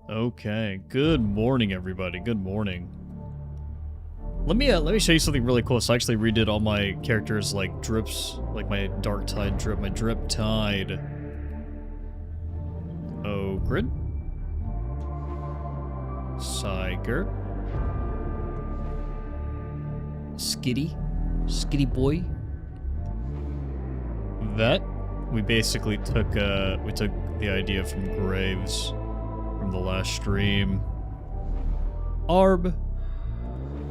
Okay, good morning, everybody. Good morning. Let me show you something really cool. So I actually redid all my characters like drips, like my Dark Tide drip, my Drip Tide. Ogrid. Siger. Skitty boy. Vet. We basically took the idea from Graves from the last stream. Arb.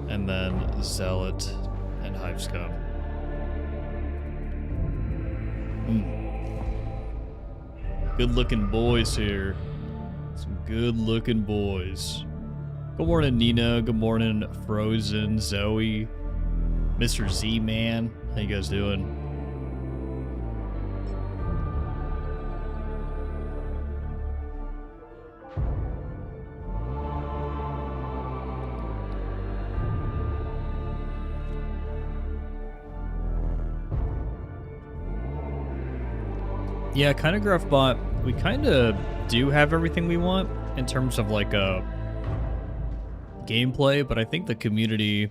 And then Zealot and Hivescum. Good looking boys here. Some good looking boys. Good morning, Nina. Good morning, Frozen, Zoe, Mr. Z-Man. How you guys doing? Yeah, kind of Gruffbot, we kind of do have everything we want in terms of like gameplay, but I think the community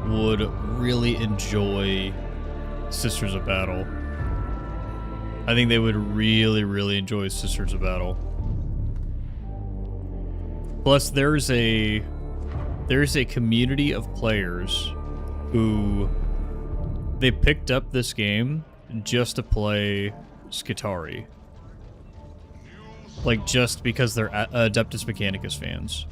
would really enjoy Sisters of Battle. I think they would really enjoy Sisters of Battle. Plus, there's a community of players who they picked up this game just to play Skitarii. Like, just because they're Adeptus Mechanicus fans.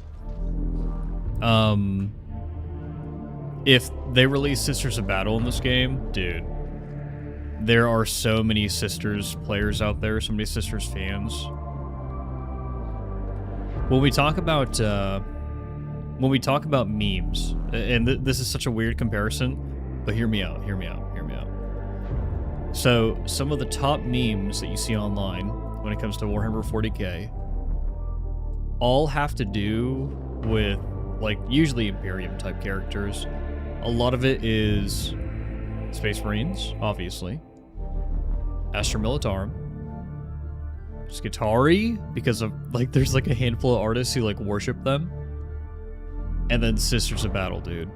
If they release Sisters of Battle in this game, dude, there are so many Sisters players out there, so many Sisters fans. When we talk about memes, and this is such a weird comparison, but hear me out. So, some of the top memes that you see online when it comes to Warhammer 40k all have to do with, like, usually Imperium type characters. A lot of it is Space Marines, obviously. Astra Militarum. Skitarii, because of, like, there's like a handful of artists who, like, worship them. And then Sisters of Battle, dude.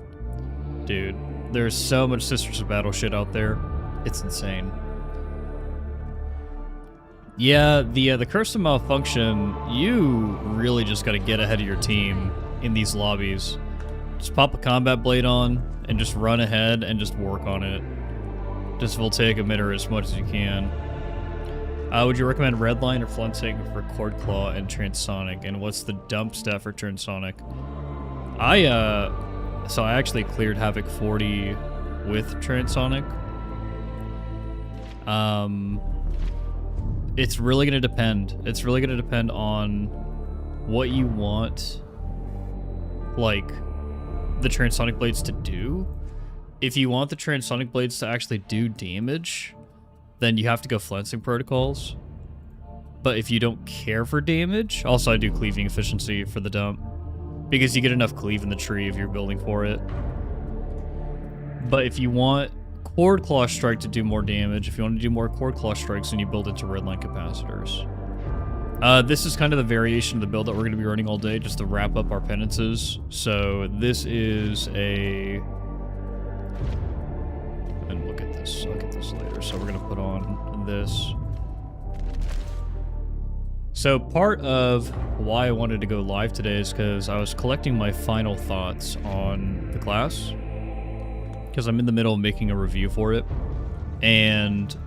Dude, there's so much Sisters of Battle shit out there. It's insane. Yeah, the Curse of Malfunction, you really just gotta get ahead of your team in these lobbies. Just pop a combat blade on and just run ahead and just work on it. Just voltaic emitter as much as you can. Would you recommend Redline or Fluncing for Cord Claw and Transonic? And what's the dump stat for Transonic? So I actually cleared Havoc 40 with Transonic. It's really going to depend. It's really going to depend on what you want, like, the Transonic Blades to do. If you want the Transonic Blades to actually do damage, then you have to go Flensing Protocols. But if you don't care for damage, also I do Cleaving Efficiency for the dump, because you get enough cleave in the tree if you're building for it. But if you want Cord Claw Strike to do more damage, if you want to do more Cord Claw Strikes, then you build into Redline Capacitors. This is kind of the variation of the build that we're going to be running all day, just to wrap up our penances. So this is a... And look at this. I'll get this later. So we're going to put on this. So part of why I wanted to go live today is because I was collecting my final thoughts on the class, because I'm in the middle of making a review for it, and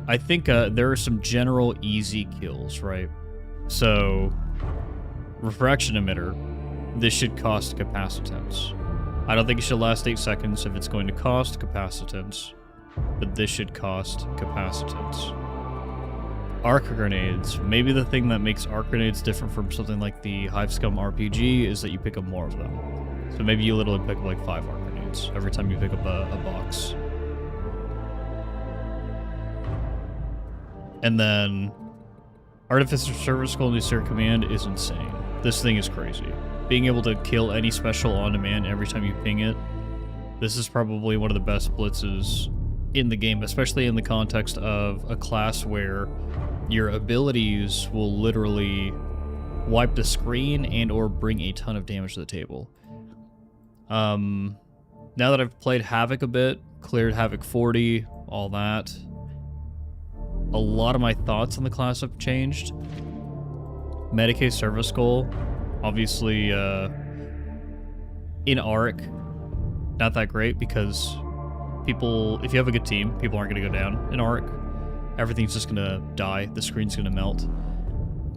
I think there are some general easy kills, right? So, Refraction Emitter, this should cost Capacitance. I don't think it should last 8 seconds if it's going to cost Capacitance, but this should cost Capacitance. Arc Grenades, maybe the thing that makes Arc Grenades different from something like the Hivescum RPG is that you pick up more of them. So maybe you literally pick up like 5 Arc Grenades every time you pick up a box. And then Artificer Service Nuclear Command is insane. This thing is crazy. Being able to kill any special on demand every time you ping it. This is probably one of the best blitzes in the game, especially in the context of a class where your abilities will literally wipe the screen and or bring a ton of damage to the table. Now that I've played Havoc a bit, cleared Havoc 40, all that, a lot of my thoughts on the class have changed. Medicae Service Goal, obviously in Arc, not that great because people, if you have a good team, people aren't going to go down in Arc. Everything's just going to die. The screen's going to melt.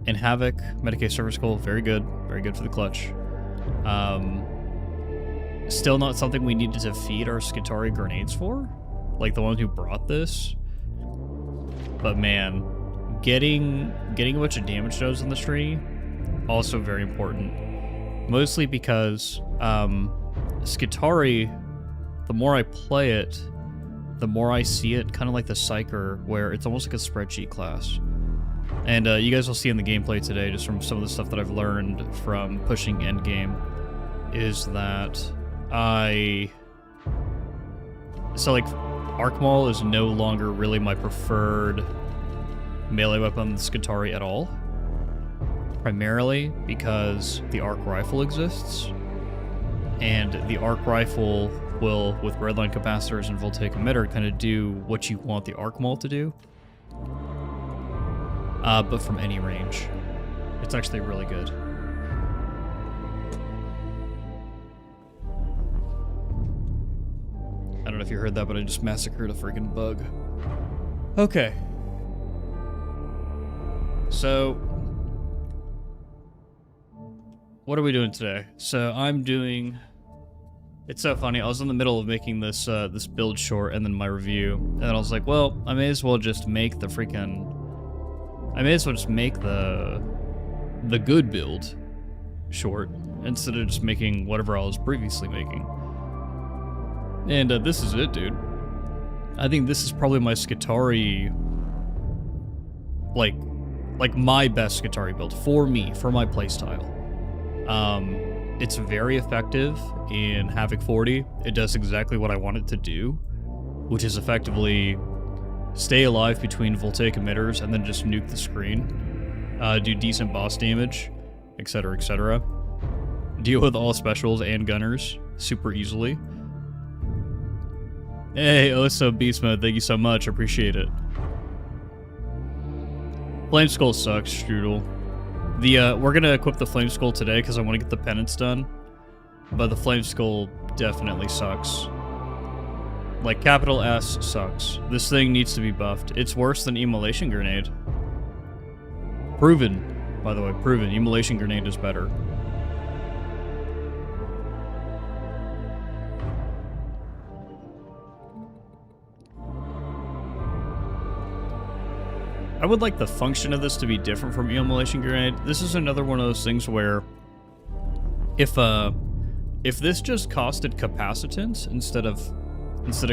In Havoc, Medicae Service Goal, very good for the clutch. Still not something we needed to feed our Skitarii grenades for, like the ones who brought this. But man, getting a bunch of damage nodes in the tree, also very important. Mostly because Skitarii, the more I play it, the more I see it kind of like the Psyker, where it's almost like a spreadsheet class. And you guys will see in the gameplay today, just from some of the stuff that I've learned from pushing Endgame, is that so like Arc Maul is no longer really my preferred melee weapon on the Skitarii at all. Primarily because the Arc Rifle exists, and the Arc Rifle will, with redline capacitors and voltaic emitter, kind of do what you want the Arc Maul to do, but from any range. It's actually really good. I don't know if you heard that, but I just massacred a freaking bug. Okay. So, what are we doing today? So I'm doing... It's so funny, I was in the middle of making this this build short and then my review, and then I was like, well, I may as well just make the freaking... I may as well just make the good build short, instead of just making whatever I was previously making. And this is it, dude. I think this is probably my Skitarii, like my best Skitarii build, for me, for my playstyle. It's very effective in Havoc 40. It does exactly what I want it to do, which is effectively stay alive between voltaic emitters and then just nuke the screen, do decent boss damage, etc., etc. Deal with all specials and gunners super easily. Hey, Oso Beast Mode, thank you so much, appreciate it. Flame Skull sucks, Strudel. We're gonna equip the Flame Skull today because I want to get the penance done, but the Flame Skull definitely sucks. Like, capital S sucks. This thing needs to be buffed. It's worse than Immolation Grenade. Proven, by the way, proven. Immolation Grenade is better. I would like the function of this to be different from Immolation Grenade. This is another one of those things where if this just costed capacitance instead of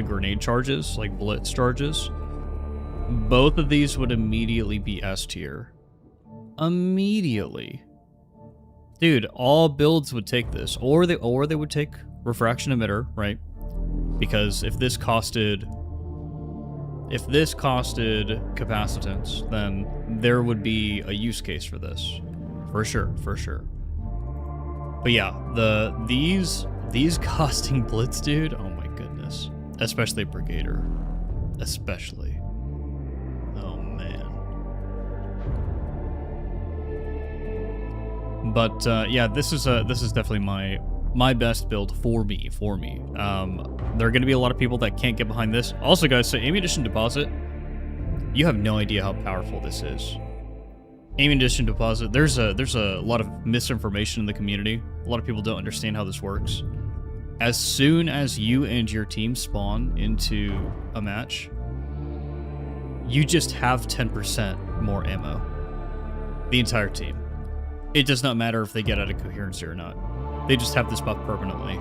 grenade charges, like blitz charges, both of these would immediately be S tier. Immediately. Dude, all builds would take this, or they would take refraction emitter, right? Because if this costed capacitance, then there would be a use case for this. For sure, for sure. But yeah, these costing blitz, dude, oh my goodness. Especially Brigader. Especially. Oh man. But yeah, this is definitely my best build for me. There are going to be a lot of people that can't get behind this. Also, guys, so ammunition deposit, you have no idea how powerful this is. Ammunition deposit, there's a lot of misinformation in the community. A lot of people don't understand how this works. As soon as you and your team spawn into a match, you just have 10% more ammo. The entire team. It does not matter if they get out of coherency or not. They just have this buff permanently.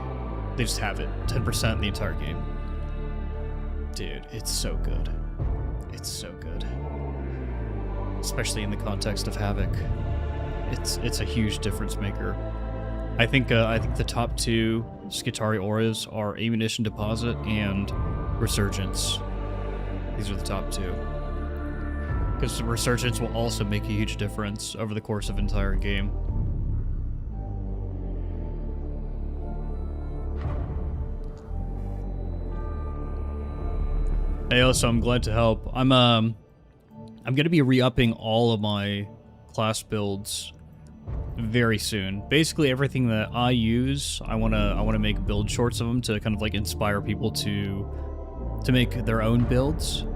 They just have it. 10% the entire game. Dude, it's so good. It's so good. Especially in the context of Havoc. It's a huge difference maker. I think the top two Skitarii auras are Ammunition Deposit and Resurgence. These are the top two. because the resurgence will also make a huge difference over the course of an entire game. Hey, also, I'm glad to help. I'm gonna be re-upping all of my class builds very soon. Basically, everything that I use, I wanna make build shorts of them to kind of like inspire people to make their own builds.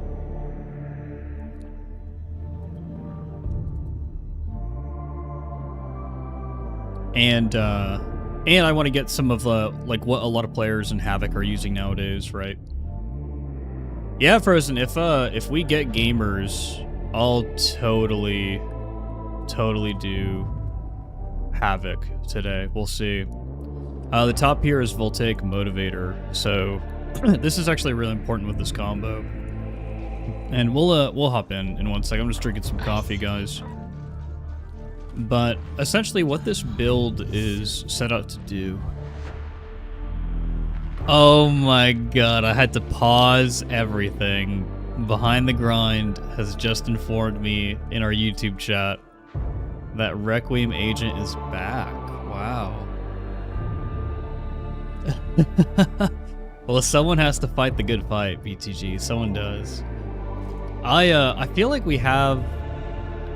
And I want to get some of the like what a lot of players in Havoc are using nowadays, right? Yeah, Frozen, if we get gamers, I'll totally do Havoc today. We'll see. The top here is Voltaic Motivator, so this is actually really important with this combo. And we'll hop in 1 second. I'm just drinking some coffee, guys. But essentially what this build is set out to do. Oh my god, I had to pause everything. Behind the Grind has just informed me in our YouTube chat that Requiem Agent is back. Wow. Well, someone has to fight the good fight, BTG. Someone does. I feel like we have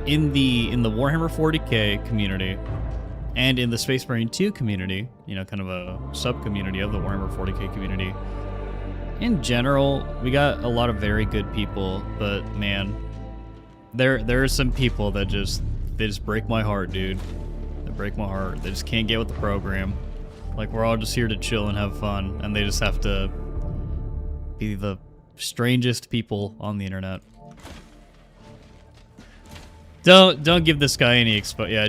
in the Warhammer 40k community and in the Space Marine 2 community, you know, kind of a sub-community of the Warhammer 40k community. In general, we got a lot of very good people, but man, there are some people that just break my heart, dude. They break my heart. They just can't get with the program. Like, we're all just here to chill and have fun, and they just have to be the strangest people on the internet. Don't give this guy any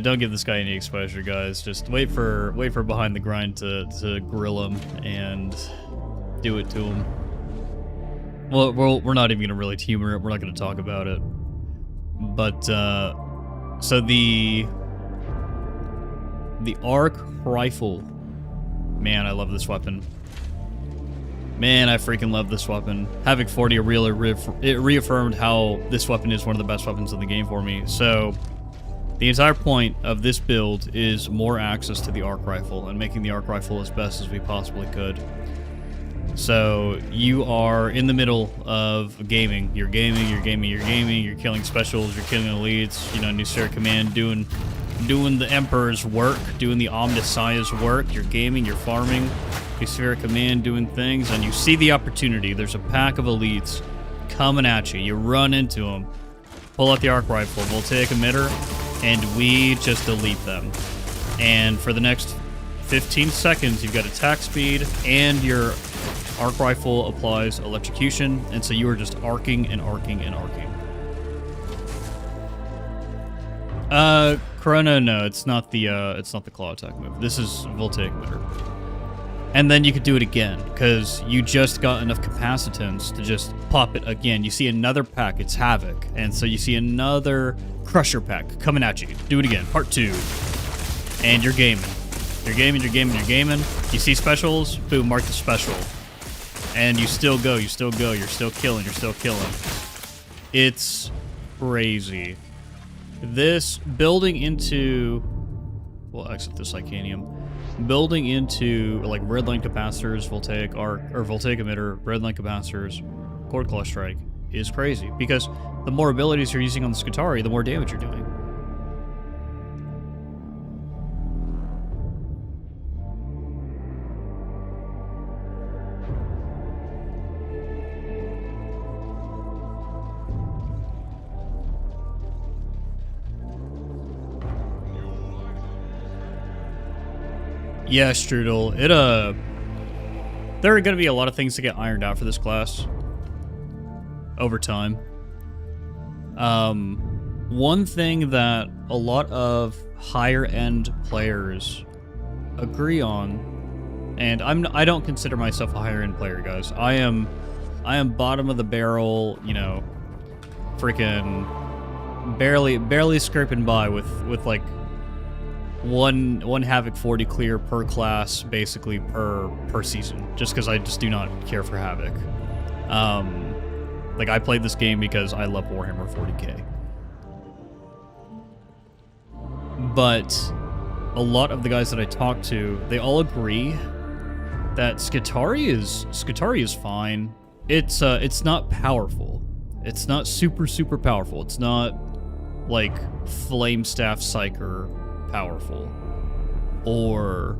don't give this guy any exposure, guys. Just wait for Behind the Grind to grill him and do it to him. Well, we're not even gonna really humor it. We're not gonna talk about it. But so the arc rifle, man, I love this weapon. Man, I freaking love this weapon. Havoc 40 really reaffirmed how this weapon is one of the best weapons in the game for me. So, the entire point of this build is more access to the arc rifle and making the arc rifle as best as we possibly could. So, you are in the middle of gaming. You're killing specials, you're killing elites, you know, New Star Command doing the Emperor's work, doing the Omnissiah's work. You're gaming, you're farming. Sphere Command doing things, and you see the opportunity. There's a pack of elites coming at you. You run into them, pull out the arc rifle, Voltaic emitter, and we just delete them. And for the next 15 seconds, you've got attack speed, and your arc rifle applies electrocution, and so you are just arcing and arcing and arcing. Corona, no, it's not the claw attack move. This is Voltaic emitter. And then you could do it again, because you just got enough capacitance to just pop it again. You see another pack, it's Havoc. And so you see another Crusher pack coming at you. Do it again, part 2. And you're gaming. You're gaming. You see specials, boom, mark the special. And you still go, you're still killing. It's crazy. This building into... We'll exit this Icanium. Building into like red line capacitors, Voltaic arc or Voltaic emitter, red line capacitors, Cord Claw Strike is crazy because the more abilities you're using on the Skitarii, the more damage you're doing. Yeah, Strudel. There are going to be a lot of things to get ironed out for this class over time. One thing that a lot of higher end players agree on, and I don't consider myself a higher end player, guys. I am bottom of the barrel, you know, freaking barely scraping by with like one Havoc 40 clear per class, basically per season, just because I just do not care for Havoc. Like, I played this game because I love Warhammer 40k. But a lot of the guys that I talk to, they all agree that Skitarii is fine. It's not powerful. It's not super powerful. It's not like Flamestaff Psyker powerful, or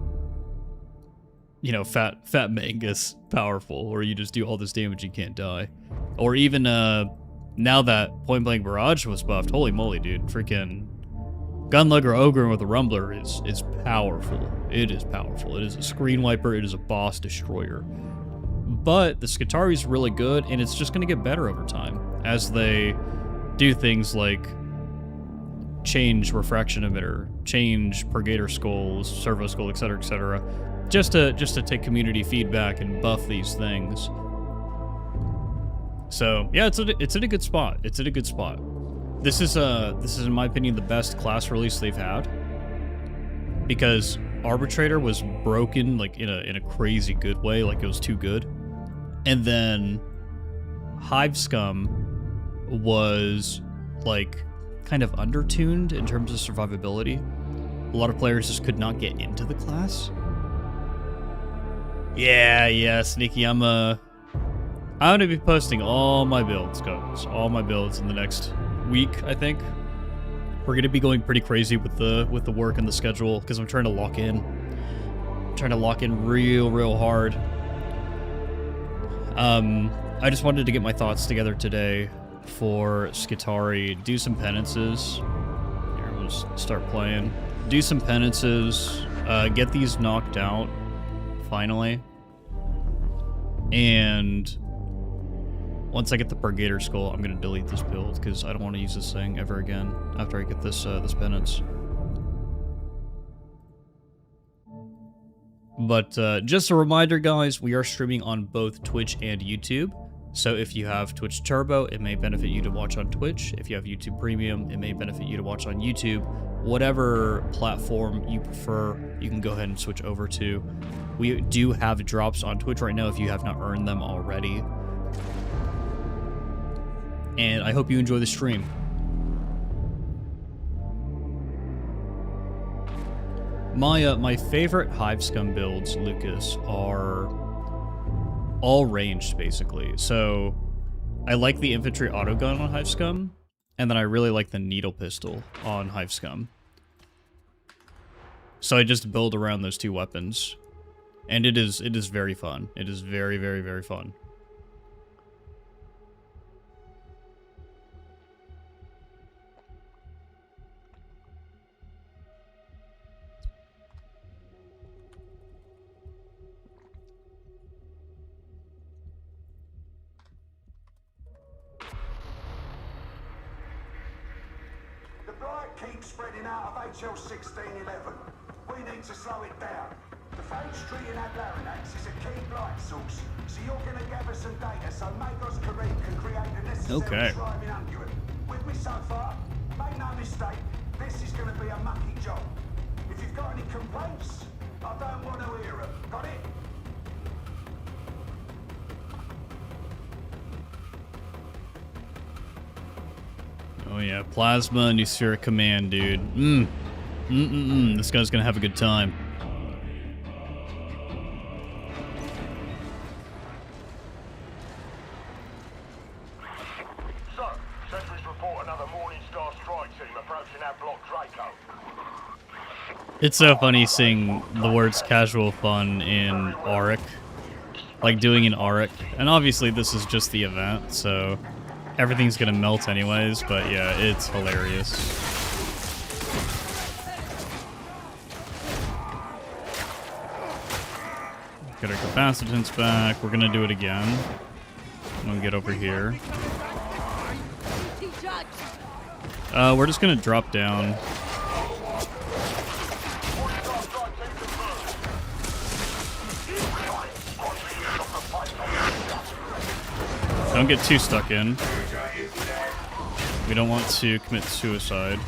you know, Fat Mangus powerful, or you just do all this damage you can't die, or even now that Point Blank Barrage was buffed, holy moly, dude, freaking Gunlugger Ogre with a Rumbler is powerful. It is powerful. It is a screen wiper. It is a boss destroyer. But the Skitarii is really good, and it's just going to get better over time as they do things like change Refraction Emitter, change Purgator Skulls, Servo Skull, etc., just to take community feedback and buff these things. So yeah, it's in a good spot. It's in a good spot. This is in my opinion the best class release they've had, because Arbitrator was broken like in a crazy good way, like it was too good, and then Hive Scum was like kind of undertuned in terms of survivability. A lot of players just could not get into the class. Yeah, Sneaky. I'm gonna be posting all my builds, guys. All my builds in the next week, I think. We're gonna be going pretty crazy with the work and the schedule, because I'm trying to lock in. I'm trying to lock in real hard. I just wanted to get my thoughts together today for Skitarii. Do some penances. Here, we'll just start playing. Do some penances. Get these knocked out, finally. And once I get the Purgator Skull, I'm going to delete this build, because I don't want to use this thing ever again after I get this penance. But just a reminder, guys, we are streaming on both Twitch and YouTube. So if you have Twitch Turbo, it may benefit you to watch on Twitch. If you have YouTube Premium, it may benefit you to watch on YouTube. Whatever platform you prefer, you can go ahead and switch over to. We do have drops on Twitch right now if you have not earned them already. And I hope you enjoy the stream. My favorite Hive Scum builds, Lucas, are all ranged, basically. So I like the infantry autogun on Hive Scum, and then I really like the needle pistol on Hive Scum. So I just build around those two weapons, and it is very fun. It is very fun. Keep spreading out of HL 1611. We need to slow it down. The phage tree in Atlarax is a key blight source, so you're going to gather some data so Magos Kareem can create the necessary thriving unguent. With me so far? Make no mistake, this is going to be a mucky job. If you've got any complaints, I don't want to hear them. Got it? Oh yeah, Plasma, Nucera Command, dude. This guy's gonna have a good time. So, sentries report another Morningstar strike team approaching our block Draco. It's so funny seeing the words casual fun in Auric. Like doing an Auric. And obviously this is just the event, so everything's gonna melt anyways, but yeah, it's hilarious. Get our capacitance back. We're gonna do it again. I'm gonna get over here. We're just gonna drop down. Don't get too stuck in. We don't want to commit suicide.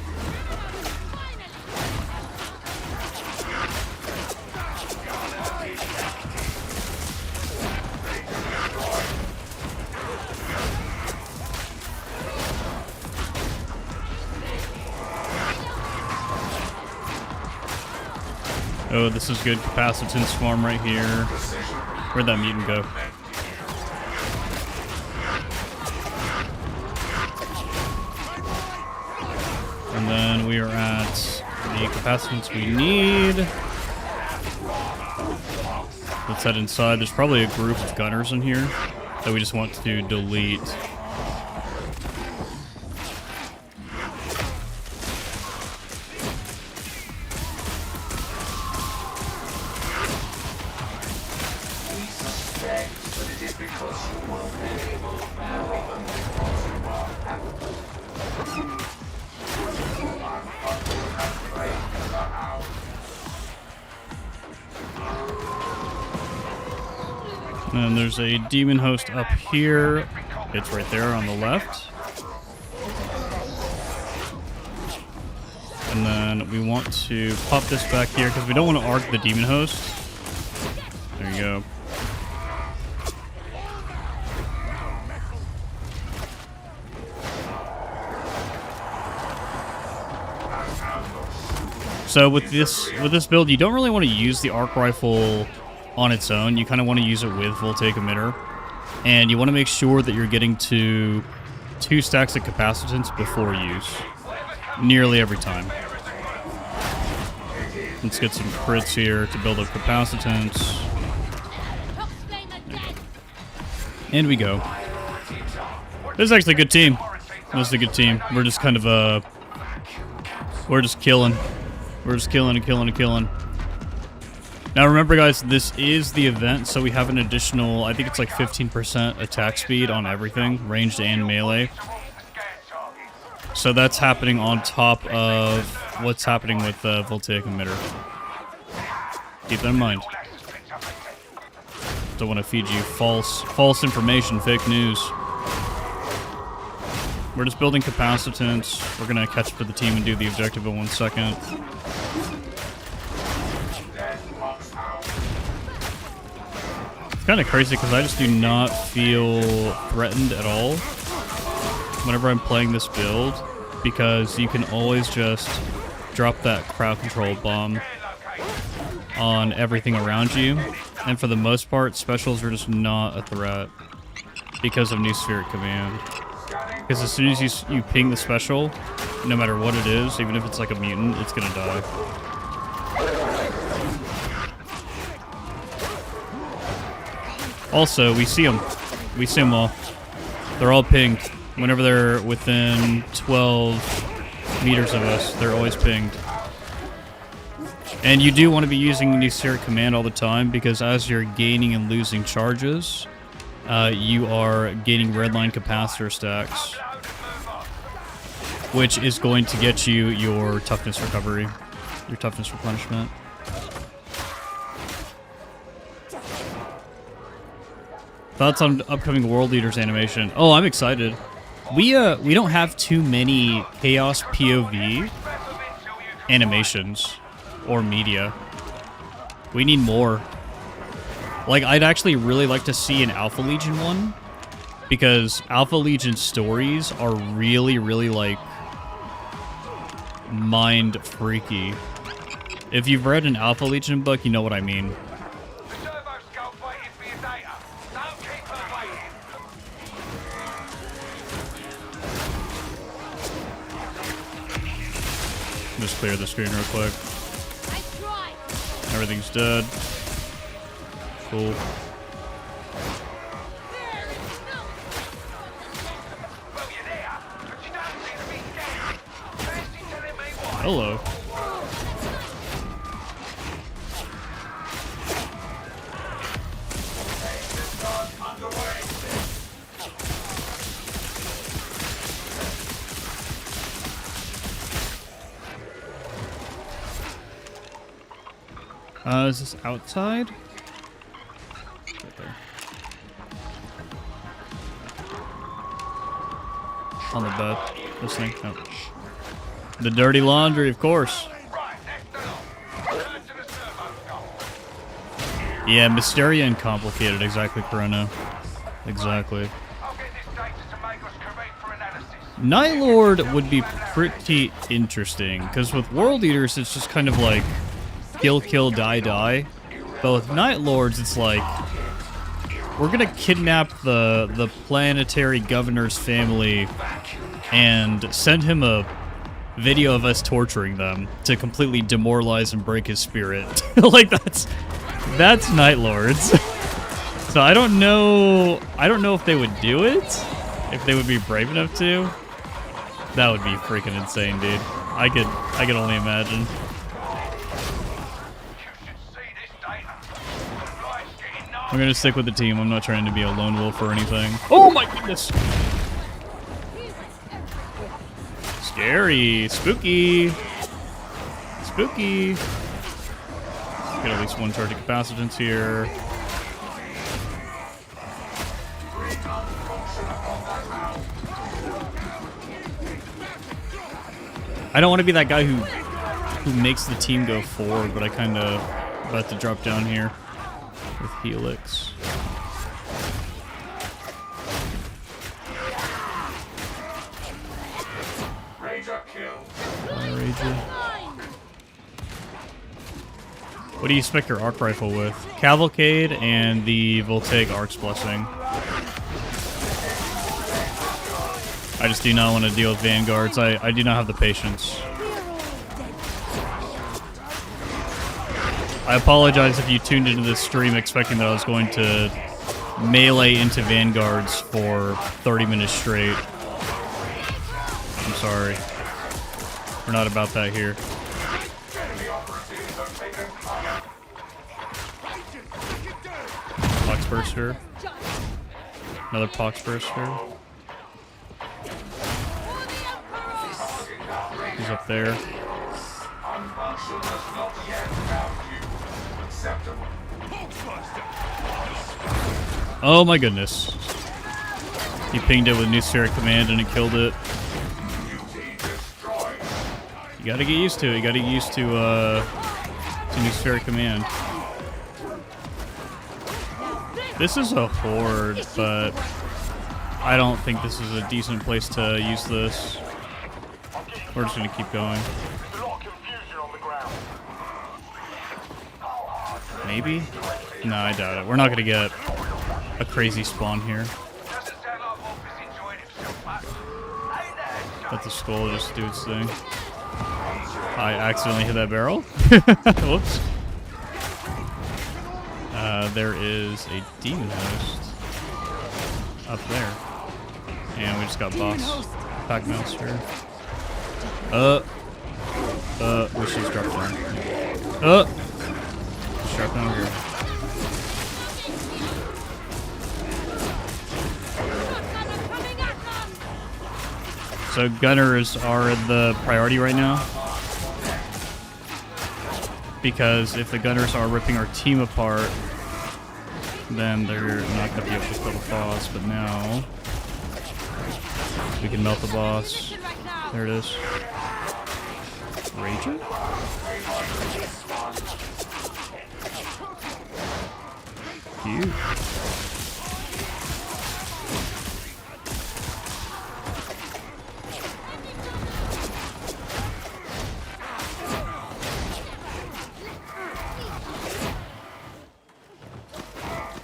Oh, this is good capacitance farm right here. Where'd that mutant go? And then we are at the capacitance we need. Let's head inside. There's probably a group of gunners in here that we just want to delete. And there's a demon host up here. It's right there on the left. And then we want to pop this back here because we don't want to arc the demon host. There you go. So with this build, you don't really want to use the arc rifle on its own. You kind of want to use it with voltaic emitter, and you want to make sure that you're getting to 2 stacks of capacitance before use, nearly every time. Let's get some crits here to build up capacitance. And we go. This is actually a good team. This is a good team. We're just kind of we're just killing. We're just killing and killing and killing. Now remember guys, this is the event, so we have an additional, I think it's like 15% attack speed on everything, ranged and melee. So that's happening on top of what's happening with the voltaic emitter. Keep that in mind. Don't want to feed you false information, fake news. We're just building capacitance. We're going to catch up to the team and do the objective in 1 second. It's kind of crazy because I just do not feel threatened at all whenever I'm playing this build, because you can always just drop that crowd control bomb on everything around you, and for the most part specials are just not a threat because of New Spirit Command. Because as soon as you ping the special, no matter what it is, even if it's like a mutant, it's gonna die. Also, we see them. We see them all. They're all pinged. Whenever they're within 12 meters of us, they're always pinged. And you do want to be using New Spirit Command all the time, because as you're gaining and losing charges, you are gaining redline capacitor stacks, which is going to get you your toughness recovery, your toughness replenishment. Thoughts on upcoming World Leaders animation? Oh, I'm excited. We don't have too many Chaos POV animations or media. We need more. Like, I'd actually really like to see an Alpha Legion one, because Alpha Legion stories are really, really, like, mind freaky. If you've read an Alpha Legion book, you know what I mean. Just clear the screen real quick. Everything's dead. Cool. Hello. Is this outside? Right there. On the bed. This thing? Nope. The dirty laundry, of course. Yeah, Mysteria and complicated. Exactly, Corona. Exactly. Night Lord would be pretty interesting, because with World Eaters, it's just kind of like kill, kill, die, die. But with Night Lords, it's like, we're gonna kidnap the planetary governor's family and send him a video of us torturing them to completely demoralize and break his spirit. Like that's Night Lords. So I don't know if they would do it, if they would be brave enough to. That would be freaking insane, dude. I could only imagine. I'm gonna stick with the team. I'm not trying to be a lone wolf or anything. Oh my goodness! Scary, spooky, spooky. Get at least one charge of capacitance here. I don't want to be that guy who makes the team go forward, but I kind of about to drop down here with Helix. What do you spec your arc rifle with? Cavalcade and the Voltaic Arc's Blessing. I just do not want to deal with Vanguards. I do not have the patience. I apologize if you tuned into this stream expecting that I was going to melee into Vanguards for 30 minutes straight. I'm sorry. We're not about that here. Pox Burster. Another Pox Burster. He's up there. Oh my goodness. He pinged it with New Spheric Command and it killed it. You gotta get used to it. You gotta get used to New Spheric Command. This is a horde, but I don't think this is a decent place to use this. We're just gonna keep going. Maybe? No, I doubt it. We're not gonna get a crazy spawn here. Let the skull just do its thing. I accidentally hit that barrel. Whoops. There is a demon host up there. And we just got boss Packmaster. Wish he's dropped down. Just drop down here. So gunners are the priority right now. Because if the gunners are ripping our team apart, then they're not going to be able to kill the boss. But now we can melt the boss. There it is. Rager? Cute.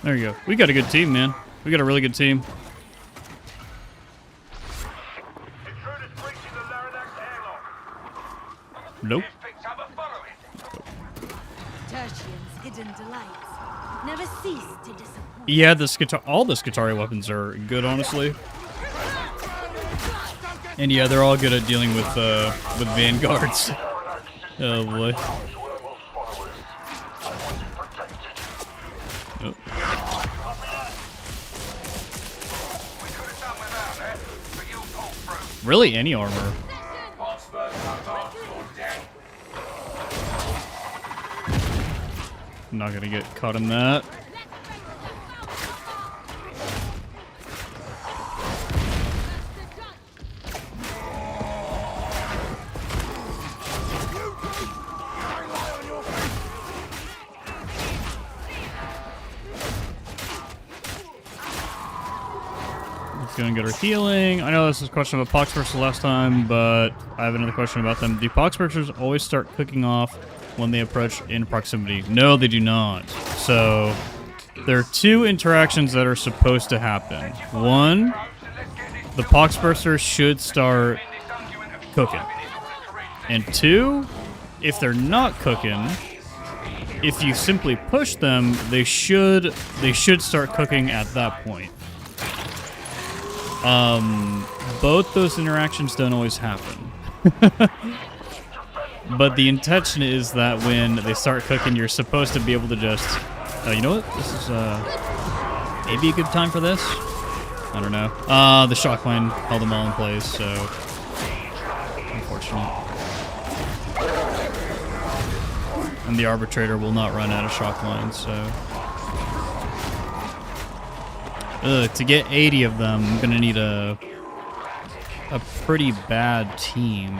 There you go. We got a good team, man. We got a really good team. Nope. Yeah, all the Skitarii weapons are good, honestly. And yeah, they're all good at dealing with Vanguards. Oh boy. Oh. Really, any armor. I'm not gonna get caught in that. Gonna get our healing. I know this is a question about Poxbursters last time, but I have another question about them. Do Poxbursters always start cooking off when they approach in proximity. No, they do not. So there are two interactions that are supposed to happen. One, the Poxburster should start cooking. And two, if they're not cooking, if you simply push them, they should start cooking at that point. Both those interactions don't always happen. But the intention is that when they start cooking, you're supposed to be able to just... you know what? This is maybe a good time for this? I don't know. The shock line held them all in place, so... Unfortunate. And the arbitrator will not run out of shock lines, so... to get 80 of them, I'm gonna need a pretty bad team.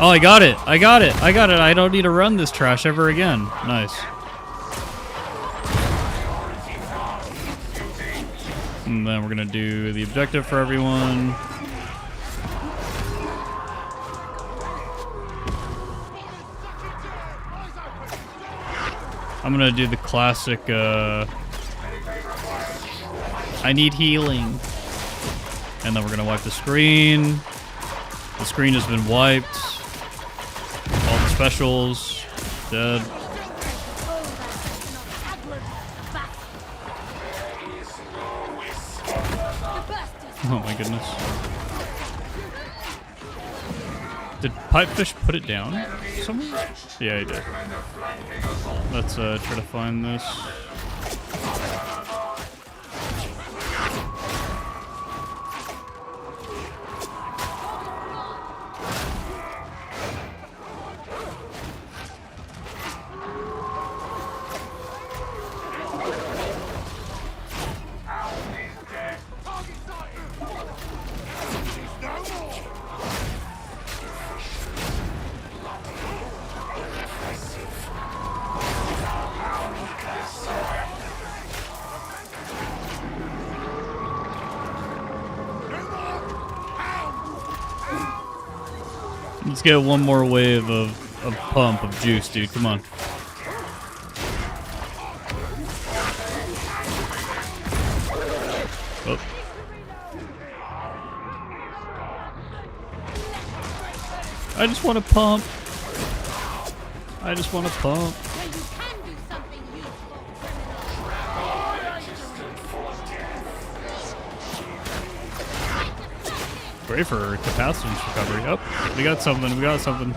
Oh, I got it! I got it! I got it! I don't need to run this trash ever again. Nice. And then we're gonna do the objective for everyone. I'm gonna do the classic, I need healing. And then we're gonna wipe the screen. The screen has been wiped. All the specials, dead. Oh my goodness. Did Pipefish put it down somewhere? Yeah, he did. Let's try to find this. Let's get one more wave of pump of juice, dude. Come on. Oh. I just want to pump. I just want to pump. Great for capacitance recovery. Oh, we got something. We got something.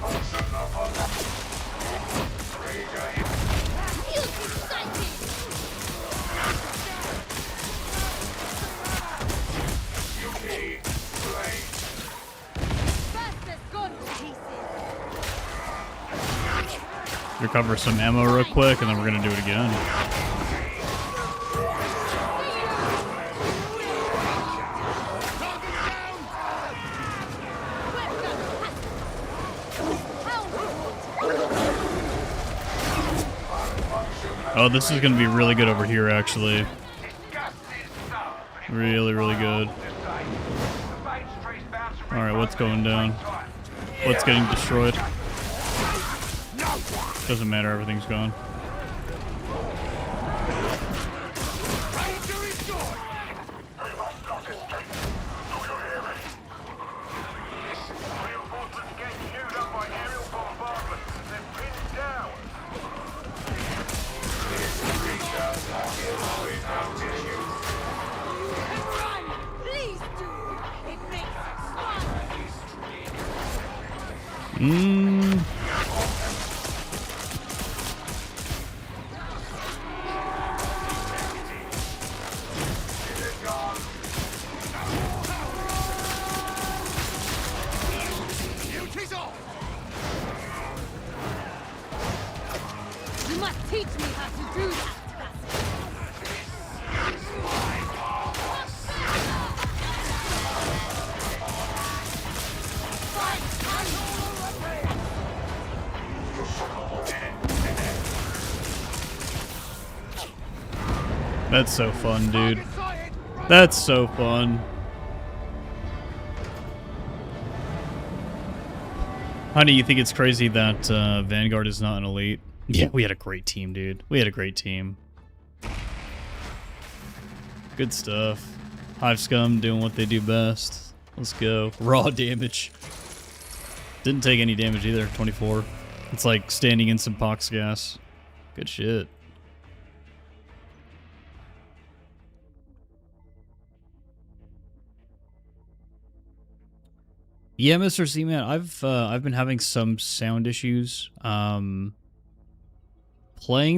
Recover some ammo real quick, and then we're gonna do it again. Oh, this is going to be really good over here, actually. Really, really good. Alright, what's going down? What's getting destroyed? Doesn't matter, everything's gone. You must teach me how to do that. That's so fun, dude. That's so fun. Honey, you think it's crazy that Vanguard is not an elite? Yeah, we had a great team, dude. We had a great team. Good stuff. Hive Scum doing what they do best. Let's go. Raw damage. Didn't take any damage either, 24. It's like standing in some pox gas. Good shit. Yeah, Mr. Z-Man, I've been having some sound issues. Playing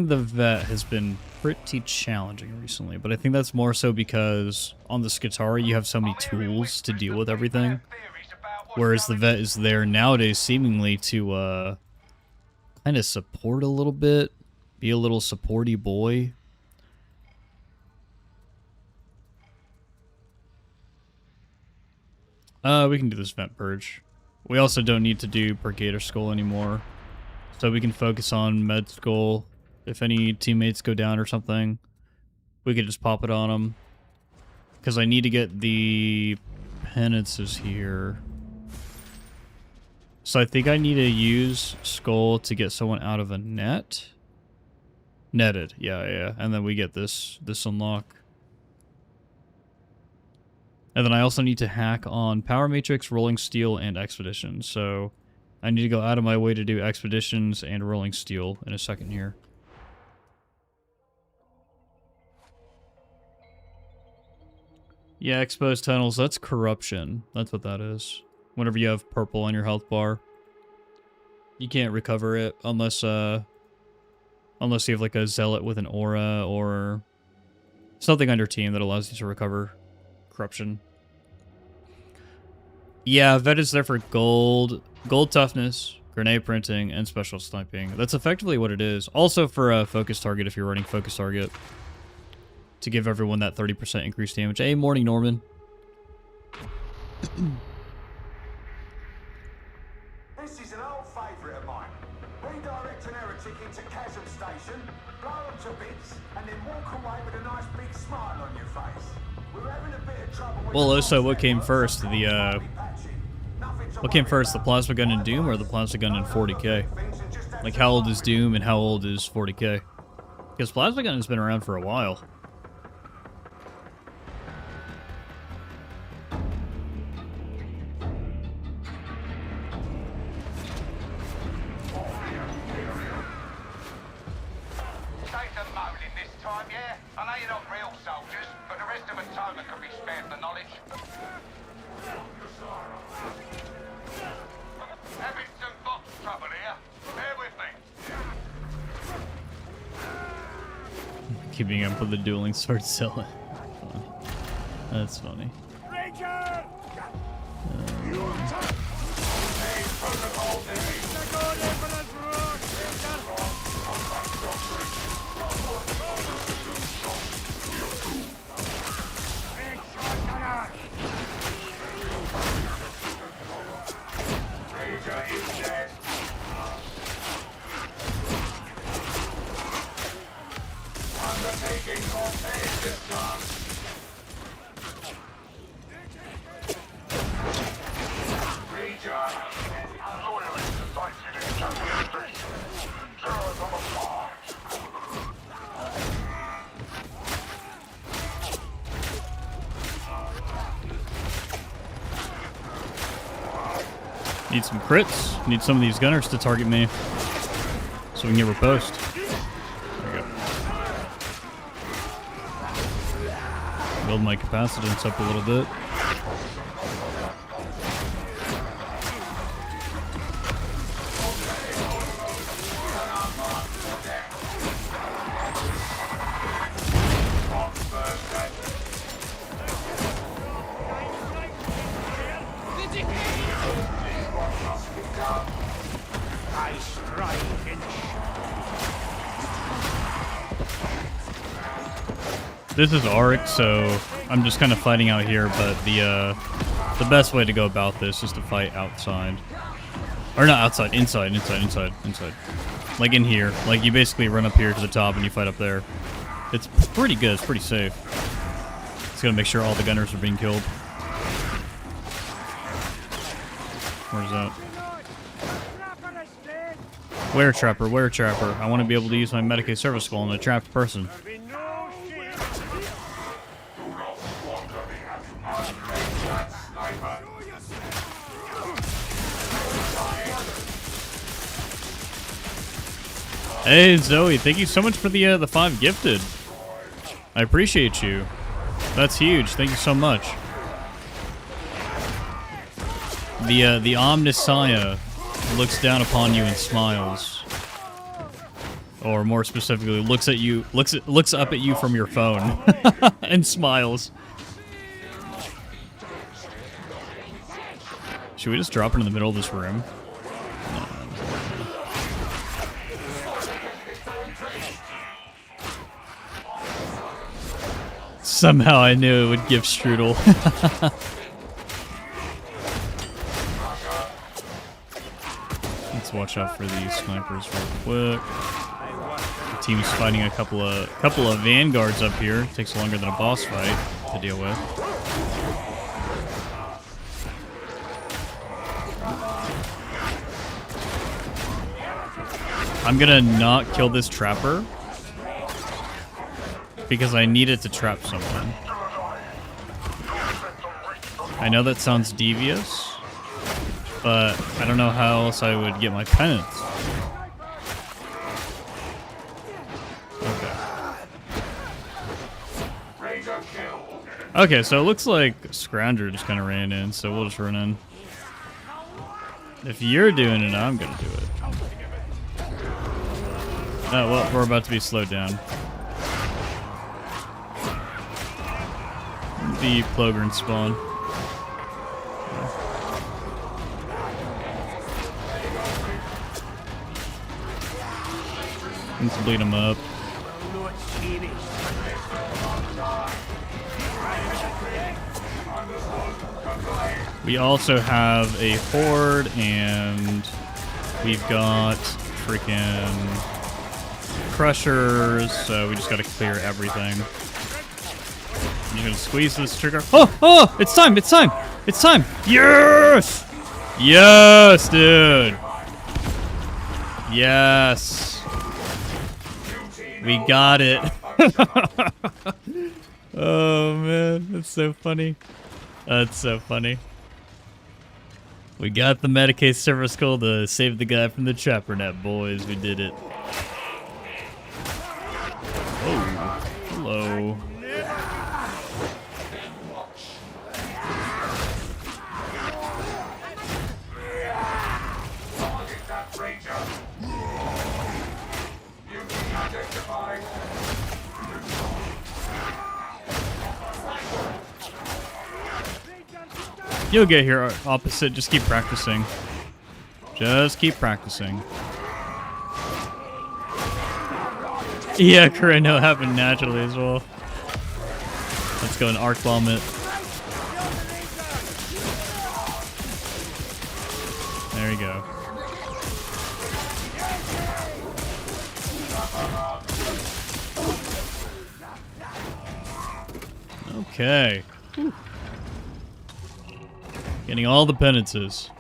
the vet has been pretty challenging recently, but I think that's more so because on the Skitarii you have so many tools to deal with everything, whereas the vet is there nowadays seemingly to kind of support a little bit, be a little supporty boy. We can do this vent purge. We also don't need to do Brigader Skull anymore, so we can focus on Med Skull. If any teammates go down or something, we could just pop it on them. Because I need to get the Penances here. So I think I need to use Skull to get someone out of a net. Netted, yeah. And then we get this unlock. And then I also need to hack on Power Matrix, Rolling Steel, and Expedition. So I need to go out of my way to do Expeditions and Rolling Steel in a second here. Yeah, exposed tunnels, that's corruption. That's what that is. Whenever you have purple on your health bar, you can't recover it unless you have like a zealot with an aura or something on your team that allows you to recover corruption. Yeah, vet is there for gold toughness, grenade printing, and special sniping. That's effectively what it is. Also for a focus target if you're running focus target. To give everyone that 30% increased damage. Hey, morning, Norman. This is an old favourite of mine. Redirect an heretic into Chasm Station, blow them to bits, and then walk away with a nice big smile on your face. We're having a bit of trouble with well, so what came first? The what came first, the plasma gun in Doom or the plasma gun in 40k? Like, how old is Doom and how old is 40k? Because plasma gun has been around for a while. Keeping up with the dueling sword selling. That's funny. Need some crits. Need some of these gunners to target me so we can get riposte. There we go. Build my capacitance up a little bit. This is Auric, so I'm just kind of fighting out here, but the best way to go about this is to fight outside. Or not outside, inside. Like in here. Like you basically run up here to the top and you fight up there. It's pretty good, it's pretty safe. It's gonna make sure all the gunners are being killed. Where's that? Where trapper? Where trapper? I want to be able to use my Medicaid service skull on a trapped person. Hey Zoe, thank you so much for the 5 gifted. I appreciate you. That's huge. Thank you so much. The Omnissiah looks down upon you and smiles, or more specifically, looks at you, looks up at you from your phone and smiles. Should we just drop it in the middle of this room? No. Somehow I knew it would give strudel. Let's watch out for these snipers real quick. The team's fighting a couple of vanguards up here. Takes longer than a boss fight to deal with. I'm gonna not kill this trapper because I need it to trap someone. I know that sounds devious, but I don't know how else I would get my penance. Okay. Okay, so it looks like Scrounger just kind of ran in, so we'll just run in. If you're doing it, I'm gonna do it. Oh, well, we're about to be slowed down. The Plogren spawn. Let's bleed him up. We also have a horde, and we've got freaking crushers, so we just gotta clear everything. I'm gonna squeeze this trigger. Oh! Oh! It's time! It's time! It's time! Yes! Yes, dude! Yes! We got it! Oh, man. That's so funny. That's so funny. We got the Medicaid service call to save the guy from the trapper net, boys. We did it. Oh, hello. You'll get here, opposite. Just keep practicing. Just keep practicing. Yeah, Corino happened naturally as well. Let's go and arc bomb it. There you go. Okay. Whew. Getting all the penances.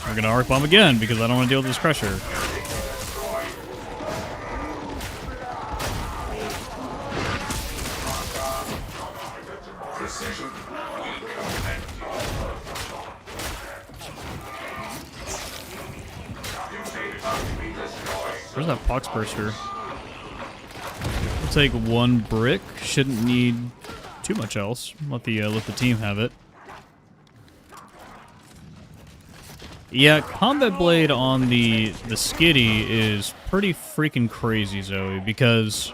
We're gonna arc bomb again because I don't want to deal with this pressure. Where's that pox burster? We'll take 1 brick. Shouldn't need too much else. Let the team have it. Yeah, combat blade on the Skitty is pretty freaking crazy, Zoe, because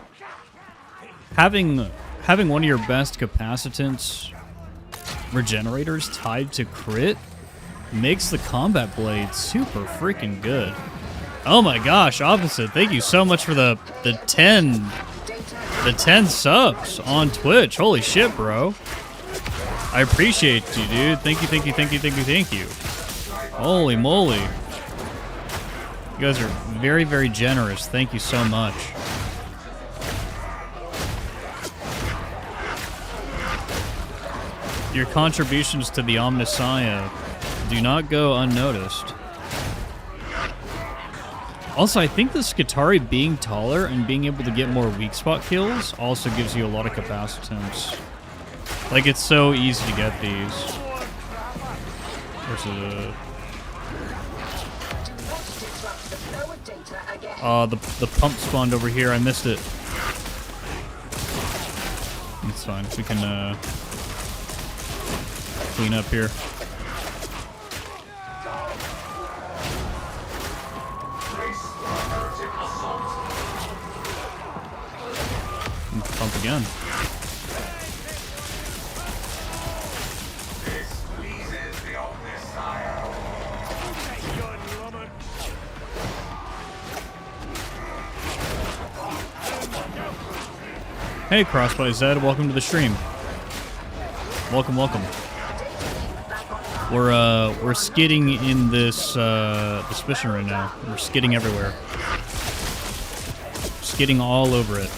having one of your best capacitance regenerators tied to crit makes the combat blade super freaking good. Oh my gosh, opposite. Thank you so much for the 10 subs on Twitch. Holy shit, bro. I appreciate you, dude. Thank you, thank you, thank you, thank you, thank you. Holy moly. You guys are very, very generous. Thank you so much. Your contributions to the Omnissiah do not go unnoticed. Also, I think the Skitarii being taller and being able to get more weak spot kills also gives you a lot of capacitance. Like, it's so easy to get these. Where's it? The pump spawned over here. I missed it. It's fine. We can clean up here. Pump again. Hey, Crossbow Zed, welcome to the stream. Welcome, welcome. We're skidding in this mission right now. We're skidding everywhere. Skidding all over it.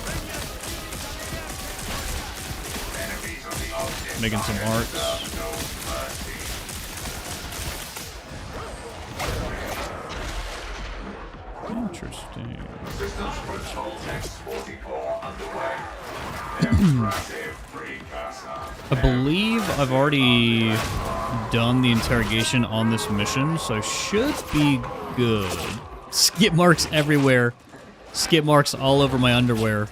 Making some arcs. Interesting. I believe I've already done the interrogation on this mission, so I should be good. Skip marks everywhere. Skip marks all over my underwear.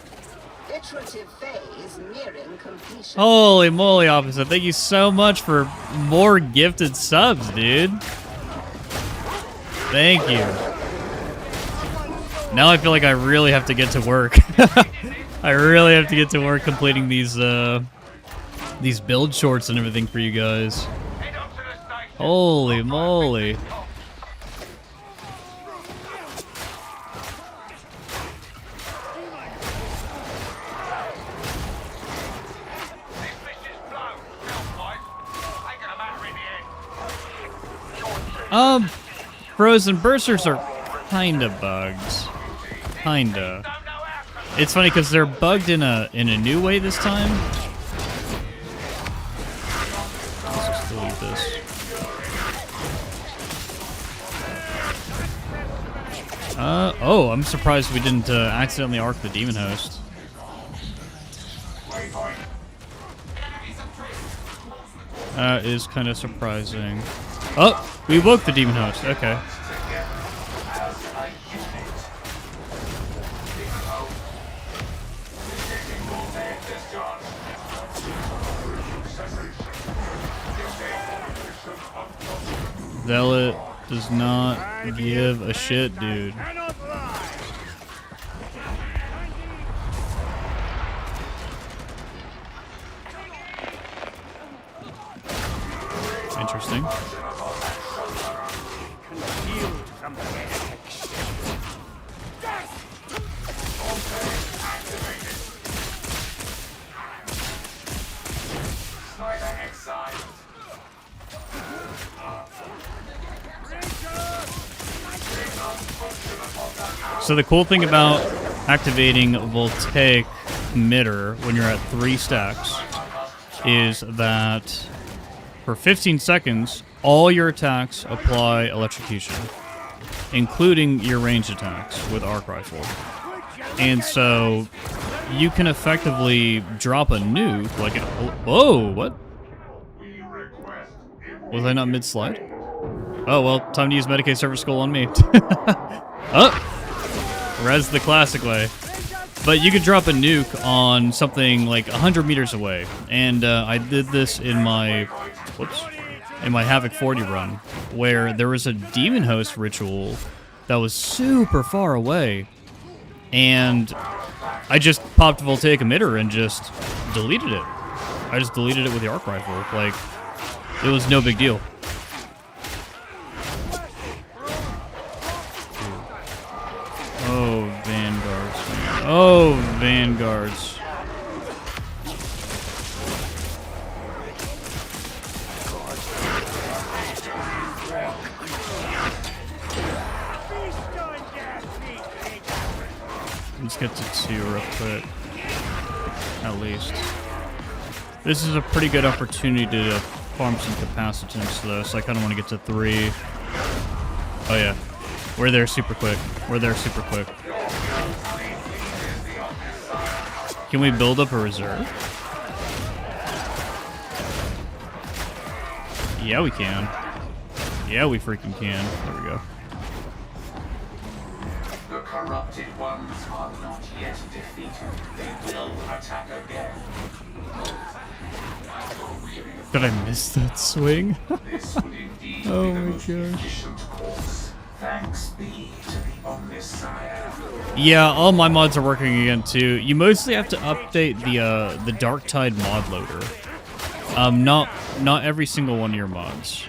Iterative phase nearing completion. Holy moly, officer. Thank you so much for more gifted subs, dude. Thank you. Now I feel like I really have to get to work. I really have to get to work completing these build shorts and everything for you guys. Holy moly. Frozen bursters are kinda bugs. Kinda. It's funny because they're bugged in a new way this time. Let's just delete this. Oh, I'm surprised we didn't accidentally arc the demon host. Is kind of surprising. Oh, we woke the demon host. Okay. Zealot does not give a shit, dude. Interesting. So the cool thing about activating Voltaic Emitter when you're at 3 stacks is that for 15 seconds, all your attacks apply electrocution, including your ranged attacks with arc rifle. And so you can effectively drop a nuke like whoa, what? Was I not mid-slide? Oh, well, time to use Medicaid Service Skull on me. Oh! Res the classic way. But you could drop a nuke on something like 100 meters away. And I did this in my... in my Havoc 40 run, where there was a demon host ritual that was super far away. And I just popped Voltaic Emitter and just deleted it. I just deleted it with the arc rifle. Like, it was no big deal. Oh, Vanguards, man. Oh, Vanguards. Let's get to 2 real quick. At least. This is a pretty good opportunity to farm some capacitance, though, so I kind of want to get to 3. Oh, yeah. We're there super quick. We're there super quick. Can we build up a reserve? Yeah, we can. Yeah, we freaking can. There we go. The corrupted ones are not yet defeated. They will attack again. Did I miss that swing? This would indeed Oh be the my most gosh. efficient course. Thanks be to the Omnissiah. Yeah, all my mods are working again too. You mostly have to update the Darktide mod loader. Not every single one of your mods.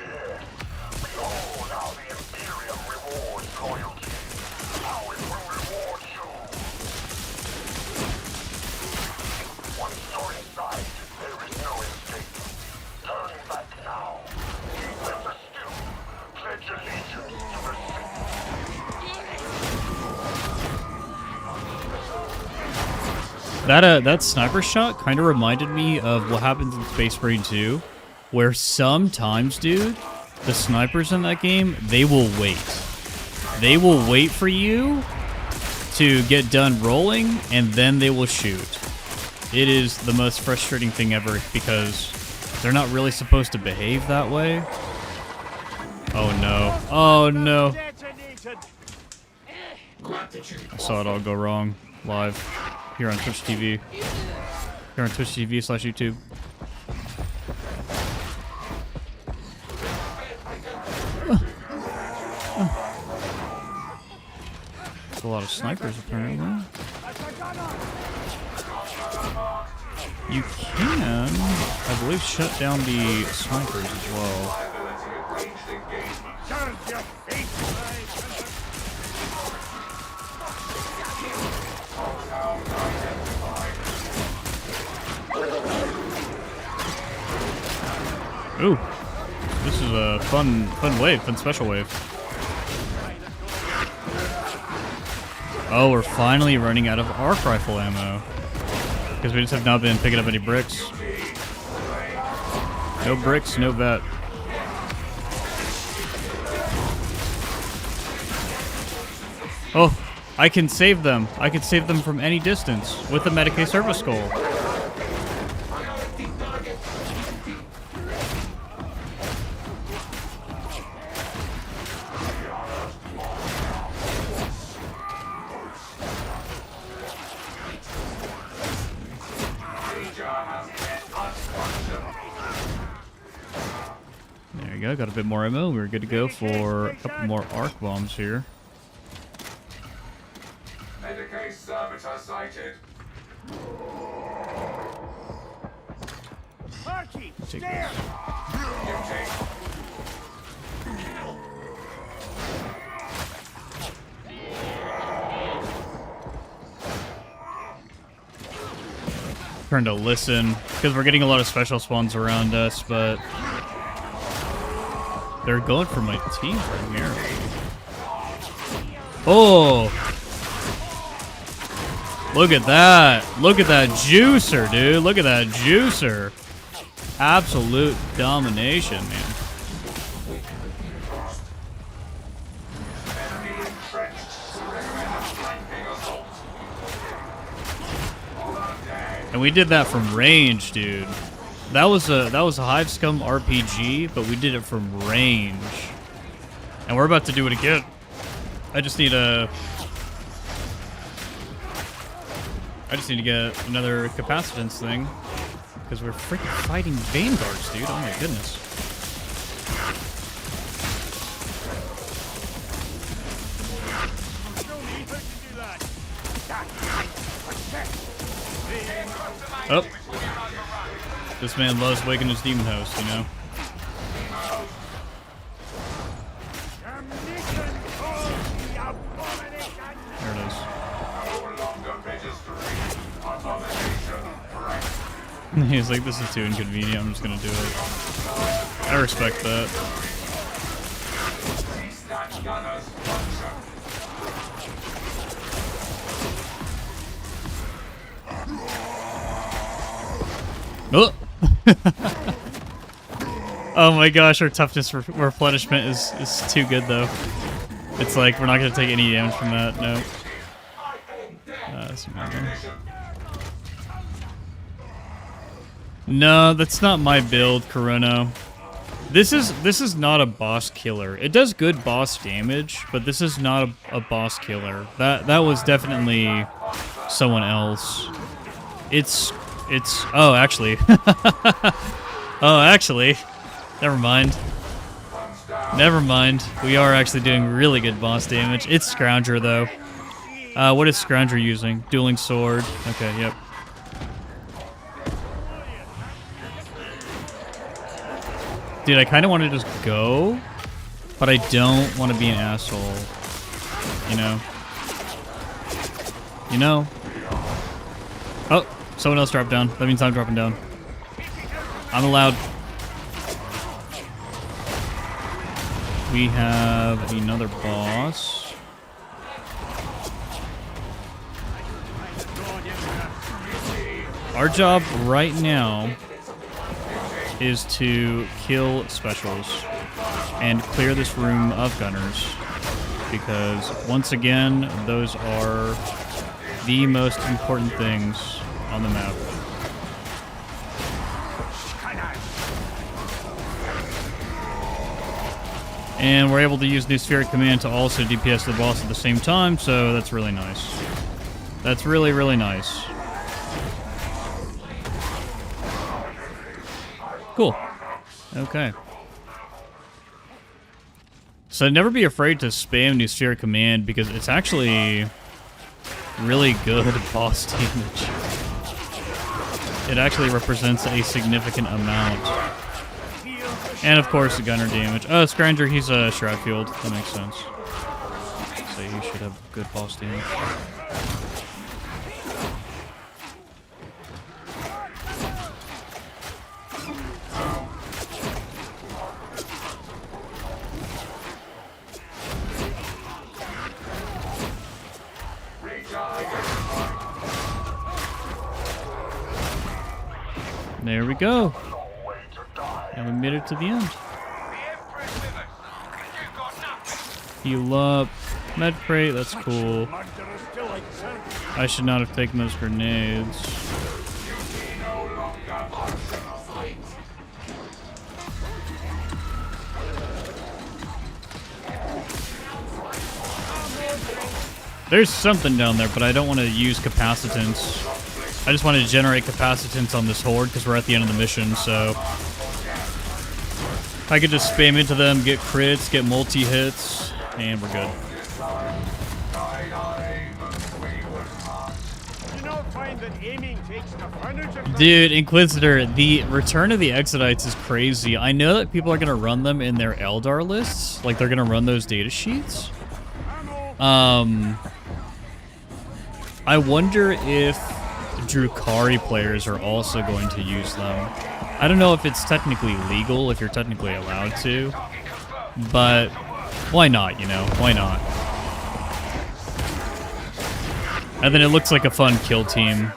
That sniper shot kind of reminded me of what happens in Space Marine 2, where sometimes, dude, the snipers in that game, they will wait. They will wait for you to get done rolling, and then they will shoot. It is the most frustrating thing ever because they're not really supposed to behave that way. Oh no. Oh no. I saw it all go wrong live. Here on Twitch TV. Here on Twitch TV/YouTube. There's a lot of snipers apparently. You can, I believe, shut down the snipers as well. Ooh, this is a fun wave, fun special wave. Oh, we're finally running out of arc rifle ammo. Because we just have not been picking up any bricks. No bricks, no vet. Oh, I can save them. I can save them from any distance with the Medicaid service goal. There you go, got a bit more ammo. We're good to go for a couple more arc bombs here. Medicaid servitor sighted. Take this. Trying to listen because we're getting a lot of special spawns around us, but they're going for my team primarily. Oh, look at that! Look at that juicer, dude! Look at that juicer! Absolute domination, man. And we did that from range, dude. That was a Hive Scum RPG, but we did it from range. And we're about to do it again. I just need to get another capacitance thing. Because we're freaking fighting Vanguards, dude. Oh my goodness. Oh. This man loves waking his demon host, you know? There it is. He's like, this is too inconvenient, I'm just gonna do it. I respect that. Oh! Oh my gosh, our toughness replenishment is too good though. It's like we're not gonna take any damage from that. No. No, that's not my build, Corona. This is not a boss killer. It does good boss damage, but this is not a boss killer. That was definitely someone else. It's oh actually. Oh actually. Never mind. Never mind. We are actually doing really good boss damage. It's Scrounger though. What is Scrounger using? Dueling sword. Okay, yep. Dude, I kind of want to just go, but I don't want to be an asshole. You know? You know? Oh, someone else dropped down. That means I'm dropping down. I'm allowed. We have another boss. Our job right now is to kill specials and clear this room of gunners, because once again, those are the most important things on the map. And we're able to use New Spheric Command to also DPS the boss at the same time, so that's really nice. That's really, really nice. Cool. Okay. So never be afraid to spam New Spheric Command, because it's actually really good boss damage. It actually represents a significant amount. And of course the gunner damage. Oh, Scrounger, he's a Shroud Field. That makes sense. So he should have good boss damage. There we go. And we made it to the end. Heal up. Med crate, that's cool. I should not have taken those grenades. There's something down there, but I don't want to use capacitance. I just want to generate capacitance on this horde because we're at the end of the mission, so I could just spam into them, get crits, get multi-hits, and we're good. Dude, Inquisitor, the return of the Exodites is crazy. I know that people are going to run them in their Eldar lists. Like, they're going to run those data sheets. I wonder if Drukari players are also going to use them. I don't know if it's technically legal, if you're technically allowed to, but why not, you know? Why not? And then it looks like a fun kill team.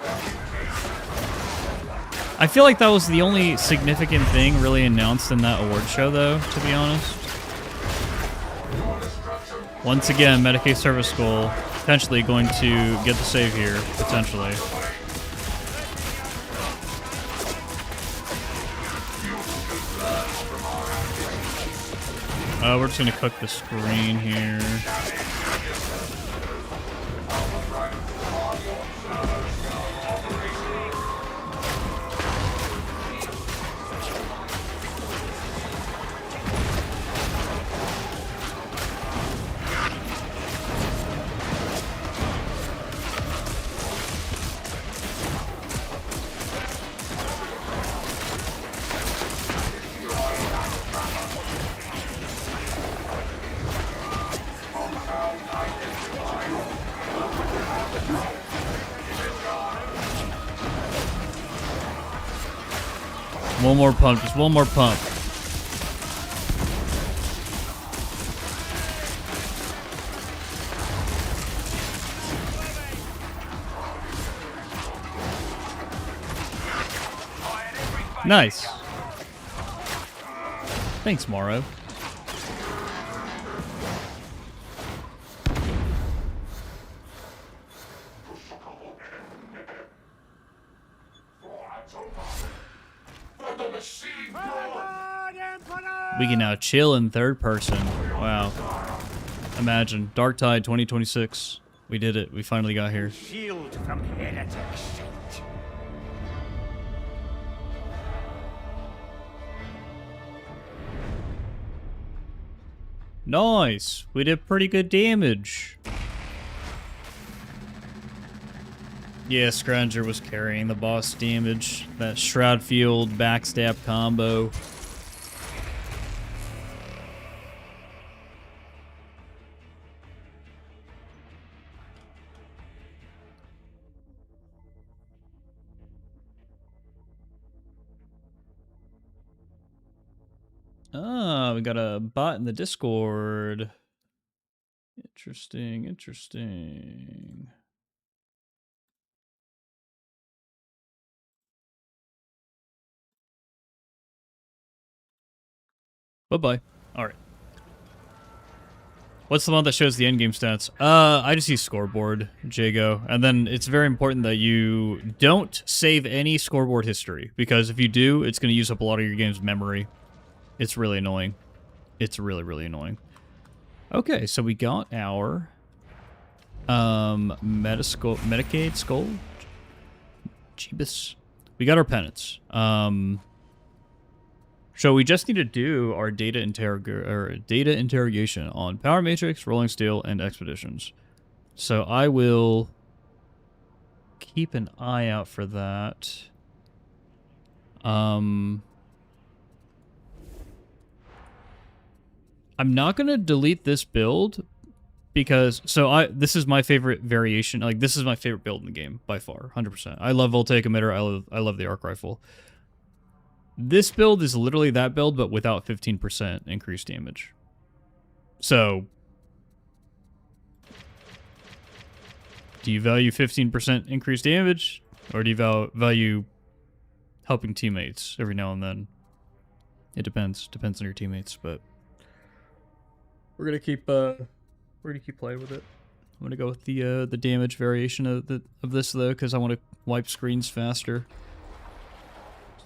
I feel like that was the only significant thing really announced in that award show, though, to be honest. Once again, Medicaid Service School potentially going to get the save here, potentially. We're just gonna cook the screen here. One more pump, just one more pump. Nice. Thanks, Morrow. We can now chill in third person. Wow. Imagine. Dark Tide 2026. We did it. We finally got here. Shield from heretics. Nice. We did pretty good damage. Yeah, Scrounger was carrying the boss damage. That Shroud Field backstab combo. Ah, we got a bot in the Discord. Interesting, interesting. Bye-bye. All right. What's the one that shows the endgame stats? I just use scoreboard, Jago. And then it's very important that you don't save any scoreboard history, because if you do, it's going to use up a lot of your game's memory. It's really annoying. It's really, really annoying. Okay, so we got our Medicaid skull. Jeebus. We got our penance. So we just need to do our data interrogation on Power Matrix, Rolling Steel, and Expeditions. So I will keep an eye out for that. I'm not going to delete this build because, this is my favorite variation. Like, this is my favorite build in the game by far, 100%. I love Voltaic Emitter. I love the Arc Rifle. This build is literally that build, but without 15% increased damage. So, do you value 15% increased damage, or do you value helping teammates every now and then? It depends. Depends on your teammates, but we're gonna keep playing with it. I'm gonna go with the damage variation of this though, because I want to wipe screens faster.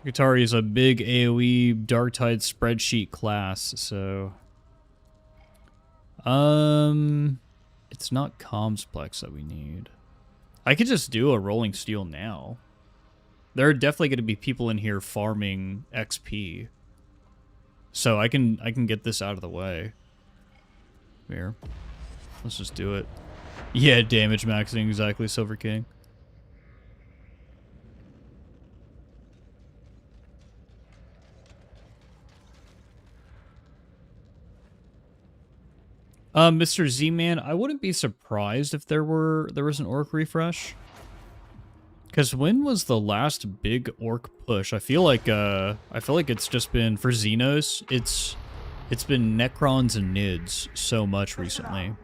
Skitarii is a big AoE Dark Tide spreadsheet class, so it's not Complex that we need. I could just do a Rolling Steel now. There are definitely going to be people in here farming XP, so I can get this out of the way. Here, let's just do it. Yeah, damage maxing, exactly, Silver King. Mr. Z-Man, I wouldn't be surprised if there was an orc refresh. Because when was the last big orc push? I feel like it's just been for Xenos. It's been Necrons and Nids so much recently.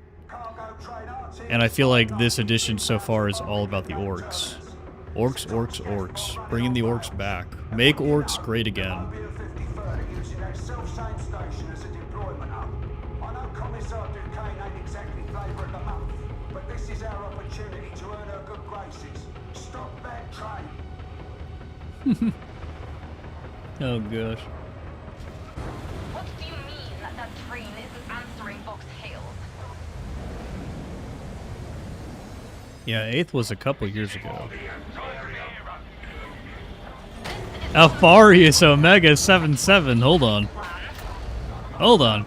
And I feel like this edition so far is all about the orcs. Orcs, orcs, orcs. Bringing the orcs back. Make orcs great again. Oh gosh. What do you mean that train isn't answering Vox hails? Yeah, 8th was a couple years ago. Alfarius Omega 77. Hold on. Hold on.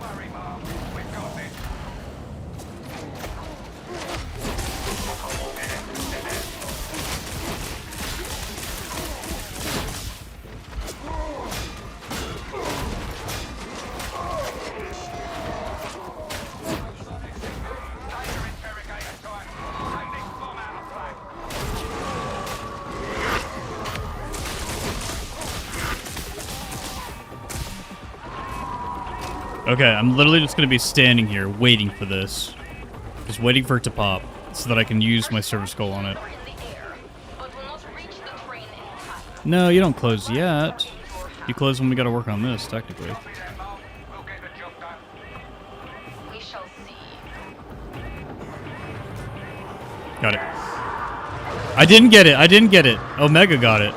Okay, I'm literally just going to be standing here waiting for this. Just waiting for it to pop so that I can use my service goal on it. No, you don't close yet. You close when we gotta work on this, technically. We shall see. Got it. I didn't get it. I didn't get it. Omega got it.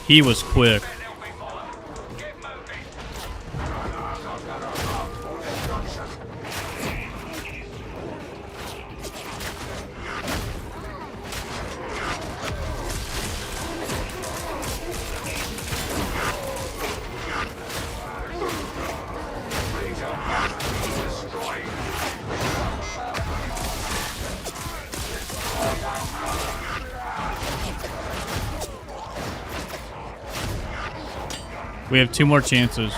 He was quick. We have 2 more chances.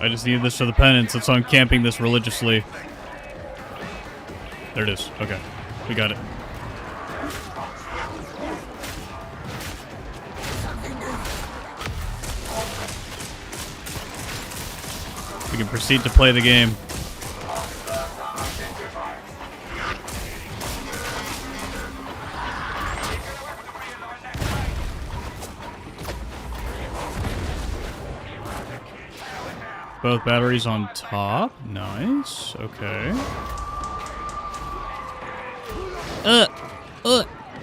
I just need this for the penance. That's why I'm camping this religiously. There it is. Okay. We got it. We can proceed to play the game. Both batteries on top. Nice. Okay.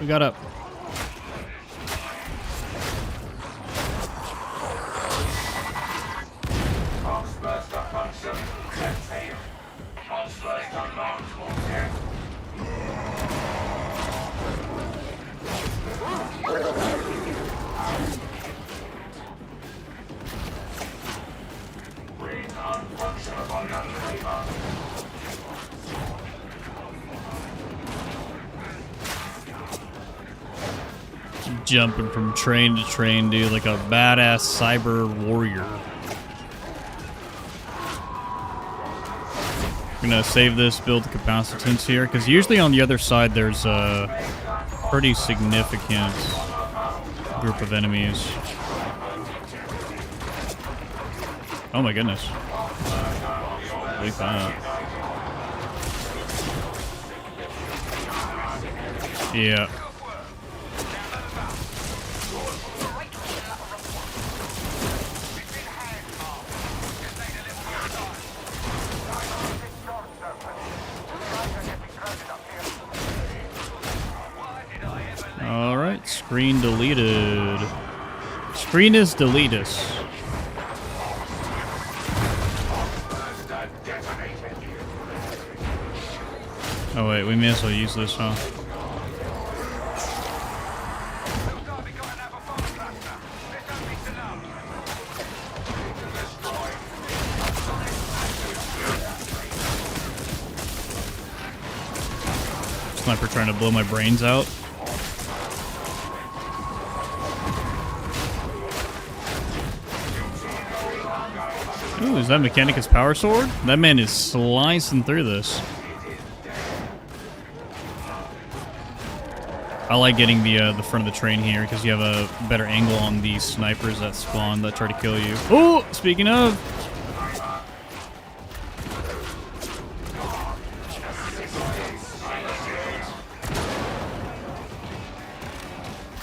We got up. Jumping from train to train, dude, like a badass cyber warrior. I'm gonna save this, build the capacitance here, because usually on the other side there's a pretty significant group of enemies. Oh my goodness. Look at that. Yeah. Alright, screen deleted. Screen is deleted. Oh wait, we may as well use this, huh? Sniper trying to blow my brains out. Ooh, is that Mechanicus power sword? That man is slicing through this. I like getting the front of the train here because you have a better angle on these snipers that spawn that try to kill you. Oh, speaking of.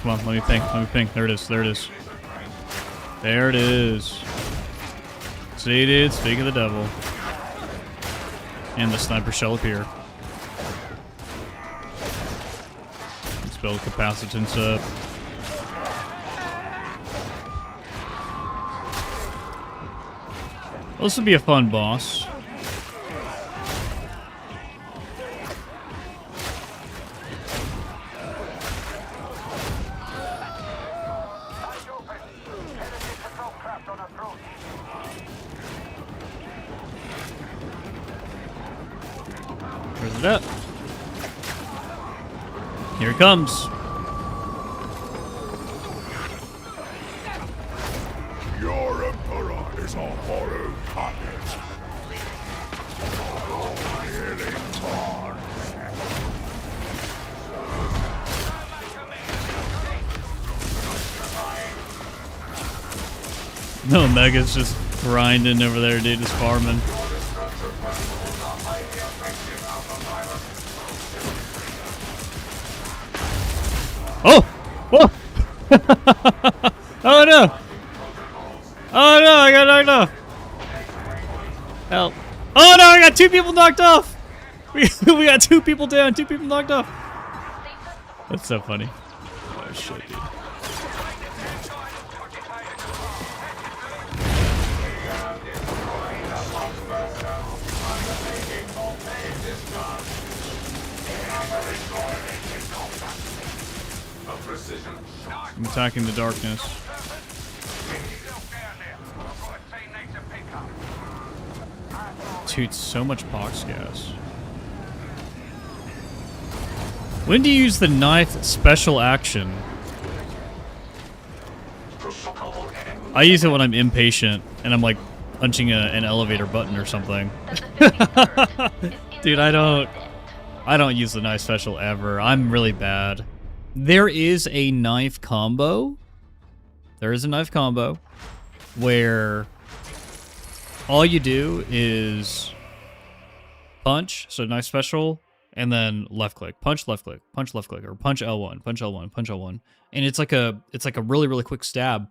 Come on, let me ping, let me ping. There it is, there it is. There it is. See, dude, speak of the devil. And the sniper shall appear. Let's build capacitance up. Well, this would be a fun boss. Where's it at? Here it comes. Your emperor is a hollow puppet. Killing torn. No, Mega's just grinding over there, dude, just farming. Oh! Whoa! Oh no! Oh no, I got knocked off! Help. Oh no, I got 2 people knocked off! We got 2 people down, 2 people knocked off. That's so funny. Oh shit, dude. I'm attacking the darkness. Dude, so much box gas. When do you use the knife special action? I use it when I'm impatient and I'm like punching an elevator button or something. Dude, I don't use the knife special ever. I'm really bad. There is a knife combo. There is a knife combo where all you do is punch, so knife special, and then left click, punch left click, or punch L1, punch L1, punch L1, and it's like a really quick stab.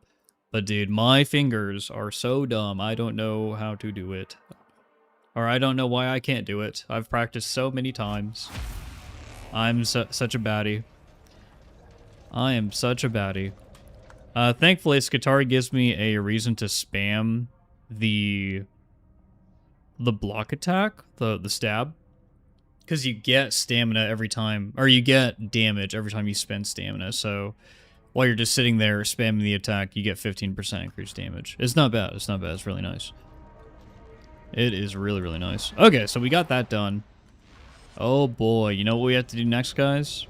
But dude, my fingers are so dumb. I don't know how to do it, or I don't know why I can't do it. I've practiced so many times. I'm such a baddie. I am such a baddie. Thankfully, Skitarii gives me a reason to spam the block attack, the stab, because you get stamina every time, or you get damage every time you spend stamina. So while you're just sitting there spamming the attack, you get 15% increased damage. It's not bad. It's not bad. It's really nice. It is really nice. Okay, so we got that done. Oh boy, you know what we have to do next, guys?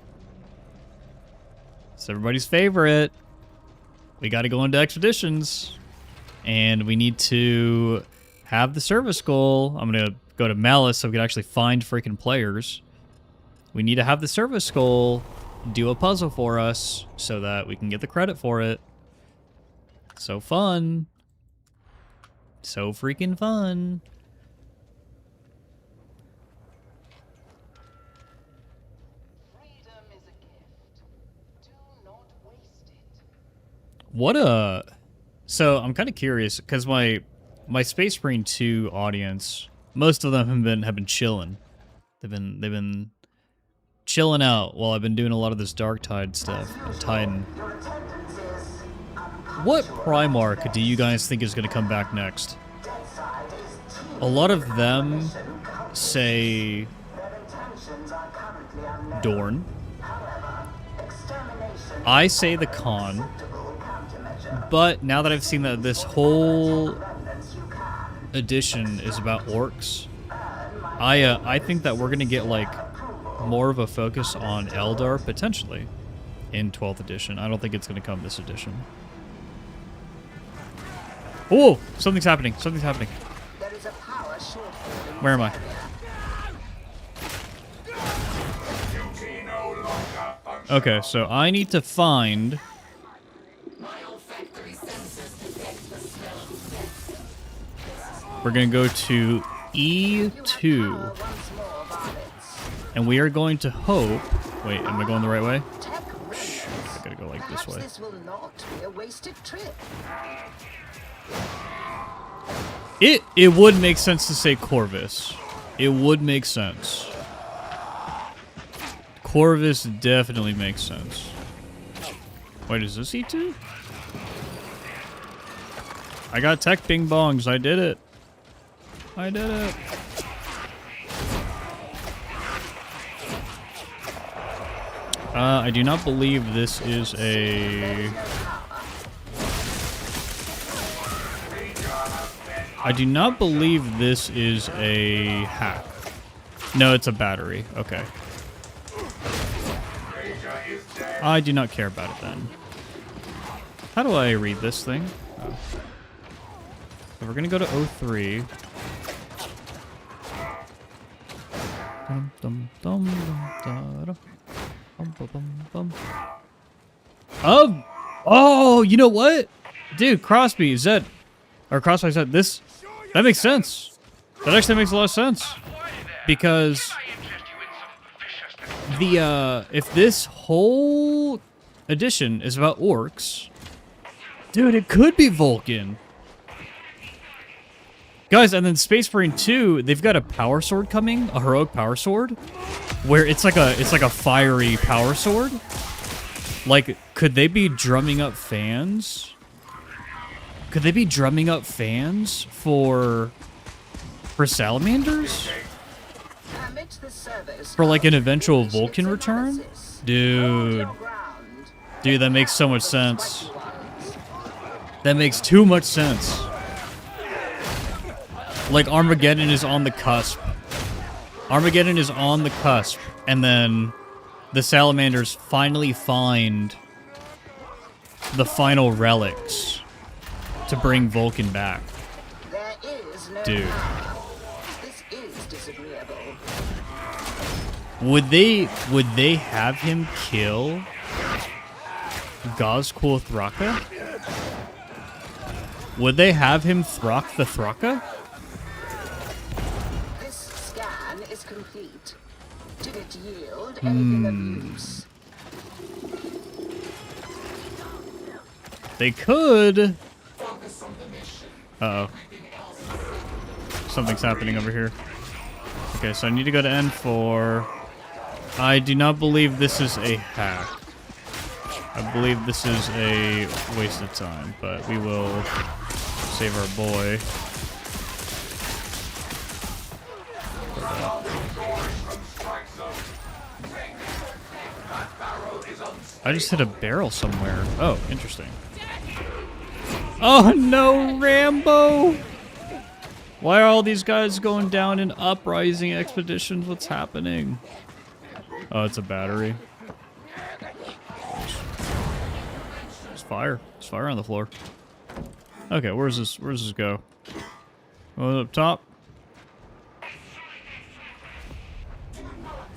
It's everybody's favorite. We got to go into expeditions, and we need to have the service goal. I'm gonna go to Malice so we can actually find freaking players. We need to have the service goal do a puzzle for us so that we can get the credit for it. So fun. So freaking fun. What a... So, I'm kind of curious, because my Space Marine 2 audience, most of them have been chilling. They've been chilling out while I've been doing a lot of this Dark Tide stuff. Titan. What Primarch do you guys think is going to come back next? A lot of them say Dorn. I say the Khan. But now that I've seen that this whole edition is about orcs, I think that we're gonna get like more of a focus on Eldar potentially in 12th edition. I don't think it's gonna come this edition. Oh, something's happening. Something's happening. Where am I? Okay, so I need to find... We're going to go to E2. And we are going to hope... Wait, am I going the right way? Shh, I gotta go like this way. This will not be a wasted trip. It would make sense to say Corvus. It would make sense. Corvus definitely makes sense. Wait, is this E2? I got tech bing bongs. I did it. I did it. I do not believe this is a... I do not believe this is a hack. No, it's a battery. Okay. I do not care about it then. How do I read this thing? Oh. So we're gonna go to 03. Dum, dum, dum, dum, da, da. Bum, bum, bum, bum. Oh, you know what? Dude, Crosby, Zed. Or Crossby Zed, that makes sense. That actually makes a lot of sense. Because if this whole edition is about orcs, dude, it could be Vulcan. Guys, and then Space Marine 2, they've got a power sword coming, a heroic power sword, where it's like a fiery power sword. Like, could they be drumming up fans? Could they be drumming up fans for salamanders? For like an eventual Vulcan return? Dude, that makes so much sense. That makes too much sense. Like, Armageddon is on the cusp. Armageddon is on the cusp, and then the salamanders finally find the final relics to bring Vulcan back. Dude. This is disagreeable. Would they have him kill Gazkul Thraka? Would they have him Thrak the Thraka? This scan is complete. Did it yield anything of use? They could. Uh-oh. Something's happening over here. Okay, so I need to go to N4. I do not believe this is a hack. I believe this is a waste of time, but we will save our boy. I just hit a barrel somewhere. Oh, interesting. Oh no, Rambo! Why are all these guys going down in uprising expeditions? What's happening? Oh, it's a battery. There's fire. There's fire on the floor. Okay, where's this go? Oh, up top.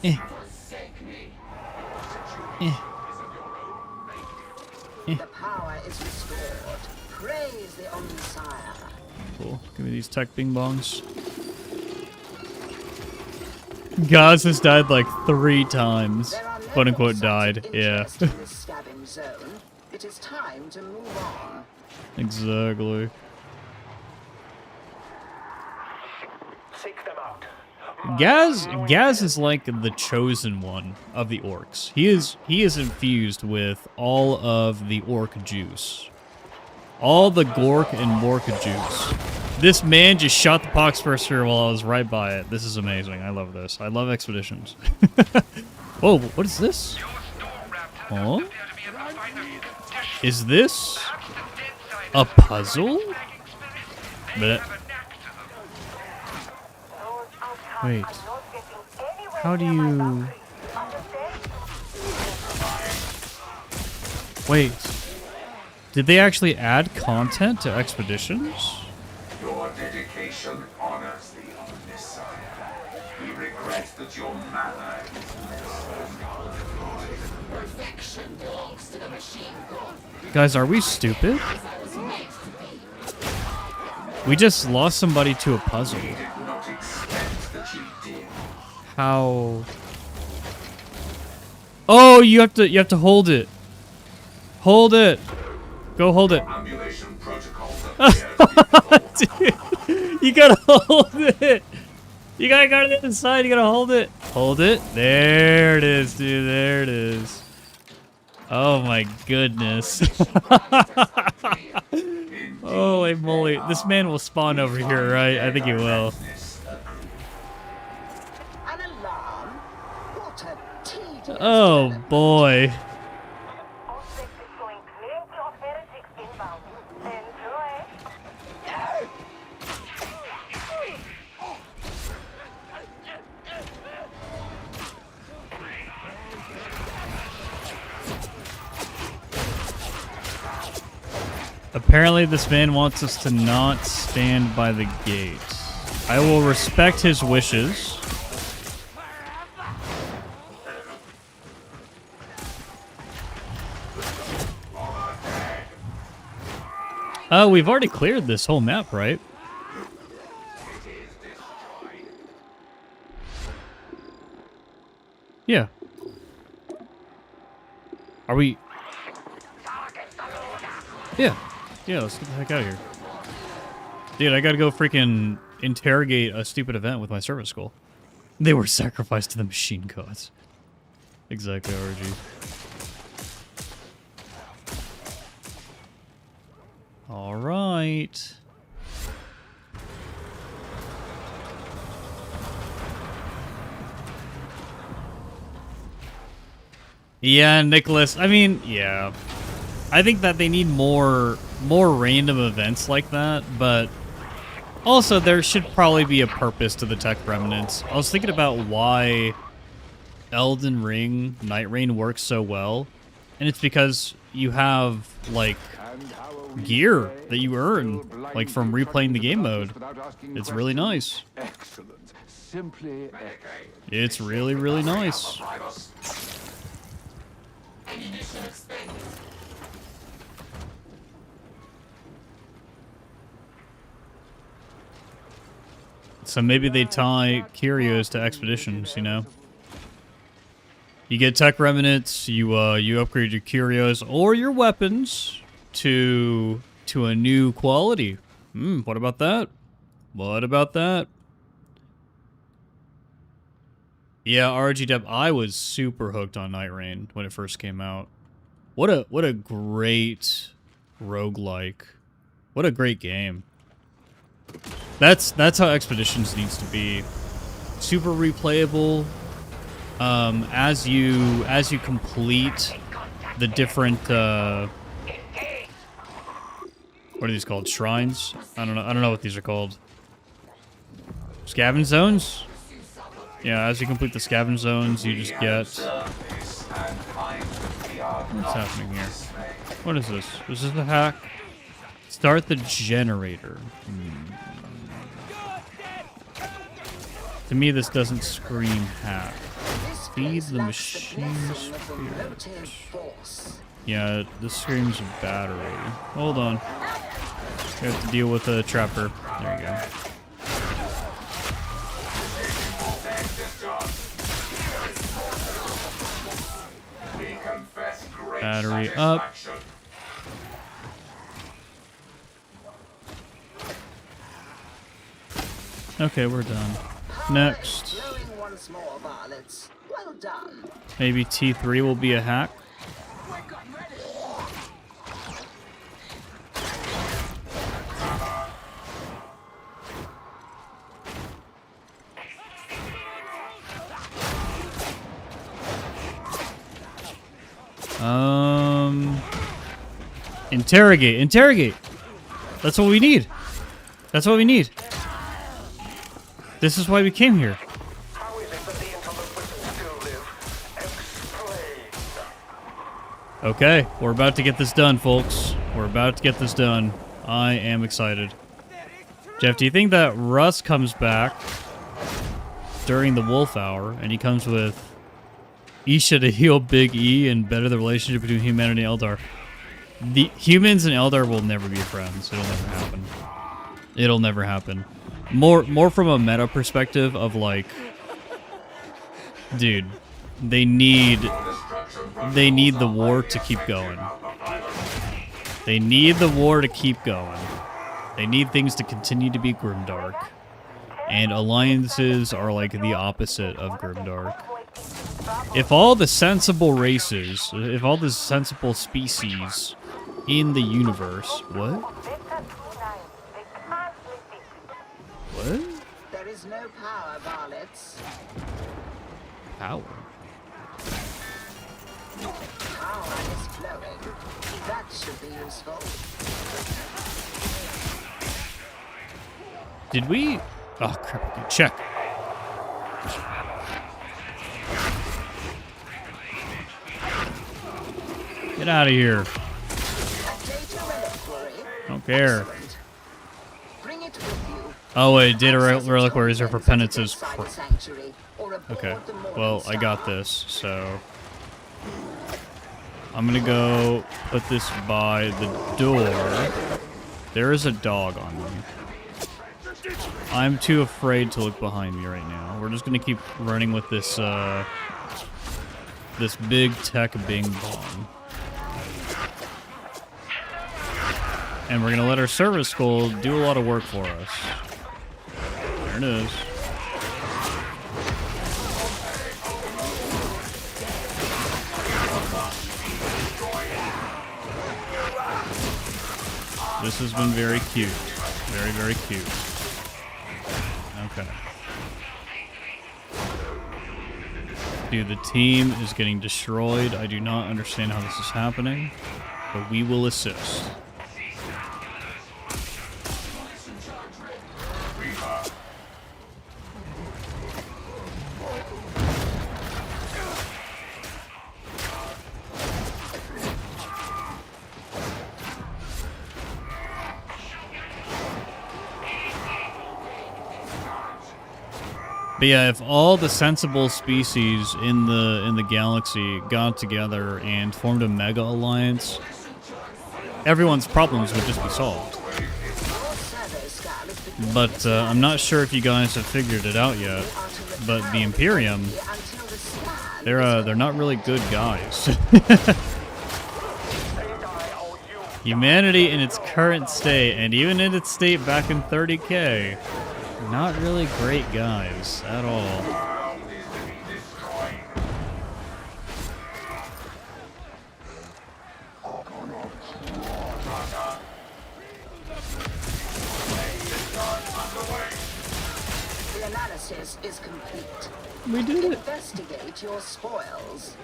Eh. Eh. The power is restored. Praise the Omnisire. Cool. Give me these tech bing bongs. Gaz has died like 3 times. Quote unquote died. Yeah. It is time to move on. Exactly. Gaz is like the chosen one of the orcs. He is infused with all of the orc juice. All the Gork and Morka juice. This man just shot the Poxburster while I was right by it. This is amazing. I love this. I love expeditions. Whoa, what is this? Huh? Is this a puzzle? Wait. How do you... Wait. Did they actually add content to expeditions? Your dedication honors the Omnisire. We regret that your manner is perfection belongs to the machine god. Guys, are we stupid? We just lost somebody to a puzzle. We did not expect that you did. How? Oh, you have to hold it. Hold it. Go hold it. Ambulation protocol. Dude, you gotta hold it. You gotta go to the other side. You gotta hold it. Hold it. There it is, dude. There it is. Oh my goodness. Holy moly. This man will spawn over here, right? I think he will. An alarm? What a tedious Oh boy. Apparently this man wants us to not stand by the gate. I will respect his wishes. Oh, we've already cleared this whole map, right? Yeah. Are we... Yeah. Yeah, let's get the heck out of here. Dude, I gotta go freaking interrogate a stupid event with my service school. They were sacrificed to the machine gods. Exactly, RG. Alright. Yeah, Nicholas. I mean, yeah. I think that they need more random events like that, but also there should probably be a purpose to the tech remnants. I was thinking about why Elden Ring Night Rain works so well, and it's because you have like gear that you earn like from replaying the game mode. It's really nice. Excellent. Simply excellent. It's really, really nice. So maybe they tie curios to expeditions, you know? You get tech remnants, you upgrade your curios or your weapons to a new quality. What about that? What about that? Yeah, RG Dep, I was super hooked on Night Rain when it first came out. What a great roguelike. What a great game. That's how Expeditions needs to be. Super replayable. As you complete the different what are these called? Shrines? I don't know what these are called. Scavenge zones? Yeah, as you complete the scavenge zones, you just get... What's happening here? What is this? Is this a hack? Start the generator. To me, this doesn't scream hack. Feed the machine spirit. Yeah, this screams battery. Hold on. We have to deal with a trapper. There you go. Battery up. Okay, we're done. Next. Maybe T3 will be a hack. Interrogate. Interrogate. That's what we need. That's what we need. This is why we came here. How is it that the interlopers still live? Explain. Okay, we're about to get this done, folks. We're about to get this done. I am excited. Jeff, do you think that Russ comes back during the Wolf Hour and he comes with Isha to heal Big E and better the relationship between humanity and Eldar? The humans and Eldar will never be friends. It'll never happen. It'll never happen. More from a meta perspective of like, dude, they need the war to keep going. They need the war to keep going. They need things to continue to be grimdark. And alliances are like the opposite of grimdark. If all the sensible races, if all the sensible species in the universe, what? What? There is no power, varlets. Power? Power is flowing. That should be useful. Did we? Oh crap! Okay, check. Get out of here. Data reliquary. Care. Excellent. Bring it with you. Oh wait, data Access relic its reserve for contents penances. inside the sanctuary or aboard Okay. the Morning Well, I got Star. this, so I'm gonna go put this by the door. There is a dog on me. I'm too afraid to look behind me right now. We're just gonna keep running with this this big tech bing bong. And we're gonna let our service skull do a lot of work for us. There it is. This has been very cute. Very, very cute. Okay. Dude, the team is getting destroyed. I do not understand how this is happening, but we will assist. But yeah, if all the sensible species in the galaxy got together and formed a mega alliance, everyone's problems would just be solved. But I'm not sure if you guys have figured it out yet. But the Imperium, they're not really good guys. Humanity in its current state, and even in its state back in 30K. Not really great guys at all. The analysis is complete. We did it. Investigate your spoils.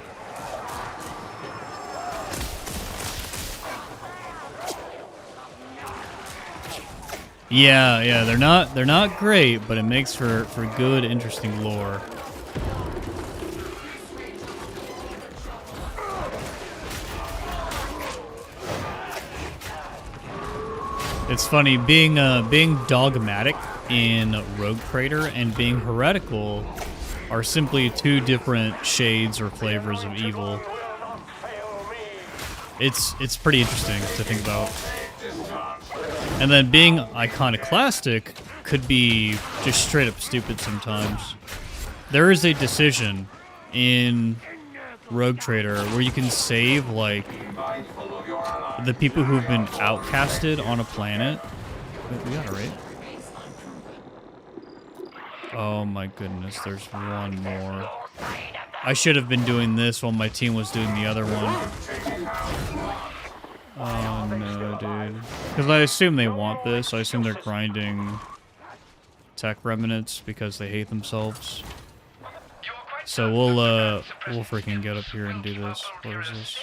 Yeah, they're not great, but it makes for good, interesting lore. It's funny being dogmatic in Rogue Trader and being heretical are simply two different shades or flavors of evil. It's pretty interesting to think about. And then being iconoclastic could be just straight up stupid sometimes. There is a decision in Rogue Trader where you can save, like, the people who've been outcasted on a planet. Wait, we got it right. Oh my goodness, there's one more. I should have been doing this while my team was doing the other one. Oh no, dude. Because I assume they want this. I assume they're grinding tech remnants because they hate themselves. So we'll freaking get up here and do this. Where is this?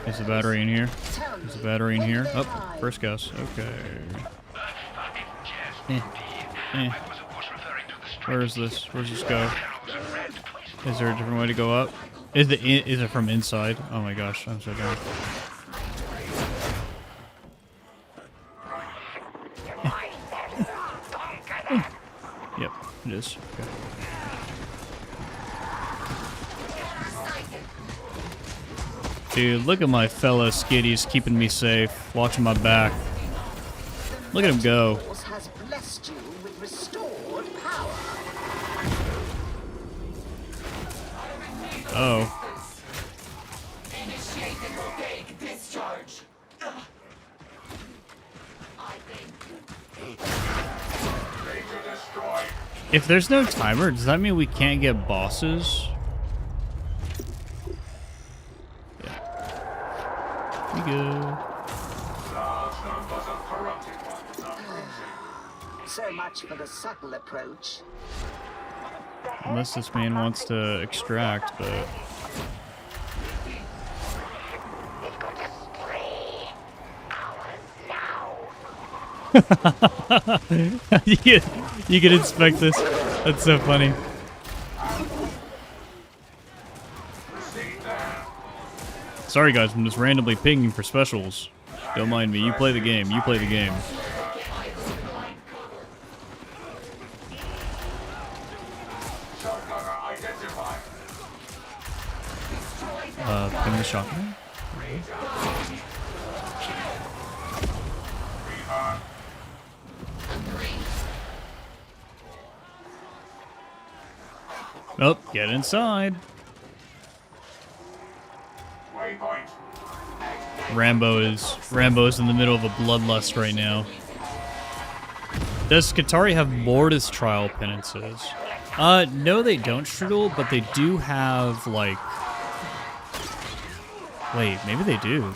Is the battery in here? Is the battery in here? Oh, first guess. Okay. Where is this? Where's this go? Is there a different way to go up? Is it from inside? Oh my gosh, I'm so dumb. Yep, it is. Okay. Dude, look at my fellow skitties keeping me safe, watching my back. Look at him go. Has blessed you with restored power. Oh. If there's no timer, does that mean we can't get bosses? Yeah. We go. So much for the subtle approach. Unless this man wants to extract, but... you can inspect this. That's so funny. Sorry guys, I'm just randomly pinging for specials. Don't mind me. You play the game. You play the game. Ping the shotgun. Oh, get inside. Rambo's in the middle of a bloodlust right now. Does Skitarii have Mortis trial penances? No they don't, Strudel, but they do have, like... Wait, maybe they do.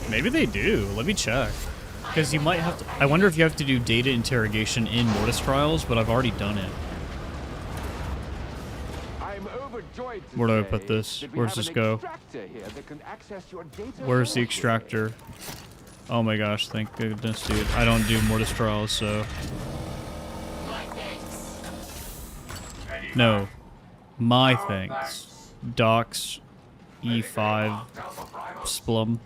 Maybe they do. Let me check. Because you might have to... I wonder if you have to do data interrogation in Mortis trials, but I've already done it. Where do I put this? Where's this go? Where's the extractor? Oh my gosh, thank goodness, dude. I don't do Mortis trials, so... No. My things. Docs. E5. Splum.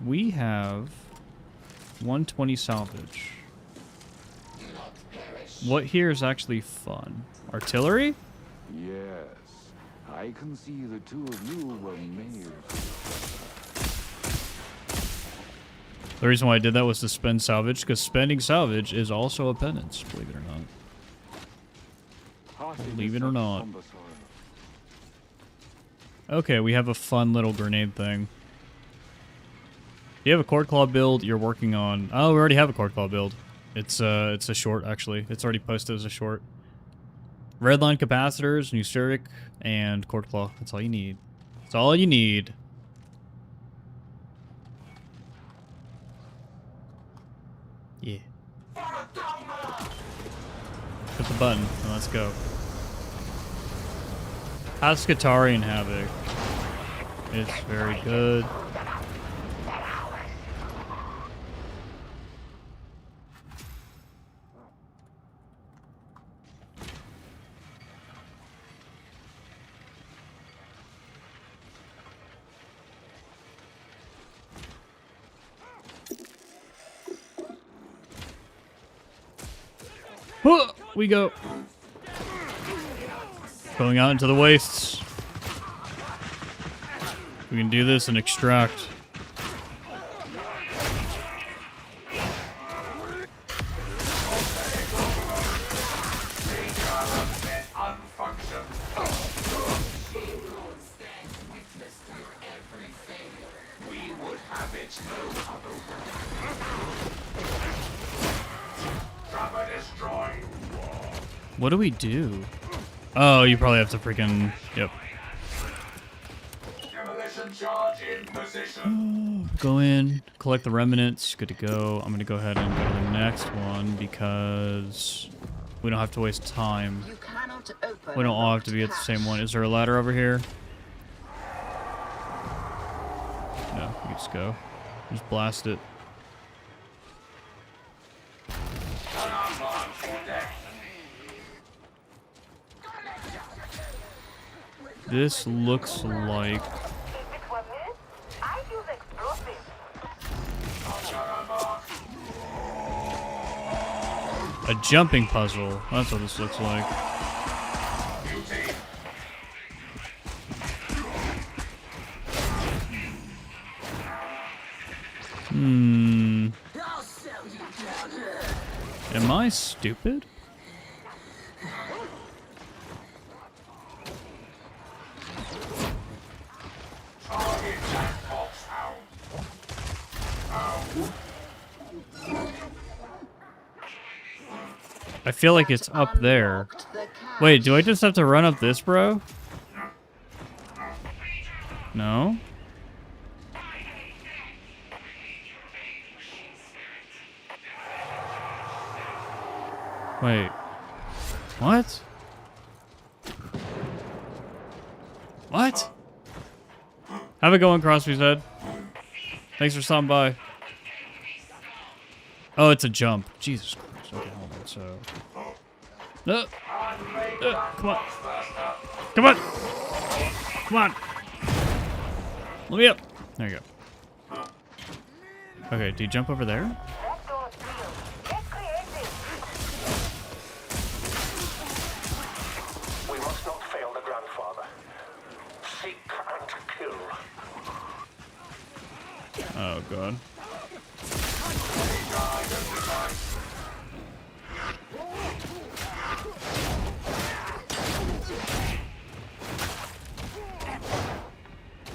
We have 120 salvage. What here is actually fun? Artillery? Yes, I can see the two of you were made. The reason why I did that was to spend salvage, because spending salvage is also a penance, believe it or not. Believe it or not. Okay, we have a fun little grenade thing. You have a cord claw build you're working on. Oh, we already have a cord claw build. It's a short, actually. It's already posted as a short. Redline capacitors, Nusteric, and cord claw. That's all you need. That's all you need. Yeah. Hit the button, and let's go. How's Skitarii and Havoc? It's very good. We go. Going out into the wastes. We can do this and extract. What do we do? Oh, you probably have to freaking... Yep. Demolition charge in position. Go in, collect the remnants. Good to go. I'm going to go ahead and go to the next one because we don't have to waste time. You cannot open We don't all have to be at the same one. Is there a ladder over here? No, you just go. Just blast it. This looks like... If it were me, I'd use explosives. a jumping puzzle. That's what this looks like. Am I stupid? I feel like it's up there. Wait, do I just have to run up this, bro? No? Wait. What? What? Have it going, Crosby's head. Thanks for stopping by. Oh, it's a jump. Jesus Christ. Okay, hold on. So, Come on. Come on. Come on. Let me up. There you go. Okay, do you jump over there? That door's sealed. Get creative. We must not fail the grandfather. Seek and kill. Oh, God.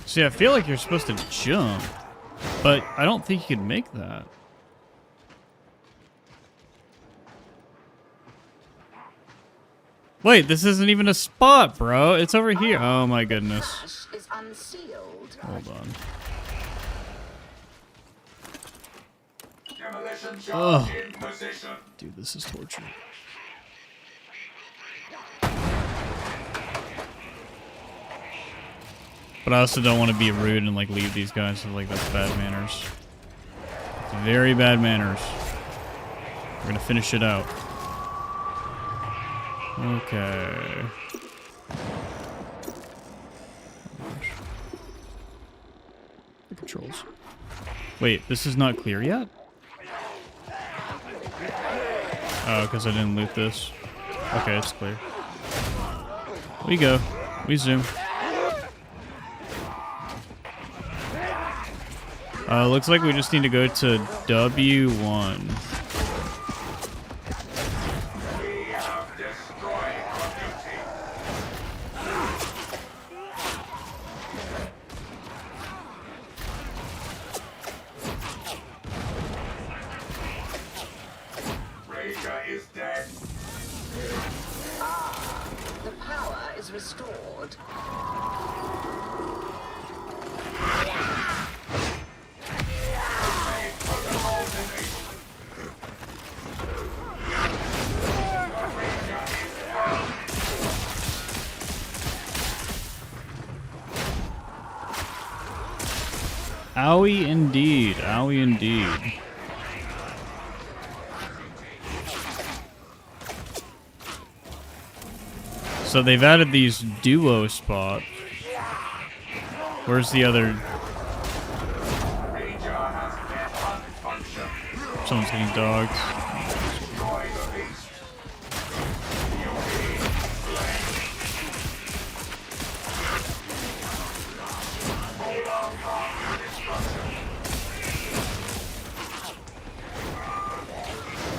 See, I feel like you're supposed to jump, but I don't think you can make that. Wait, this isn't even a spot, bro. It's over here. Oh my goodness. Hatch is unsealed. Hold on. Demolition charge in position. Dude, this is torture. But I also don't want to be rude and like leave these guys. So, like, that's bad manners. It's very bad manners. We're gonna finish it out. Okay. The controls. Wait, this is not clear yet? Oh, because I didn't loot this. Okay, it's clear. We go. We zoom. Looks like we just need to go to W1. We have destroyed royalty. Rager is dead. The power is restored. Owie indeed. Owie indeed. So they've added these duo spots. Where's the other? Ranger has been unfunctioned. Someone's getting dogs. Destroy the beast.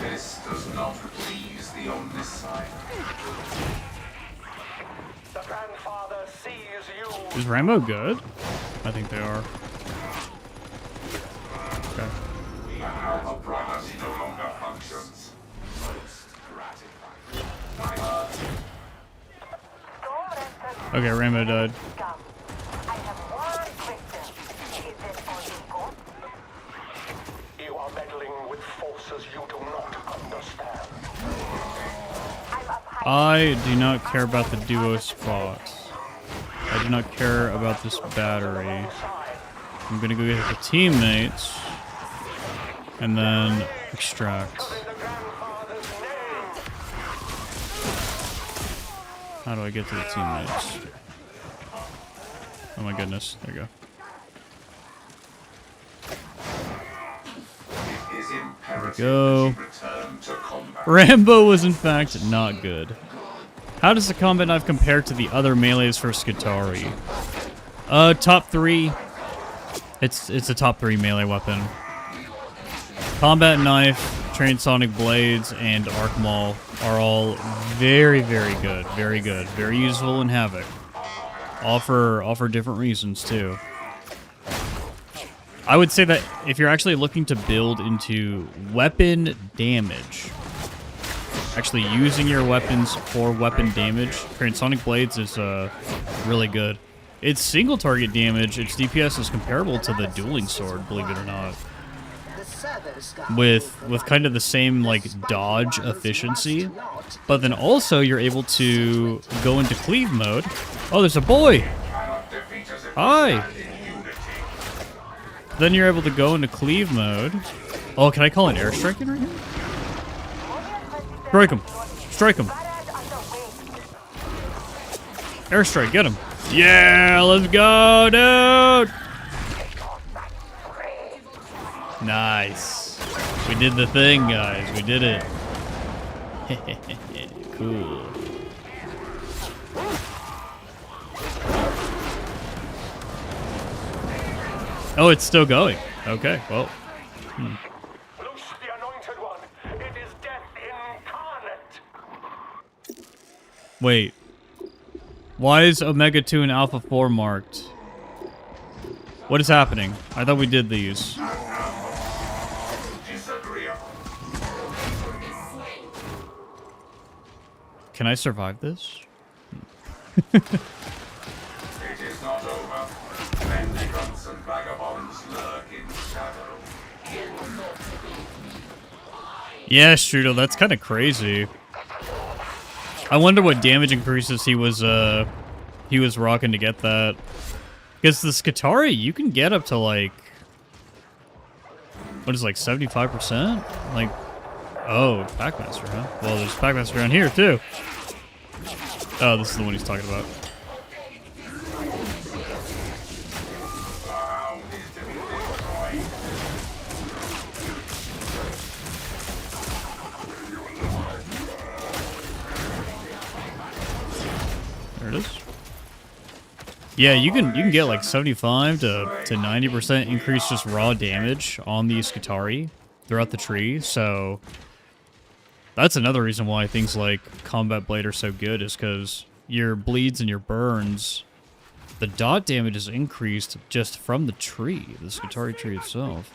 This does not please the Omniscient. The grandfather sees you. Is Rambo good? I think they are. Okay. Our promise no longer functions. Most gratifying. Okay, Rambo died. Come. I have one question. Is it for you both? You are meddling with forces you do not understand. I'm up high. I do not care about the duo spots. I do not care about this battery. I'm gonna go get the teammates and then extract. In the grandfather's name. How do I get to the teammates? Oh my goodness, there you go. It is imperative Go. that you return to combat. Rambo was in fact not good. How does the combat knife compare to the other melees for Skitarii? Top 3. It's a top 3 melee weapon. Combat knife, transonic blades, and arc maul are all very, very good. Very good. Very useful in Havoc. All for different reasons too. I would say that if you're actually looking to build into weapon damage, actually using your weapons for weapon damage, transonic blades is really good. Its single target damage, its DPS is comparable to the dueling sword, believe it or not. The servo scout With kind of the same like dodge efficiency, but then also you're able to go into cleave mode. Oh, there's a boy. Cannot defeat us if we Hi. stand in unity. Then you're able to go into cleave mode. Oh, can I call an airstrike in right here? Strike him. Strike him. Airstrike, get him. Yeah, let's go, dude. Nice. We did the thing, guys. We did it. Cool. Oh, it's still going. Okay, well. Loose the anointed one. It is death incarnate. Wait. Why is Omega 2 and Alpha 4 marked? What is happening? I thought we did these. Can I survive this? It is not over. Mendicants and vagabonds lurk in shadow. Yeah, Strudel, that's kind of crazy. I wonder what damage increases he was rocking to get that. Because the Skitarii, you can get up to like, what is it, like 75%? Like, oh, Packmaster, huh? Well, there's Packmaster around here too. Oh, this is the one he's talking about. There it is. Yeah, you can get like 75 to 90% increase just raw damage on the Skitarii throughout the tree, so that's another reason why things like Combat Blade are so good, is because your bleeds and your burns, the dot damage is increased just from the tree, the Skitarii tree itself.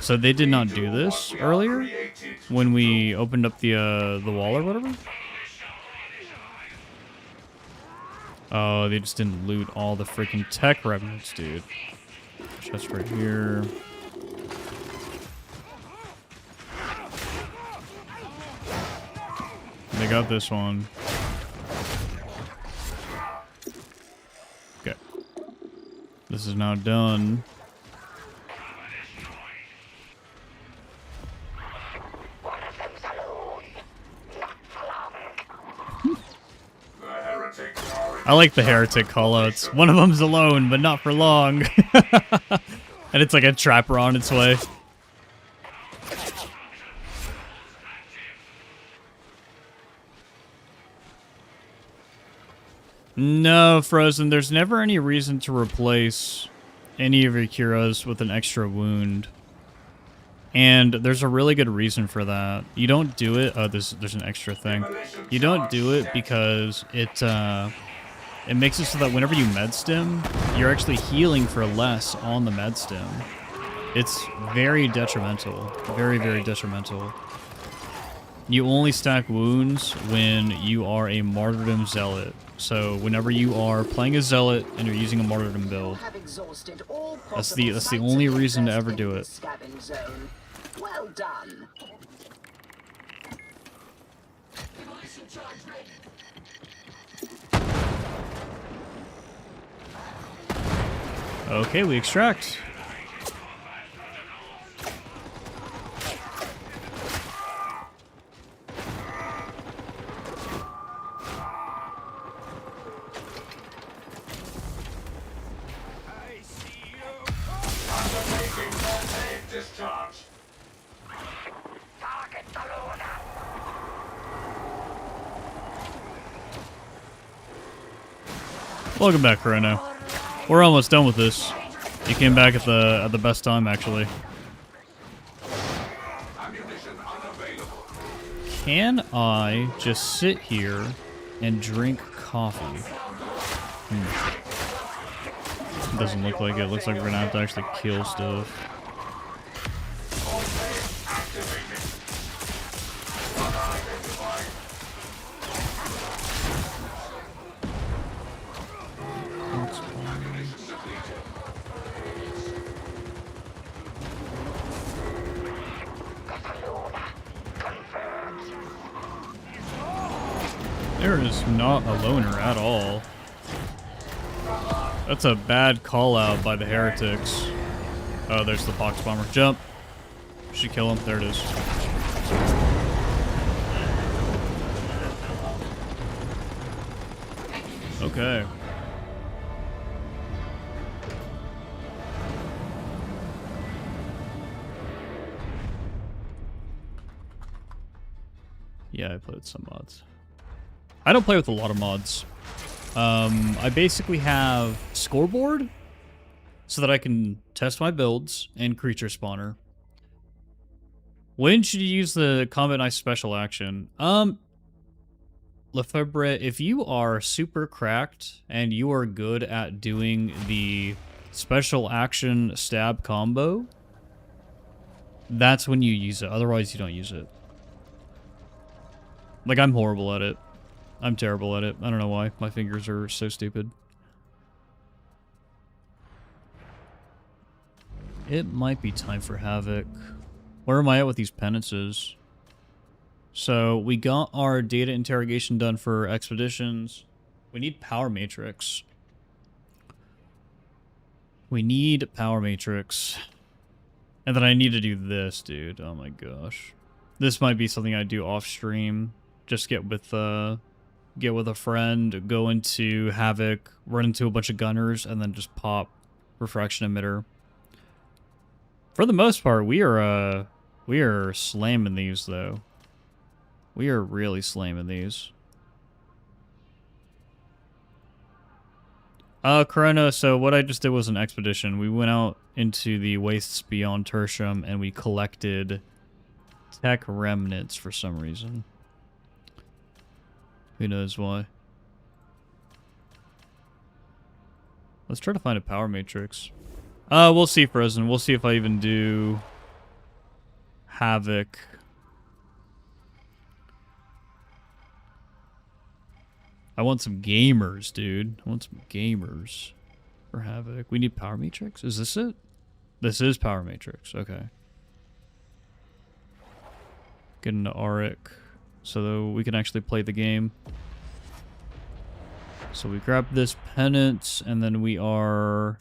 So they did not do this earlier when we opened up the wall or whatever? Oh, they just didn't loot all the freaking tech remnants, dude. Chest right here. They got this one. Okay. This is now done. I like the heretic callouts. One of them's alone, but not for long. And it's like a trapper on its way. No, Frozen, there's never any reason to replace any of your Curas with an extra wound. And there's a really good reason for that. You don't do it... Oh, there's an extra thing. You don't do it because it makes it so that whenever you med stim, you're actually healing for less on the med stim. It's very detrimental. Very, very detrimental. You only stack wounds when you are a Martyrdom Zealot. So whenever you are playing a Zealot and you're using a Martyrdom build, that's the only reason to ever do it. Well done. Okay, we extract. Welcome back, Chrono. We're almost done with this. You came back at the best time, actually. Can I just sit here and drink coffee? It doesn't look like it. It looks like we're gonna have to actually kill stuff. There is not a loner at all. That's a bad call out by the heretics. Oh, there's the pox bomber. Jump. Should kill him. There it is. Okay. Yeah, I played with some mods. I don't play with a lot of mods. I basically have scoreboard so that I can test my builds and creature spawner. When should you use the combat knife special action? Lefebvre, if you are super cracked and you are good at doing the special action stab combo, that's when you use it. Otherwise, you don't use it. Like, I'm horrible at it. I'm terrible at it. I don't know why. My fingers are so stupid. It might be time for Havoc. Where am I at with these penances? So, we got our data interrogation done for expeditions. We need Power Matrix. We need Power Matrix. And then I need to do this, dude. Oh my gosh. This might be something I do off stream. Just get with a friend, go into Havoc, run into a bunch of gunners, and then just pop refraction emitter. For the most part, we are slamming these though. We are really slamming these. Corona, so what I just did was an expedition. We went out into the wastes beyond Tertium and we collected tech remnants for some reason. Who knows why? Let's try to find a power matrix. We'll see, Frozen. We'll see if I even do Havoc. I want some gamers, dude. I want some gamers for Havoc. We need Power Matrix? Is this it? This is Power Matrix. Okay. Get into Auric so we can actually play the game. So we grab this penance and then we are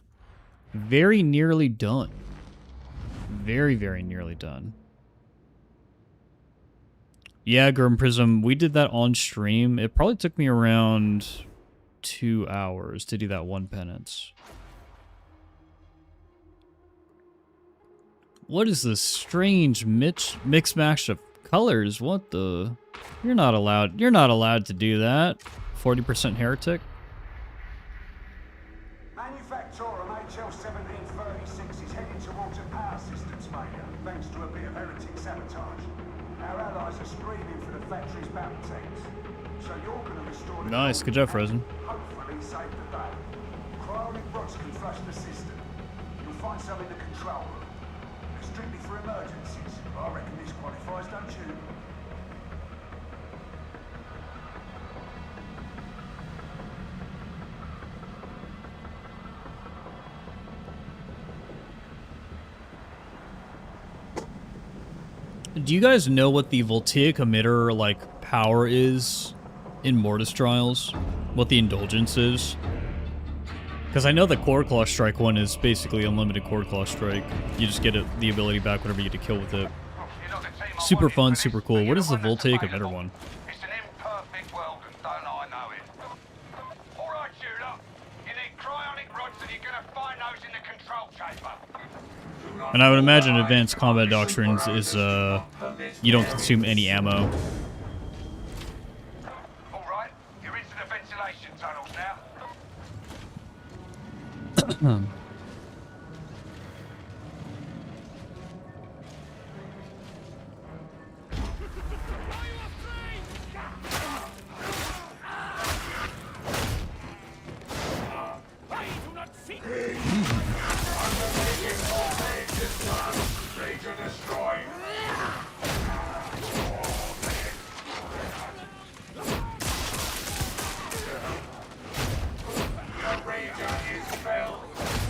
very nearly done. Very, very nearly done. Yeah, Grim Prism, we did that on stream. It probably took me around 2 hours to do that one penance. What is this strange mix match of colors? What the? You're not allowed to do that. 40% heretic. Manufactorum HL1736 is heading towards a power systems failure, thanks to a bit of heretic sabotage. Our allies are screaming for the factory's battle tanks. So you're going to restore the... Nice, good job, Frozen. Hopefully save the day. Cryonic rods can flush the system. You'll find some in the control room. They're strictly for emergencies. I reckon this qualifies, don't you? Do you guys know what the voltaic emitter, like, power is in Mortis Trials? What the indulgence is? Because I know the Cord Claw Strike one is basically unlimited Cord Claw Strike. You just get the ability back whenever you get a kill with it. Super fun, super cool. What is the voltaic emitter one? It's an imperfect world and don't I know it. Alright, Judah. You need cryonic rods and you're gonna find those in the control chamber. And I would imagine advanced combat doctrines is, you don't consume any ammo. Alright, you're into the ventilation tunnels now.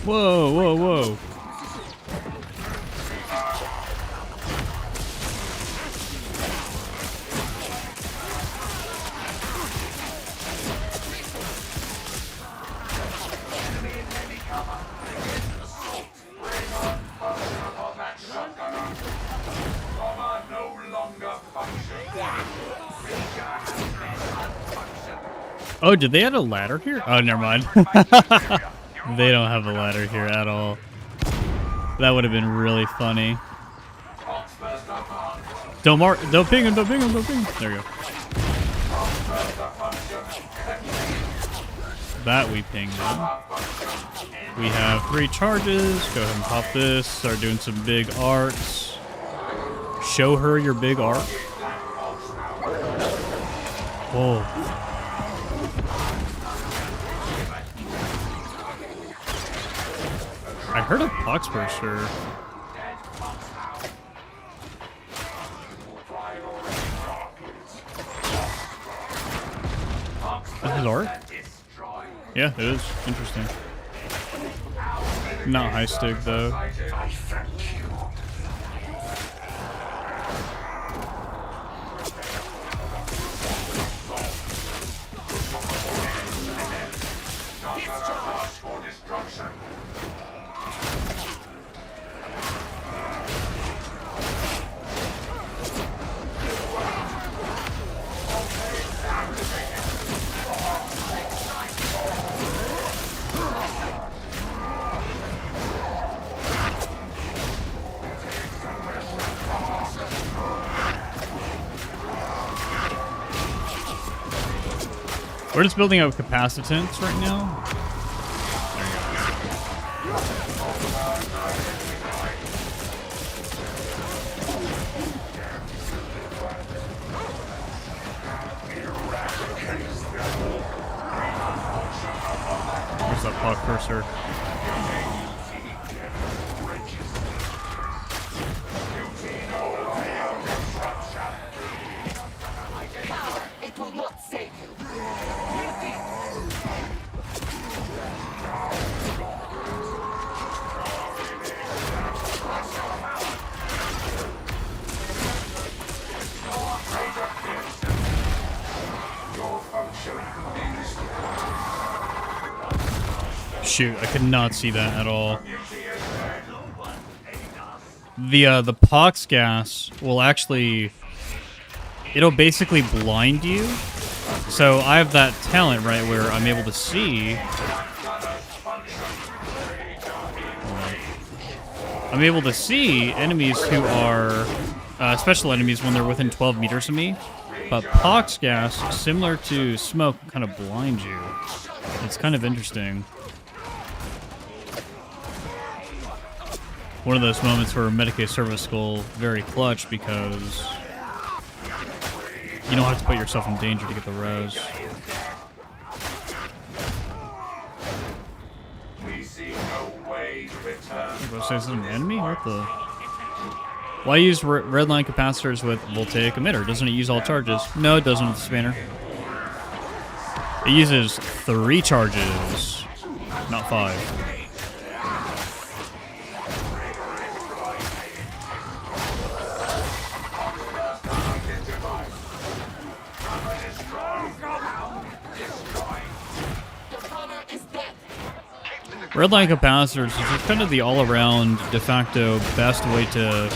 Whoa, whoa, whoa. Oh, did they add a ladder here? Oh, never mind. They don't have a ladder here at all. That would have been really funny. Don't ping him, don't ping him, don't ping him. There we go. That we pinged him. We have 3 charges. Go ahead and pop this. Start doing some big arcs. Show her your big arc. Oh. I heard a poxburster. This is art? Yeah, it is. Interesting. Not high stick though. We're just building up capacitance right now. Where's that pod cursor? It will not save you. Shoot, I could not see that at all. The pox gas will actually, it'll basically blind you. So I have that talent, right, where I'm able to see. I'm able to see enemies who are special enemies when they're within 12 meters of me. But pox gas, similar to smoke, kind of blinds you. It's kind of interesting. One of those moments where Medicaid service school very clutch because you don't have to put yourself in danger to get the res. What, say something enemy? What the? Why use red line capacitors with voltaic emitter? Doesn't it use all charges? No, it doesn't with the spanner. It uses 3 charges, not 5. Redline capacitors is just kind of the all-around, de facto, best way to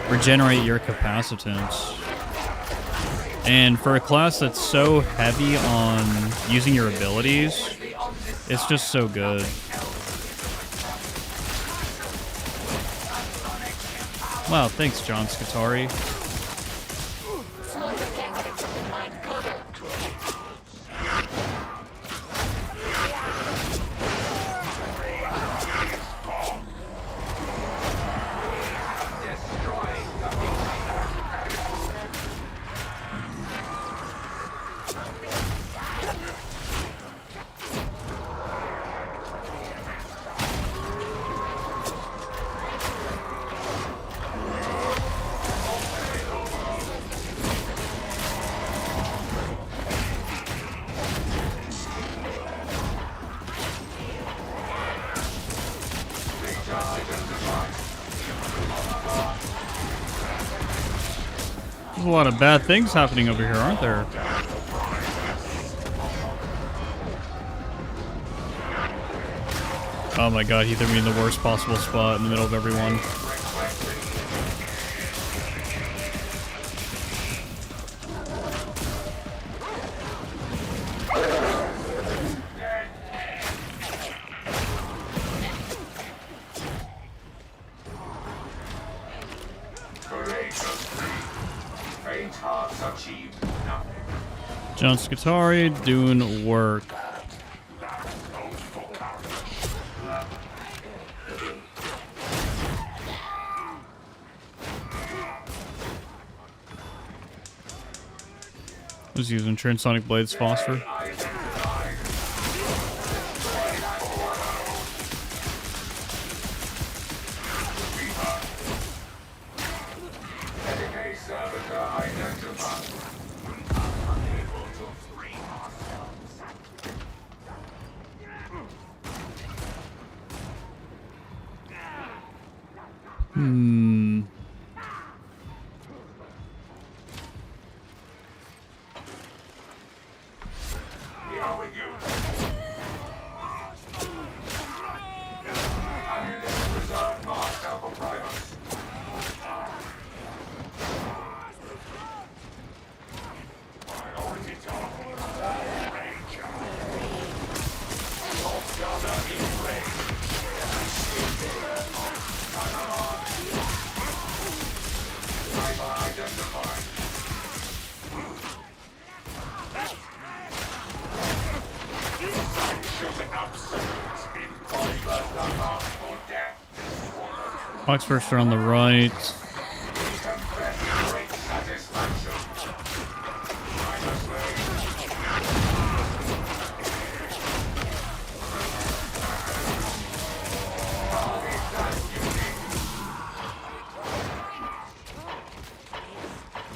regenerate your capacitance. And for a class that's so heavy on using your abilities, it's just so good. Wow, thanks, John Skitarii. There's a lot of bad things happening over here, aren't there? Oh my god, he threw me in the worst possible spot in the middle of everyone. Hearts achieved nothing. John Skitarii doing work. Was using Transonic Blades Phosphor. Enemy servitor identified. Unable to free ourselves. Here we go. Ammunition reserve marked out for privates. Priority target. Ranger. Top gunner in range. Driver identified. Oxford's on the right.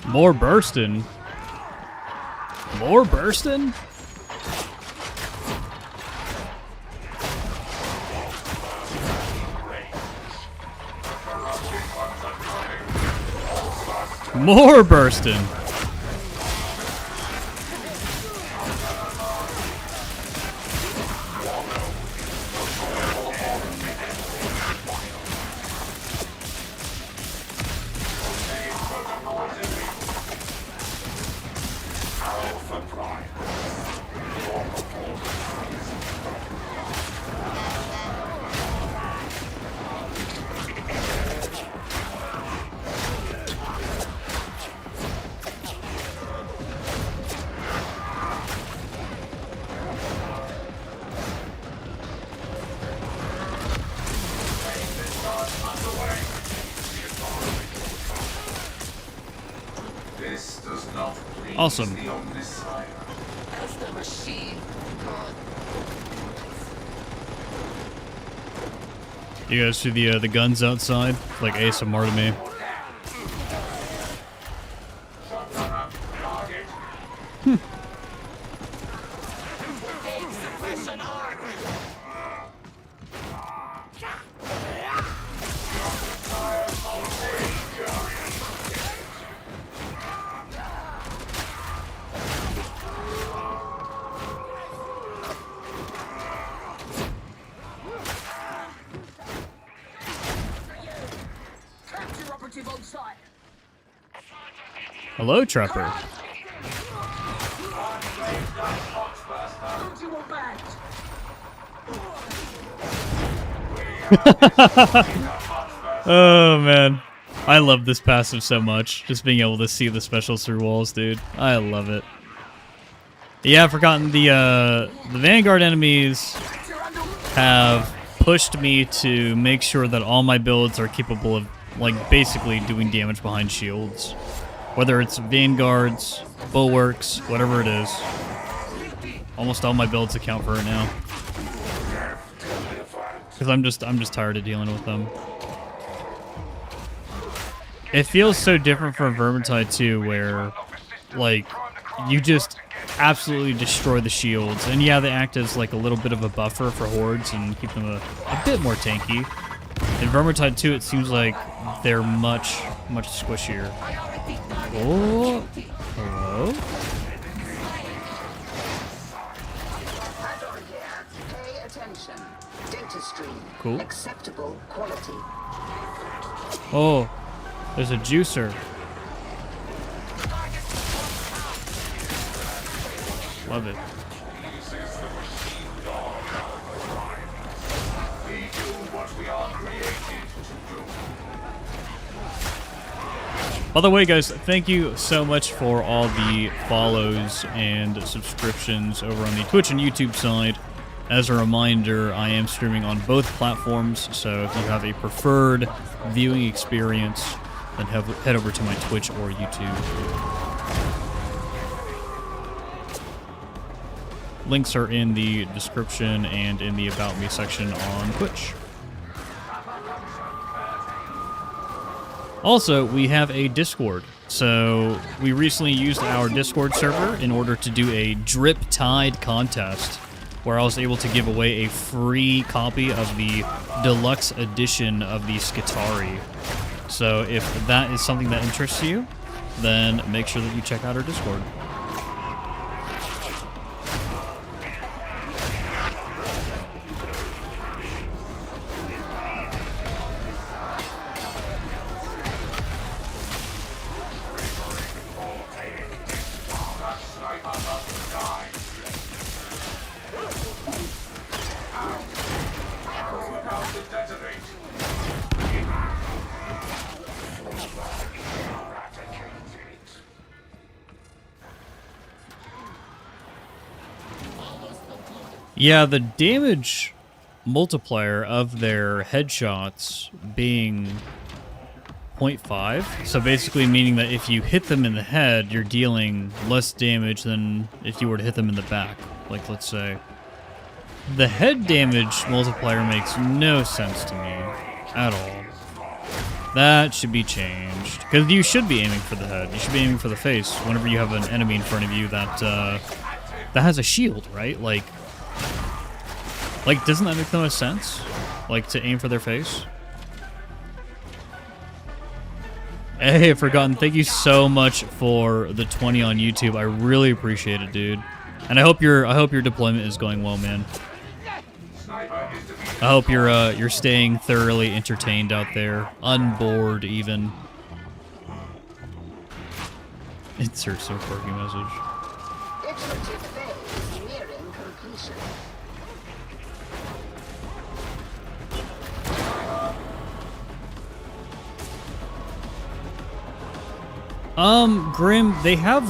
More bursting. More bursting? More bursting. This does not please Awesome. the Omnissiah. As the machine god. You guys see the guns outside? Like ASMR to me. Capture operative on site. Hello, Trapper. Don't you want bags? Oh man, I love this passive so much. Just being able to see the specials through walls, dude. I love it. Yeah, I've forgotten the Vanguard enemies have pushed me to make sure that all my builds are capable of, like, basically doing damage behind shields. Whether it's Vanguards, Bulwarks, whatever it is. Almost all my builds account for it now. Because I'm just tired of dealing with them. It feels so different from Vermintide 2, where, like, you just absolutely destroy the shields. And yeah, they act as, like, a little bit of a buffer for hordes and keep them a bit more tanky. In Vermintide 2, it seems like they're much squishier. Oh, hello? Pay attention. Data stream. Cool. Acceptable quality. Oh, there's a juicer. Love it. We do what we are created to do. By the way, guys, thank you so much for all the follows and subscriptions over on the Twitch and YouTube side. As a reminder, I am streaming on both platforms, so if you have a preferred viewing experience, then head over to my Twitch or YouTube. Links are in the description and in the About Me section on Twitch. Also, we have a Discord. So, we recently used our Discord server in order to do a Drip Tide contest, where I was able to give away a free copy of the deluxe edition of the Skitarii. So, if that is something that interests you, then make sure that you check out our Discord. Yeah, the damage multiplier of their headshots being 0.5, so basically meaning that if you hit them in the head, you're dealing less damage than if you were to hit them in the back, like let's say. The head damage multiplier makes no sense to me at all. That should be changed, because you should be aiming for the head. You should be aiming for the face whenever you have an enemy in front of you that has a shield, right? Like, doesn't that make the most sense? Like, to aim for their face? Hey, Forgotten, thank you so much for the 20 on YouTube. I really appreciate it, dude. And I hope your deployment is going well, man. I hope you're staying thoroughly entertained out there, unbored even. Insert so quirky message. Iterative phase nearing completion. Grim, they have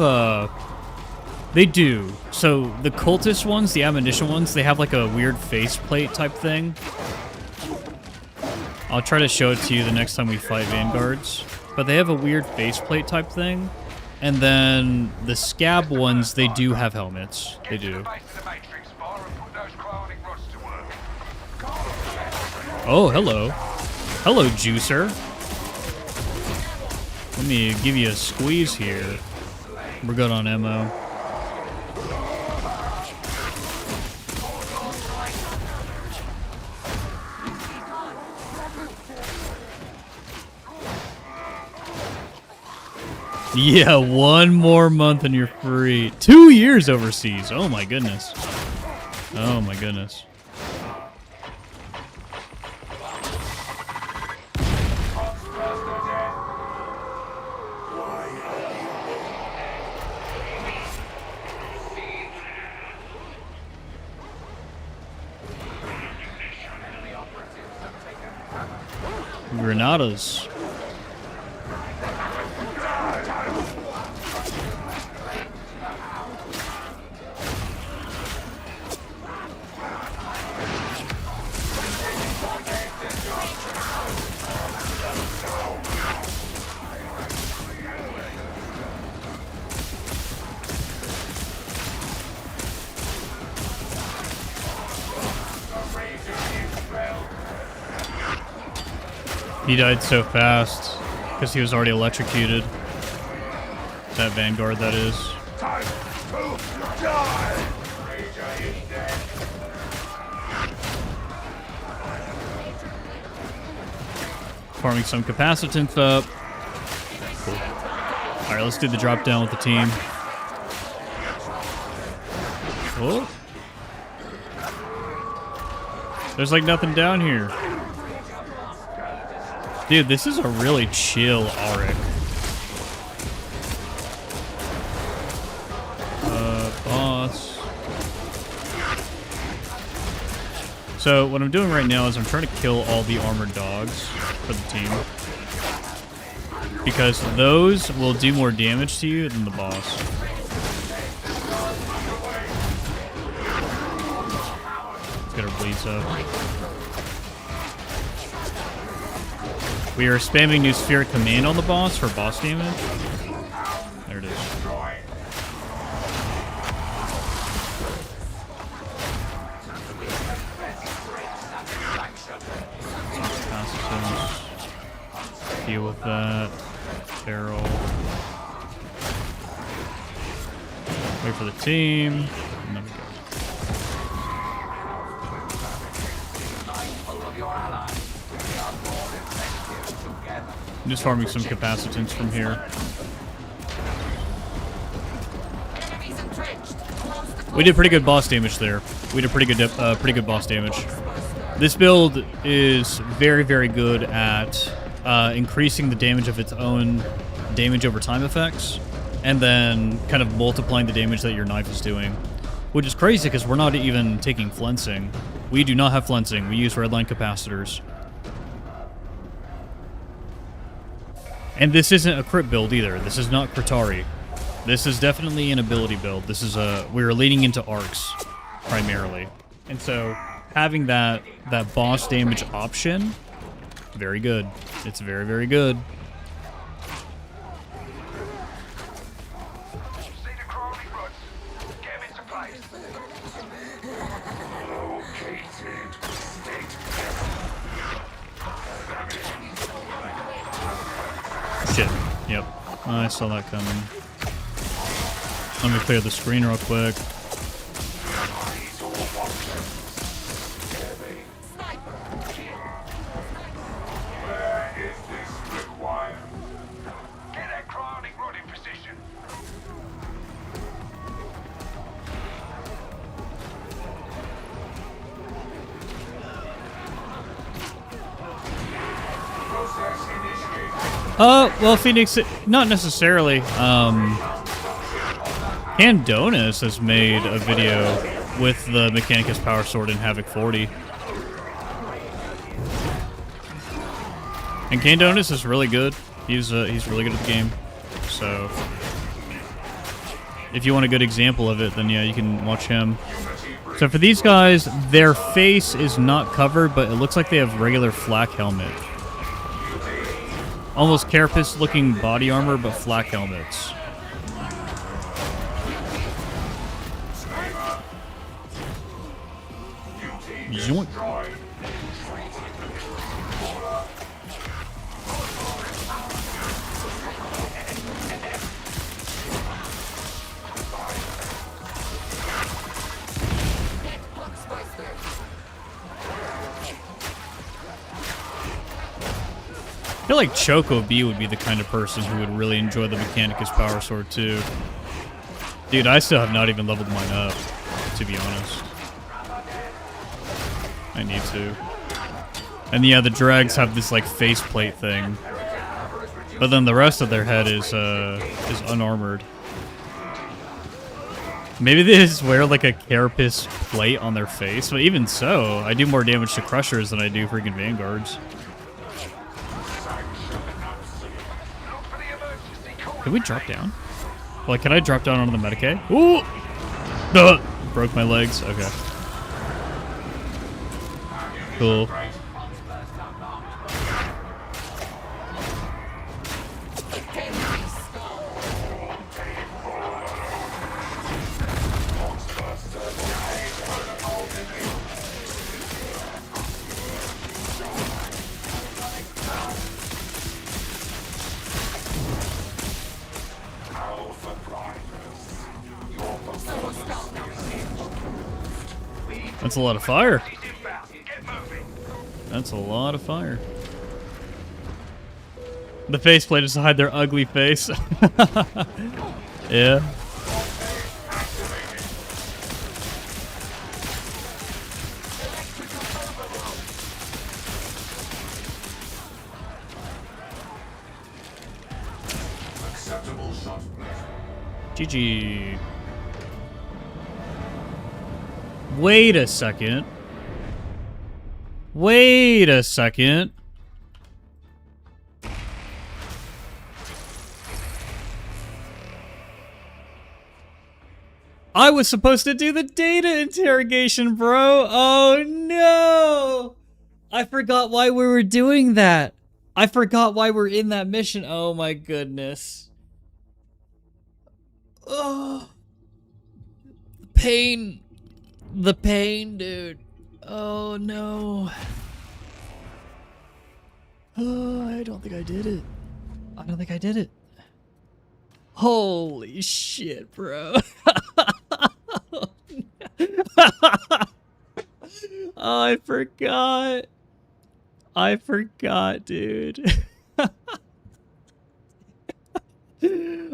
they do. So the cultist ones, the ammunition ones, they have like a weird faceplate type thing. I'll try to show it to you the next time we fight Vanguards. But they have a weird faceplate type thing. And then the scab ones, they do have helmets. They do. Oh, hello. Hello, Juicer. Let me give you a squeeze here. We're good on ammo. Yeah, 1 more month and you're free. 2 years overseas. Oh my goodness. Oh my goodness. Granadas. He died so fast because he was already electrocuted. That Vanguard, that is. Time to die! Farming some capacitance up. Cool. Alright, let's do the drop down with the team. Oh. There's like nothing down here. Dude, this is a really chill Auric. Boss. So what I'm doing right now is I'm trying to kill all the armored dogs for the team. because those will do more damage to you than the boss. Let's get our bleeds up. We are spamming new Spirit Command on the boss for boss damage. There it is. Deal with that. Barrel. Wait for the team. And there we go. I'm just farming some capacitance from here. We did pretty good boss damage there. We did pretty good boss damage. This build is very, very good at increasing the damage of its own damage over time effects, and then kind of multiplying the damage that your knife is doing, which is crazy because we're not even taking flensing. We do not have flensing. We use redline capacitors. And this isn't a crit build either. This is not Skitarii. This is definitely an ability build. This is we're leaning into arcs primarily. And so having that boss damage option, very good. It's very, very good. See the crawling rods? Get them into place. Shit. Yep. I saw that coming. Let me clear the screen real quick. Get that cryonic rod in position. Well, Phoenix, not necessarily. Candonis has made a video with the Mechanicus Power Sword in Havoc 40. And Candonis is really good. He's really good at the game. So, if you want a good example of it, then yeah, you can watch him. So for these guys, their face is not covered, but it looks like they have regular flak helmet. Almost Carapace-looking body armor, but flak helmets. Zoink. I feel like Choco B would be the kind of person who would really enjoy the Mechanicus Power Sword too. Dude, I still have not even leveled mine up, to be honest. I need to. And yeah, the dregs have this like faceplate thing, but then the rest of their head is unarmored. Maybe they just wear like a carapace plate on their face, but even so, I do more damage to crushers than I do freaking vanguards. Can we drop down? Like, can I drop down onto the Medicaid? Ooh! Broke my legs. Okay. Cool. That's a lot of fire. That's a lot of fire. The faceplate is to hide their ugly face. Yeah. GG. Wait a second. Wait a second. I was supposed to do the data interrogation, bro. Oh no! I forgot why we were doing that. I forgot why we're in that mission. Oh my goodness. Oh, pain. The pain, dude. Oh no. Oh, I don't think I did it. I don't think I did it. Holy shit, bro. Oh, I forgot. I forgot, dude.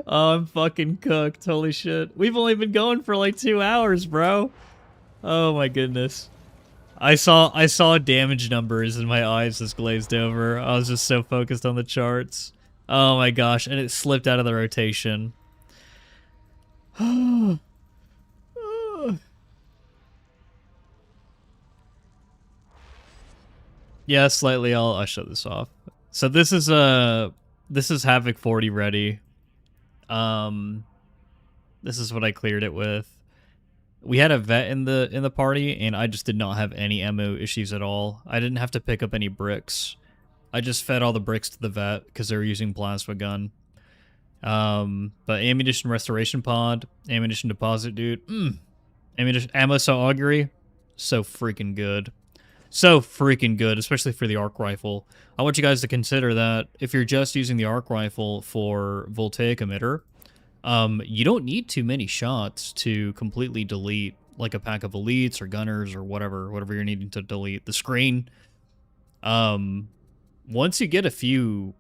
Oh, I'm fucking cooked. Holy shit. We've only been going for like 2 hours, bro. Oh my goodness. I saw damage numbers and my eyes just glazed over. I was just so focused on the charts. Oh my gosh, and it slipped out of the rotation. Yeah, slightly. I'll shut this off. So this is Havoc 40 ready. This is what I cleared it with. We had a vet in the party, and I just did not have any ammo issues at all. I didn't have to pick up any bricks. I just fed all the bricks to the vet because they were using plasma gun. But ammunition restoration pod, ammunition deposit, dude. Ammunition ammo saw augury, so freaking good. So freaking good, especially for the arc rifle. I want you guys to consider that if you're just using the arc rifle for voltaic emitter, you don't need too many shots to completely delete like a pack of elites or gunners or whatever you're needing to delete the screen. Once you get a few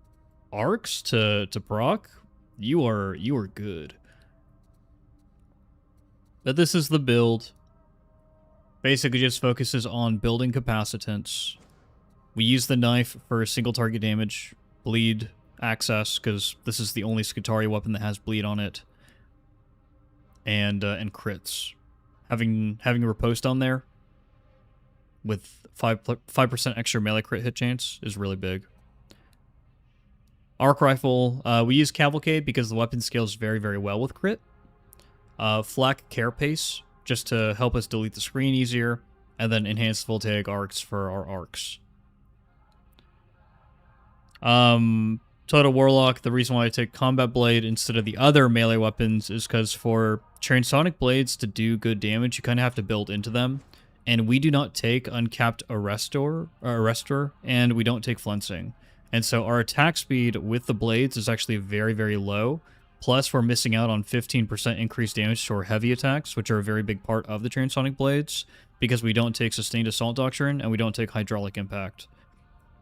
arcs to proc, you are good. But this is the build. Basically just focuses on building capacitance. We use the knife for single target damage, bleed, access, because this is the only Skitarii weapon that has bleed on it. And crits. Having a riposte on there with 5% extra melee crit hit chance is really big. Arc rifle, we use Cavalcade because the weapon scales very, very well with crit. Flak Carapace, just to help us delete the screen easier, and then enhanced voltaic arcs for our arcs. Total Warlock, the reason why I take Combat Blade instead of the other melee weapons is because for Transonic Blades to do good damage, you kind of have to build into them. And we do not take Uncapped Arrestor, and we don't take Flensing. And so our attack speed with the blades is actually very, very low. Plus, we're missing out on 15% increased damage to our heavy attacks, which are a very big part of the Transonic Blades, because we don't take Sustained Assault Doctrine, and we don't take Hydraulic Impact.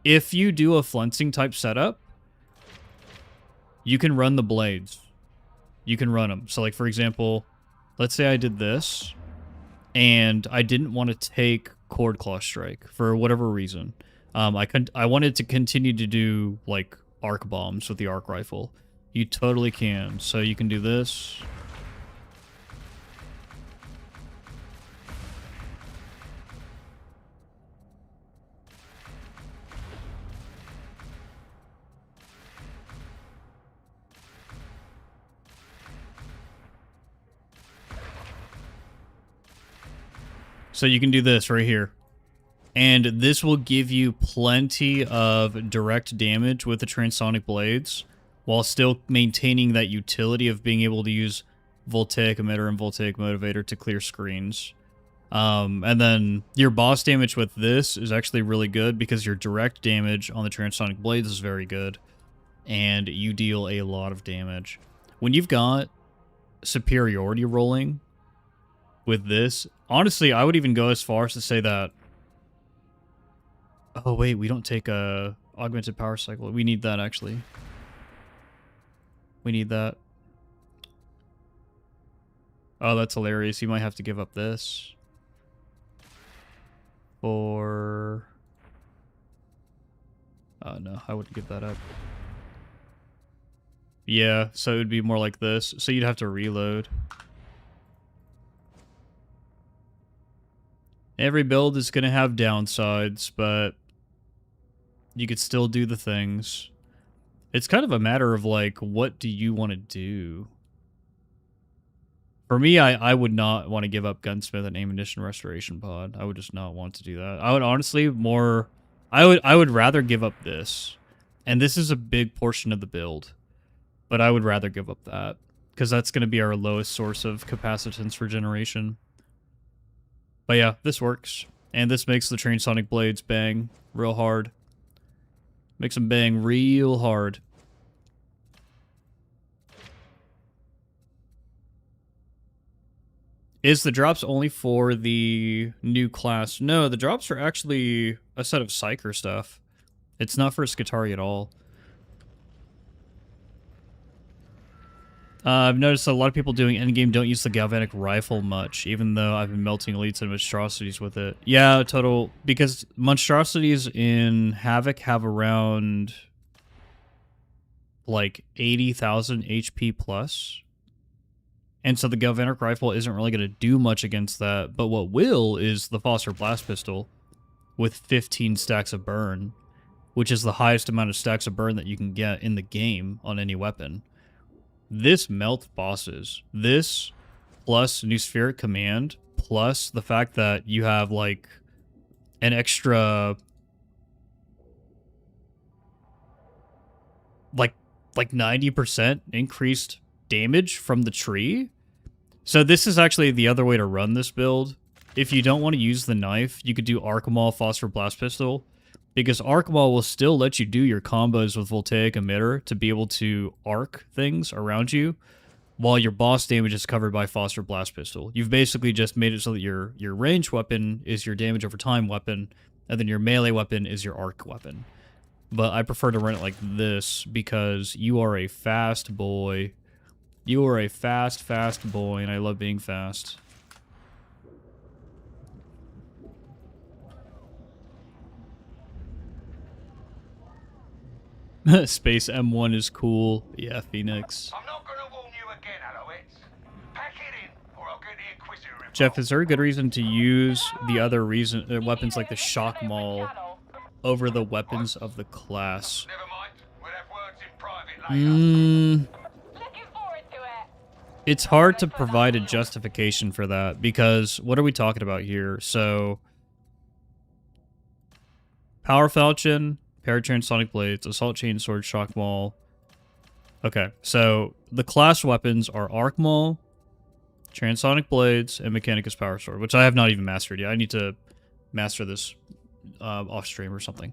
If you do a Flensing type setup, you can run the blades. You can run them. So, like, for example, let's say I did this, and I didn't want to take Cord Claw Strike for whatever reason. I wanted to continue to do, like, arc bombs with the arc rifle. You totally can. So you can do this. So you can do this right here. And this will give you plenty of direct damage with the Transonic Blades, while still maintaining that utility of being able to use Voltaic Emitter and Voltaic Motivator to clear screens. And then your boss damage with this is actually really good because your direct damage on the Transonic Blades is very good. And you deal a lot of damage. When you've got superiority rolling with this, honestly, I would even go as far as to say that... Oh, wait, we don't take a augmented power cycle. We need that, actually. We need that. Oh, that's hilarious. You might have to give up this. Or... Oh, no, I wouldn't give that up. Yeah, so it would be more like this. So you'd have to reload. Every build is going to have downsides, but you could still do the things. It's kind of a matter of, like, what do you want to do? For me, I would not want to give up Gunsmith and Ammunition Restoration Pod. I would just not want to do that. I would honestly more... I would rather give up this. And this is a big portion of the build. But I would rather give up that. Because that's going to be our lowest source of capacitance regeneration. But yeah, this works. And this makes the Transonic Blades bang real hard. Makes them bang real hard. Is the drops only for the new class? No, the drops are actually a set of Psyker stuff. It's not for Skitarii at all. I've noticed that a lot of people doing Endgame don't use the Galvanic Rifle much, even though I've been melting elites and monstrosities with it. Yeah, total, because monstrosities in Havoc have around, like, 80,000 HP plus. And so the Galvanic Rifle isn't really going to do much against that, but what will is the Phosphor Blast Pistol with 15 stacks of burn, which is the highest amount of stacks of burn that you can get in the game on any weapon. This melts bosses. This, plus New Spheric Command, plus the fact that you have, like, an extra... Like 90% increased damage from the tree. So this is actually the other way to run this build. If you don't want to use the knife, you could do Archimol Phosphor Blast Pistol, because Archimol will still let you do your combos with Voltaic Emitter to be able to arc things around you, while your boss damage is covered by Phosphor Blast Pistol. You've basically just made it so that your ranged weapon is your damage over time weapon, and then your melee weapon is your arc weapon. But I prefer to run it like this because you are a fast boy. You are a fast boy, and I love being fast. Space M1 is cool. Yeah, Phoenix. I'm not gonna warn you again, Alouettes. Pack it in, or I'll get the Inquisitor involved. Jeff, is there a good reason to use the other weapons like the Shock Maul over the weapons of the class? Never mind. We'll have words in private later. Looking forward to it. It's hard to provide a justification for that, because what are we talking about here? So, Power Falchion, Paratransonic Blades, Assault Chainsword, Shock Maul. Okay, so the class weapons are Arc Maul, Transonic Blades, and Mechanicus Power Sword, which I have not even mastered yet. I need to master this off stream or something.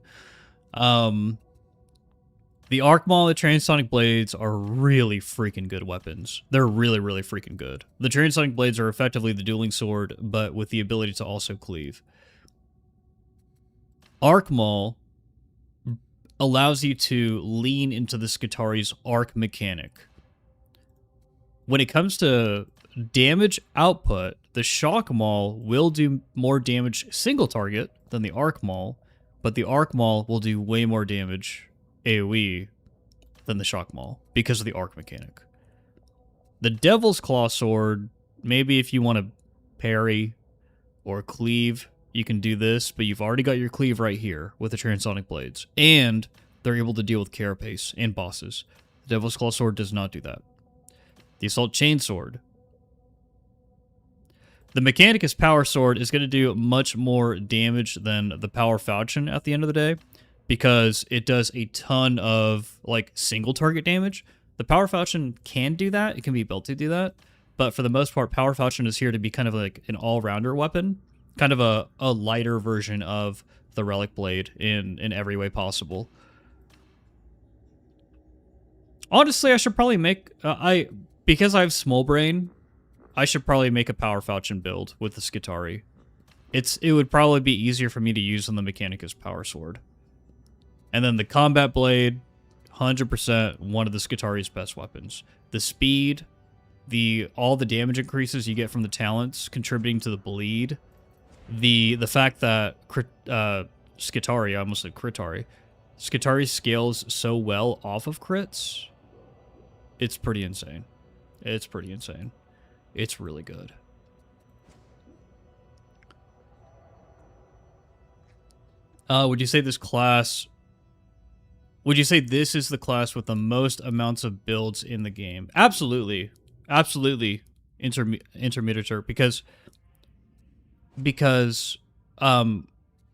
The Arc Maul and Transonic Blades are really freaking good weapons. They're really, really freaking good. The Transonic Blades are effectively the dueling sword, but with the ability to also cleave. Arc Maul allows you to lean into the Skitarii's arc mechanic. When it comes to damage output, the Shock Maul will do more damage single target than the Arc Maul, but the Arc Maul will do way more damage AoE than the Shock Maul because of the arc mechanic. The Devil's Claw Sword, maybe if you want to parry or cleave, you can do this, but you've already got your cleave right here with the Transonic Blades, and they're able to deal with Carapace and bosses. The Devil's Claw Sword does not do that. The Assault Chainsword. The Mechanicus Power Sword is going to do much more damage than the Power Falchion at the end of the day, because it does a ton of, like, single target damage. The Power Falchion can do that. It can be built to do that. But for the most part, Power Falchion is here to be kind of like an all-rounder weapon. Kind of a lighter version of the Relic Blade in every way possible. Honestly, I should probably make... because I have Small Brain, I should probably make a Power Falchion build with the Skitarii. It would probably be easier for me to use than the Mechanicus Power Sword. And then the Combat Blade, 100% one of the Skitarii's best weapons. The speed, all the damage increases you get from the talents contributing to the bleed. The fact that Skitarii, I almost said Critari, Skitarii scales so well off of crits, it's pretty insane. It's pretty insane. It's really good. Would you say this class... Would you say this is the class with the most amounts of builds in the game? Absolutely. Absolutely. intermediator because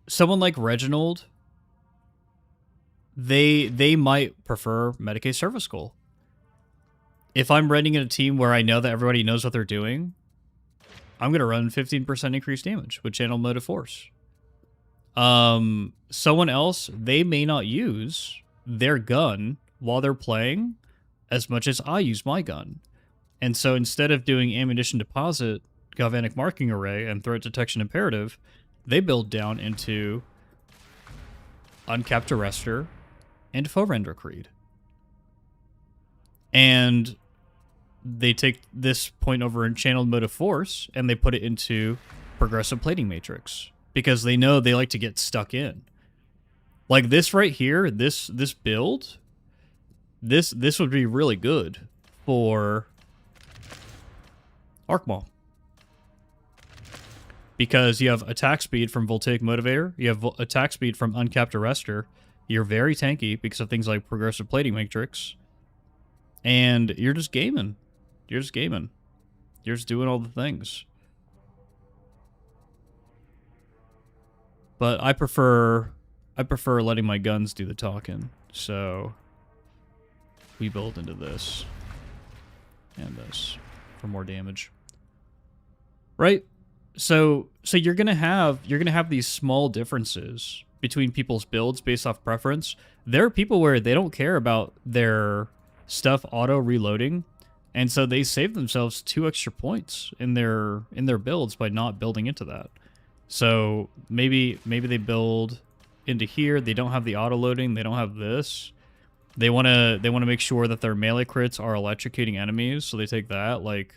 someone like Reginald, they might prefer Medicaid Service Goal. If I'm running in a team where I know that everybody knows what they're doing, I'm going to run 15% increased damage with Channel Motive Force. Someone else, they may not use their gun while they're playing as much as I use my gun. And so instead of doing ammunition deposit, galvanic marking array, and threat detection imperative, they build down into uncapped arrestor and foe render creed. And they take this point over in channeled motive force and they put it into progressive plating matrix because they know they like to get stuck in. Like this right here, this build, this would be really good for Arc Maul. Because you have attack speed from Voltaic Motivator, you have attack speed from Uncapped Arrestor, you're very tanky because of things like Progressive Plating Matrix, and you're just gaming. You're just gaming. You're just doing all the things. But I prefer letting my guns do the talking, so we build into this and this for more damage. Right? So you're gonna have these small differences between people's builds based off preference. There are people where they don't care about their stuff auto reloading, and so they save themselves 2 extra points in their builds by not building into that. So maybe they build into here. They don't have the auto loading. They don't have this. They wanna make sure that their melee crits are electrocuting enemies, so they take that. Like,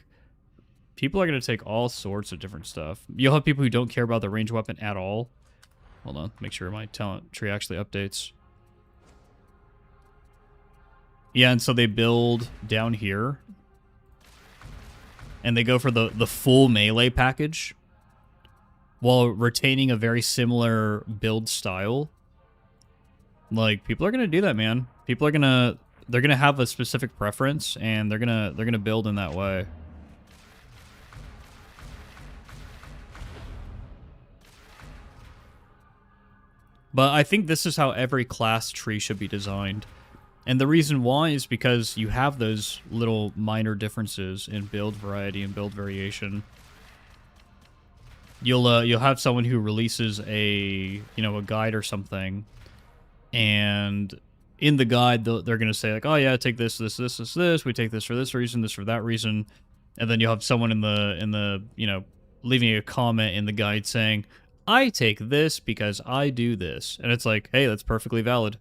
people are going to take all sorts of different stuff. You'll have people who don't care about the range weapon at all. Hold on, make sure my talent tree actually updates. Yeah, and so they build down here. And they go for the full melee package while retaining a very similar build style. Like, people are going to do that, man. People are going to... They're going to have a specific preference, and they're going to build in that way. But I think this is how every class tree should be designed. And the reason why is because you have those little minor differences in build variety and build variation. You'll have someone who releases a guide or something, and in the guide they're going to say like, oh yeah, take this, we take this for this reason, this for that reason, and then you'll have someone in the leaving a comment in the guide saying, I take this because I do this. And it's like, hey, that's perfectly valid.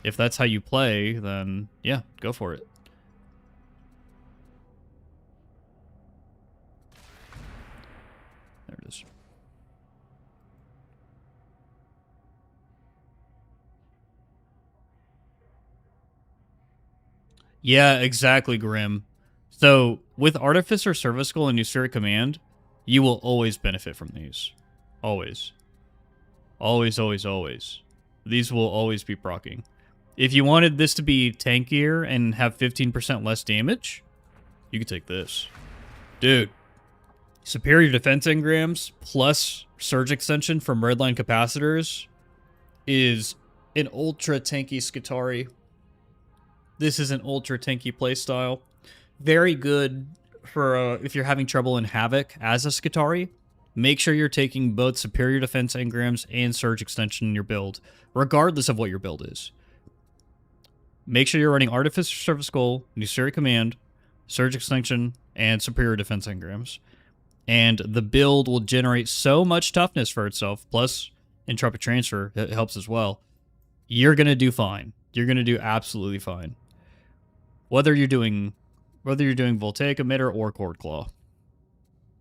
If that's how you play, then yeah, go for it. There it is. Yeah, exactly, Grim. So, with Artificer, Service Goal, and Usuric Command, you will always benefit from these. Always. Always, always, always. These will always be proccing. If you wanted this to be tankier and have 15% less damage, you could take this. Dude. Superior Defense Engrams plus Surge Extension from Redline Capacitors is an ultra tanky Skitarii. This is an ultra tanky playstyle. Very good for if you're having trouble in Havoc as a Skitarii. Make sure you're taking both Superior Defense Engrams and Surge Extension in your build, regardless of what your build is. Make sure you're running Artificer, Service Goal, Usuric Command, Surge Extension, and Superior Defense Engrams. And the build will generate so much toughness for itself, plus Intrepid Transfer it helps as well. You're going to do fine. You're going to do absolutely fine. Whether you're doing Voltaic Emitter or Cord Claw.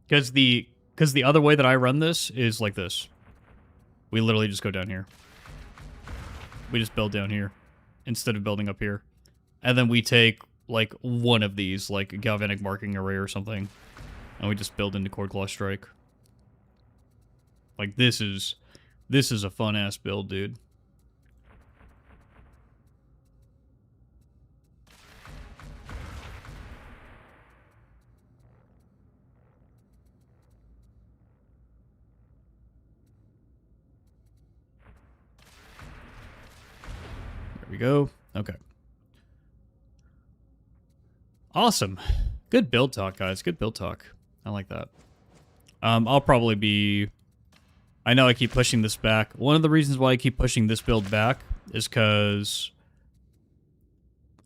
Because the other way that I run this is like this. We literally just go down here. We just build down here instead of building up here. And then we take like one of these, like a galvanic marking array or something, and we just build into Cord Claw Strike. Like this is a fun ass build, dude. we go. Okay. Awesome. Good build talk, guys. Good build talk. I like that. I'll probably be... I know I keep pushing this back. One of the reasons why I keep pushing this build back is because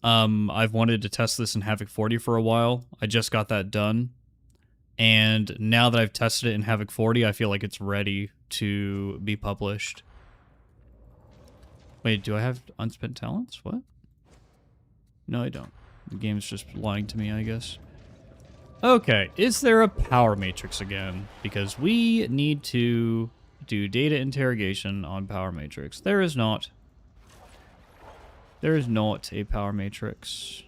I've wanted to test this in Havoc 40 for a while. I just got that done. And now that I've tested it in Havoc 40, I feel like it's ready to be published. Wait, do I have unspent talents? What? No, I don't. The game's just lying to me, I guess. Okay, is there a power matrix again? Because we need to do data interrogation on power matrix. There is not. There is not a power matrix.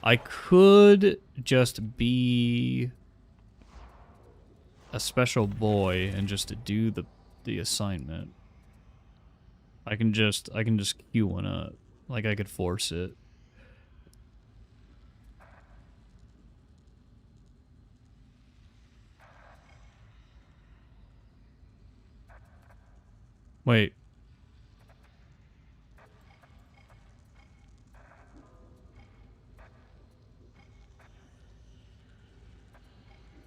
I could just be a special boy and just do the assignment. I can just queue one up. Like I could force it. Wait.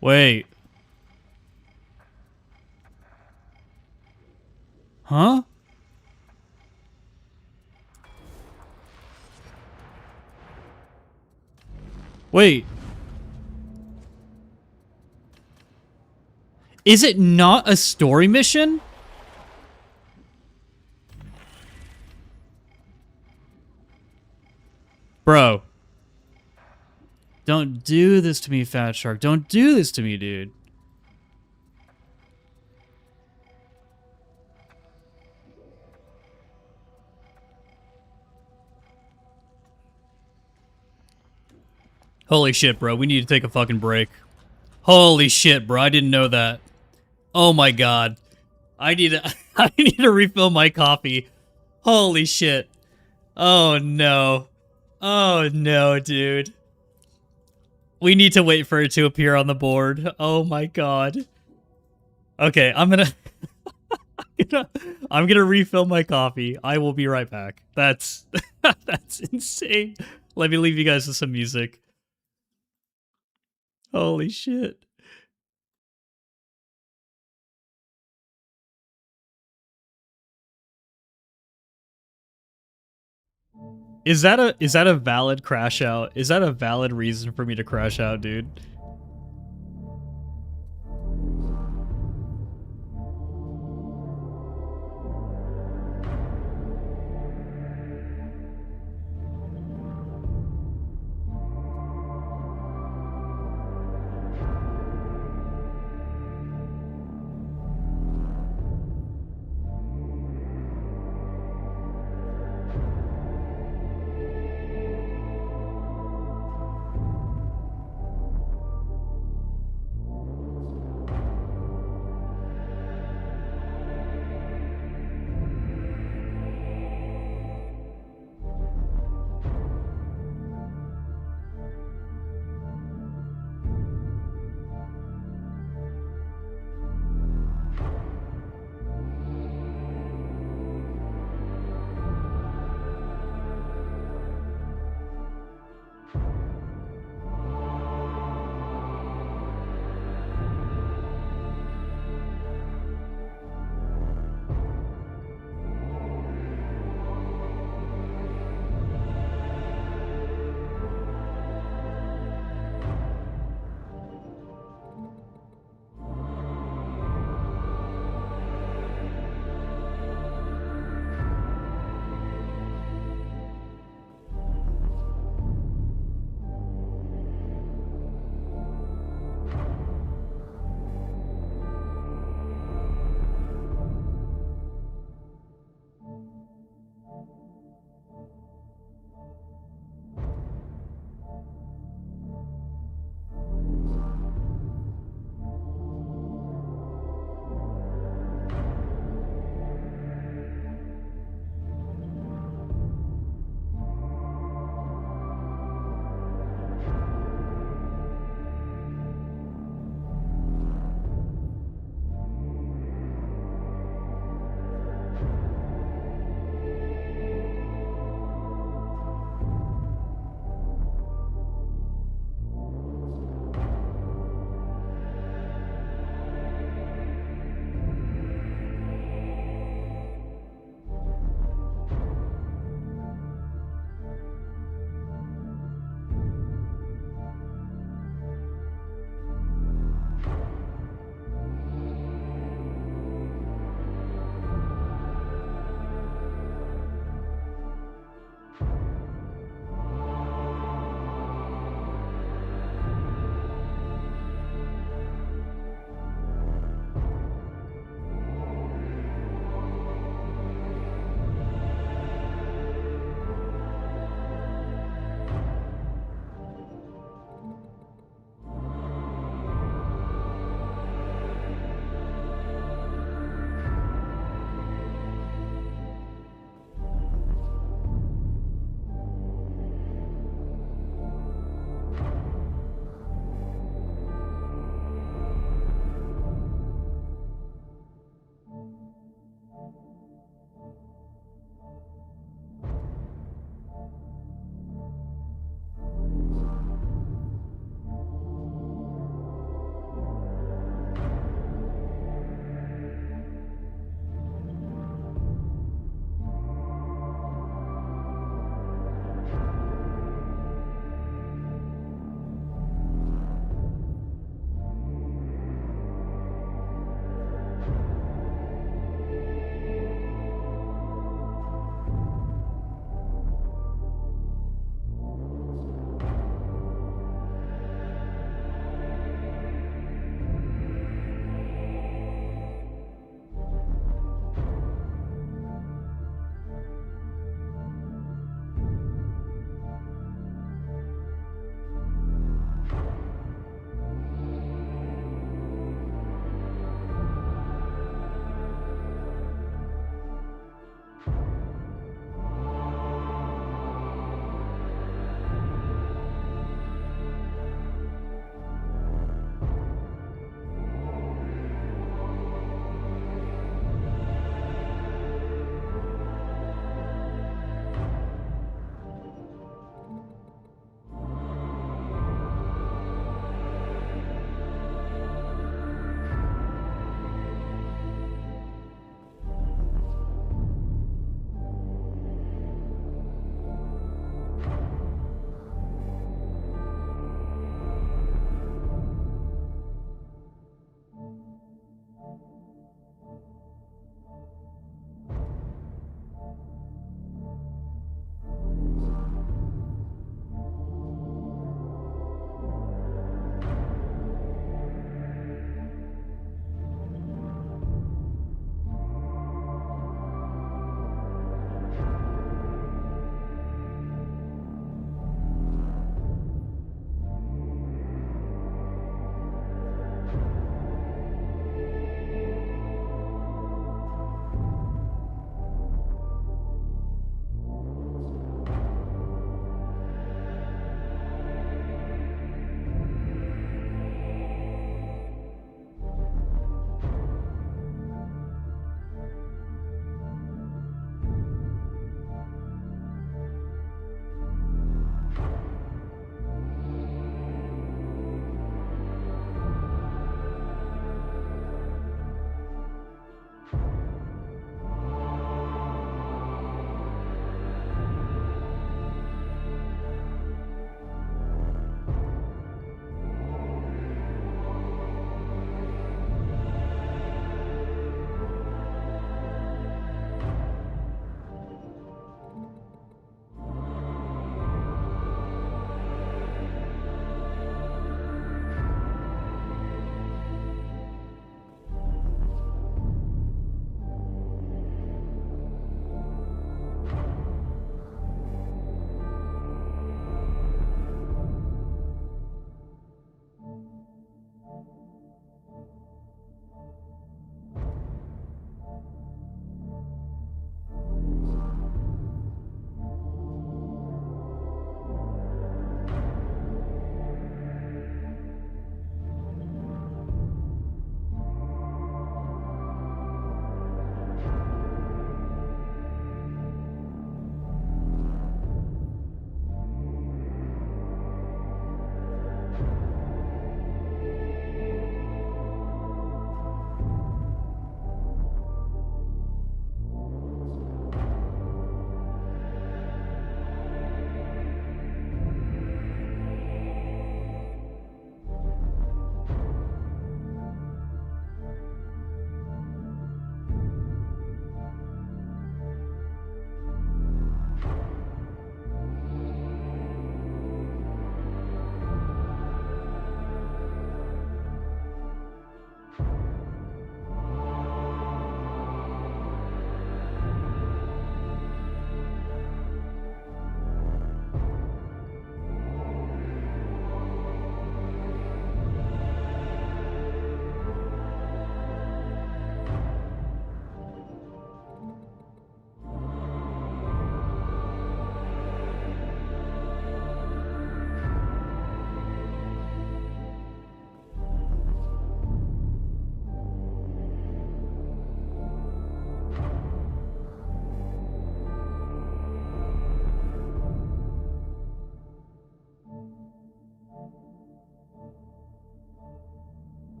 Wait. Huh? Wait. Is it not a story mission? Bro. Don't do this to me, Fat Shark. Don't do this to me, dude. Holy shit, bro. We need to take a fucking break. Holy shit, bro. I didn't know that. Oh my god. I need to I need to refill my coffee. Holy shit. Oh no. Oh no, dude. We need to wait for it to appear on the board. Oh my god. Okay, I'm gonna I'm gonna refill my coffee. I will be right back. That's that's insane. Let me leave you guys with some music. Holy shit. Is that a valid crash out? Is that a valid reason for me to crash out, dude?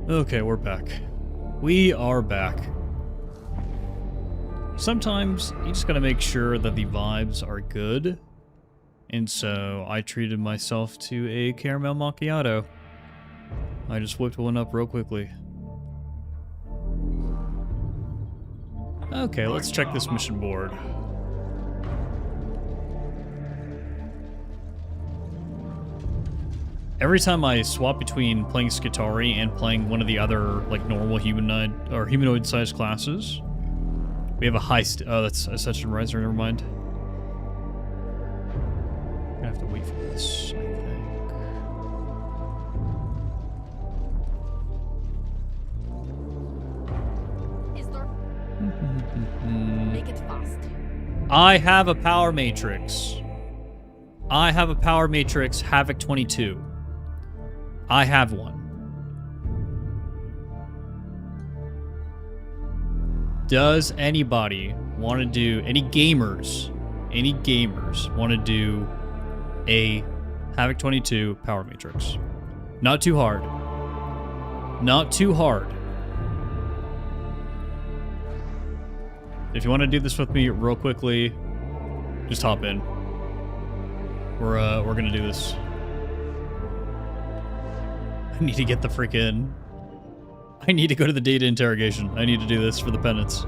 Okay, we're back. We are back. Sometimes you just gotta make sure that the vibes are good. And so I treated myself to a caramel macchiato. I just whipped one up real quickly. Okay, let's check this mission board. Every time I swap between playing Skitarii and playing one of the other, like, normal humanoid or humanoid-sized classes, we have a high oh, that's Ascension Riser, never mind. I'm gonna have to wait for this, I think. Is there? Make it fast. I have a power matrix. I have a power matrix Havoc 22. I have one. Does anybody want to do, any gamers want to do a Havoc 22 power matrix? Not too hard. Not too hard. If you want to do this with me real quickly, just hop in. We're gonna do this. I need to get the freaking... I need to go to the data interrogation. I need to do this for the penance.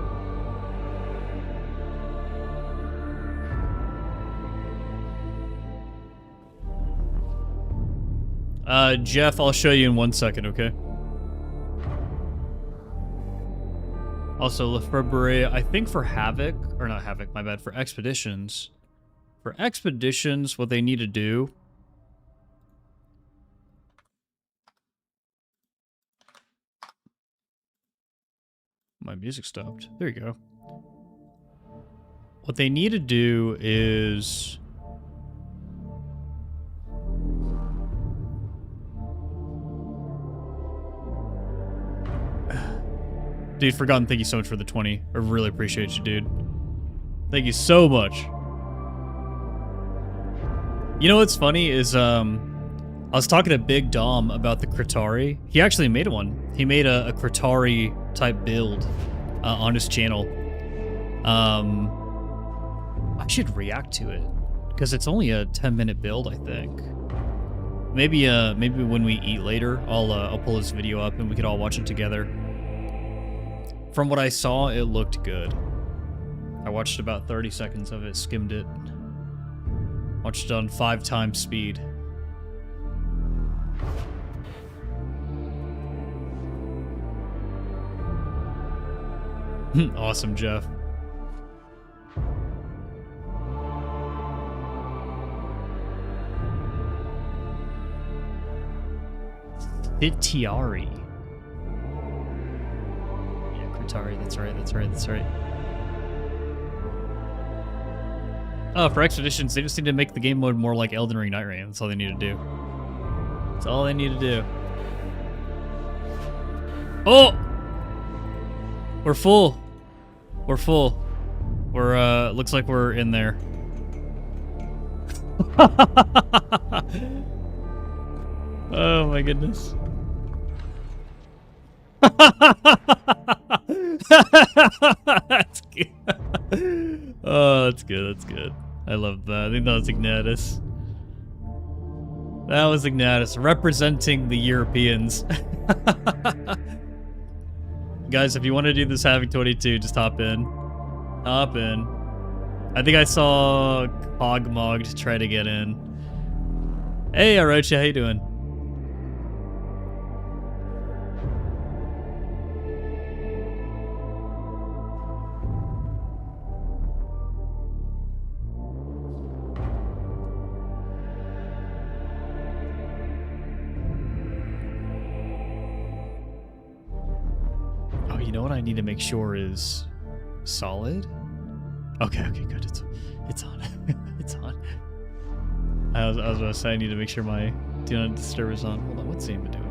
Jeff, I'll show you in 1 second, okay? Also, Lefebvre, I think for Havoc, or not Havoc, my bad, for Expeditions. For Expeditions, what they need to do... My music stopped. There you go. What they need to do is... Dude, Forgotten, thank you so much for the 20. I really appreciate you, dude. Thank you so much. You know what's funny is, I was talking to Big Dom about the Skitarii. He actually made one. He made a Skitarii type build on his channel. I should react to it because it's only a 10-minute build, I think. Maybe when we eat later, I'll pull this video up and we could all watch it together. From what I saw, it looked good. I watched about 30 seconds of it, skimmed it. Watched it on 5 times speed. Awesome, Jeff. Skitarii. Yeah, Skitarii, that's right. Oh, for Expeditions, they just need to make the game mode more like Elden Ring Night Rain. That's all they need to do. That's all they need to do. Oh! We're full. We're full. We're, looks like we're in there. Oh my goodness. That's good. Oh, that's good, that's good. I love that. I think that was Ignatius. That was Ignatius representing the Europeans. Guys, if you want to do this Havoc 22, just hop in. Hop in. I think I saw Cogmog try to get in. Hey, Orochi, how you doing? You know what I need to make sure is solid? Okay, good. It's on. It's on. I was gonna say I need to make sure my Do Not Disturb is on. Hold on, what's Zamba doing?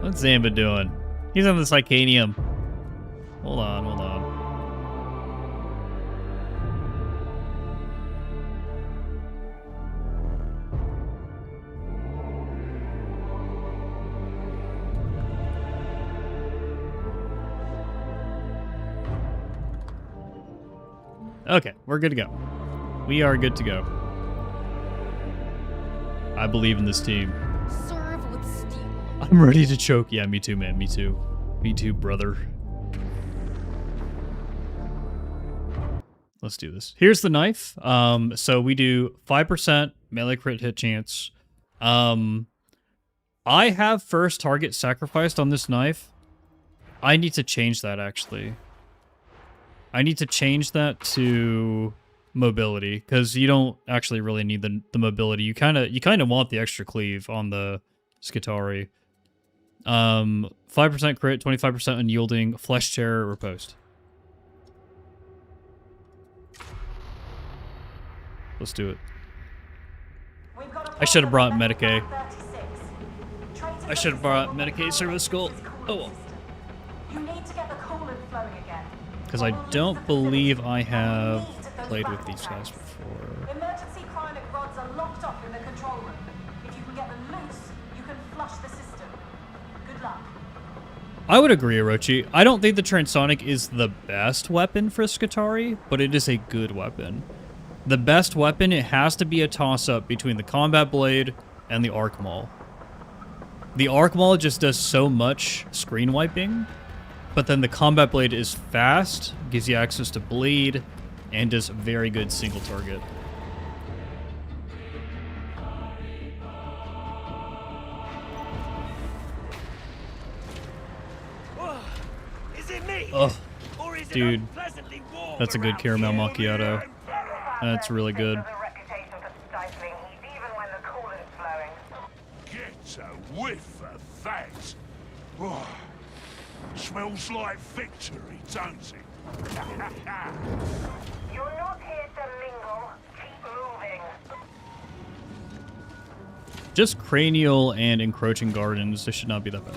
What's Zamba doing? He's on the Psychanium. Hold on. Okay, we're good to go. We are good to go. I believe in this team. Serve with steel. I'm ready to choke. Yeah, me too, man. Me too. Me too, brother. Let's do this. Here's the knife. So we do 5% melee crit hit chance. I have first target sacrificed on this knife. I need to change that, actually. I need to change that to mobility, because you don't actually really need the mobility. You kind of want the extra cleave on the Skitarii. 5% crit, 25% unyielding, flesh terror, riposte. Let's do it. I should have brought Medicaid. I should have brought Medicaid service skull. Oh well. You need to get the coolant flowing again. Because I don't believe I have played with these guys before. Emergency cryonic rods are locked up in the control room. If you can get them loose, you can flush the system. Good luck. I would agree, Orochi. I don't think the Transonic is the best weapon for Skitarii, but it is a good weapon. The best weapon, it has to be a toss-up between the Combat Blade and the Arc Maul. The Arc Maul just does so much screen wiping, but then the Combat Blade is fast, gives you access to bleed, and does very good single target. Is it me? Oh, Or is it dude, unpleasantly warm that's a good around caramel here? macchiato. That's really good. Has a reputation for stifling heat even when the coolant's flowing. Get a whiff of that. Oh, smells like victory, don't it? You're not here to mingle. Keep moving. Just cranial and encroaching gardens, this should not be that bad.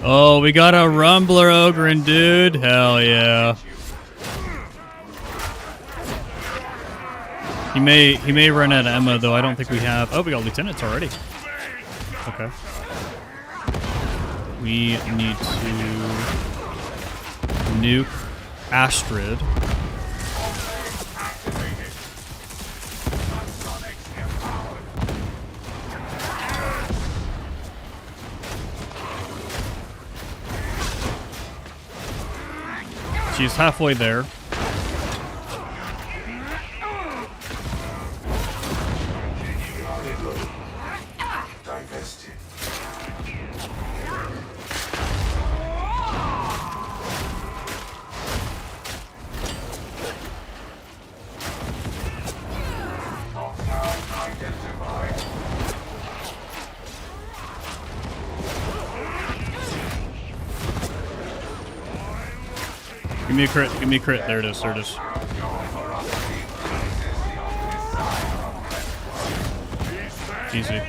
Oh, we got a Rumbler Ogren, dude. Hell yeah. He may run out of ammo, though. I don't think we have. Oh, we got lieutenants already. Okay. We need to nuke Astrid. She's halfway there. Divested. Identified. Give me a crit. Give me a crit. There it is. There it is. Easy.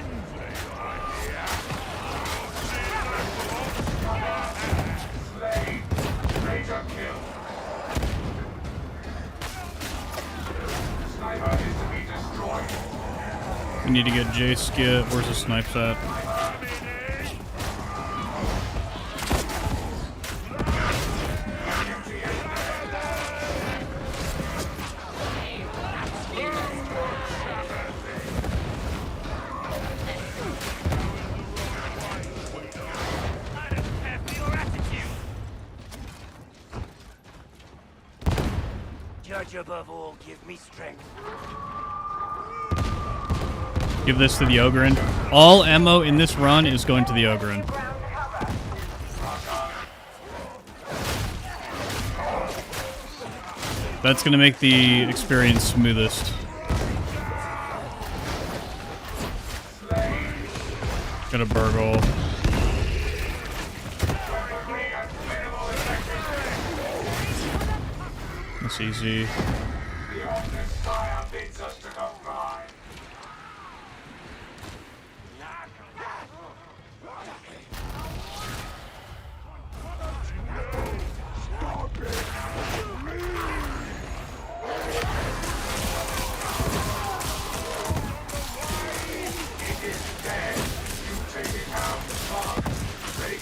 We need to get J Skit. Where's the snipes at? Judge above all, give me strength. Give this to the Ogren. All ammo in this run is going to the Ogren. That's going to make the experience smoothest. Got a burgle. That's easy.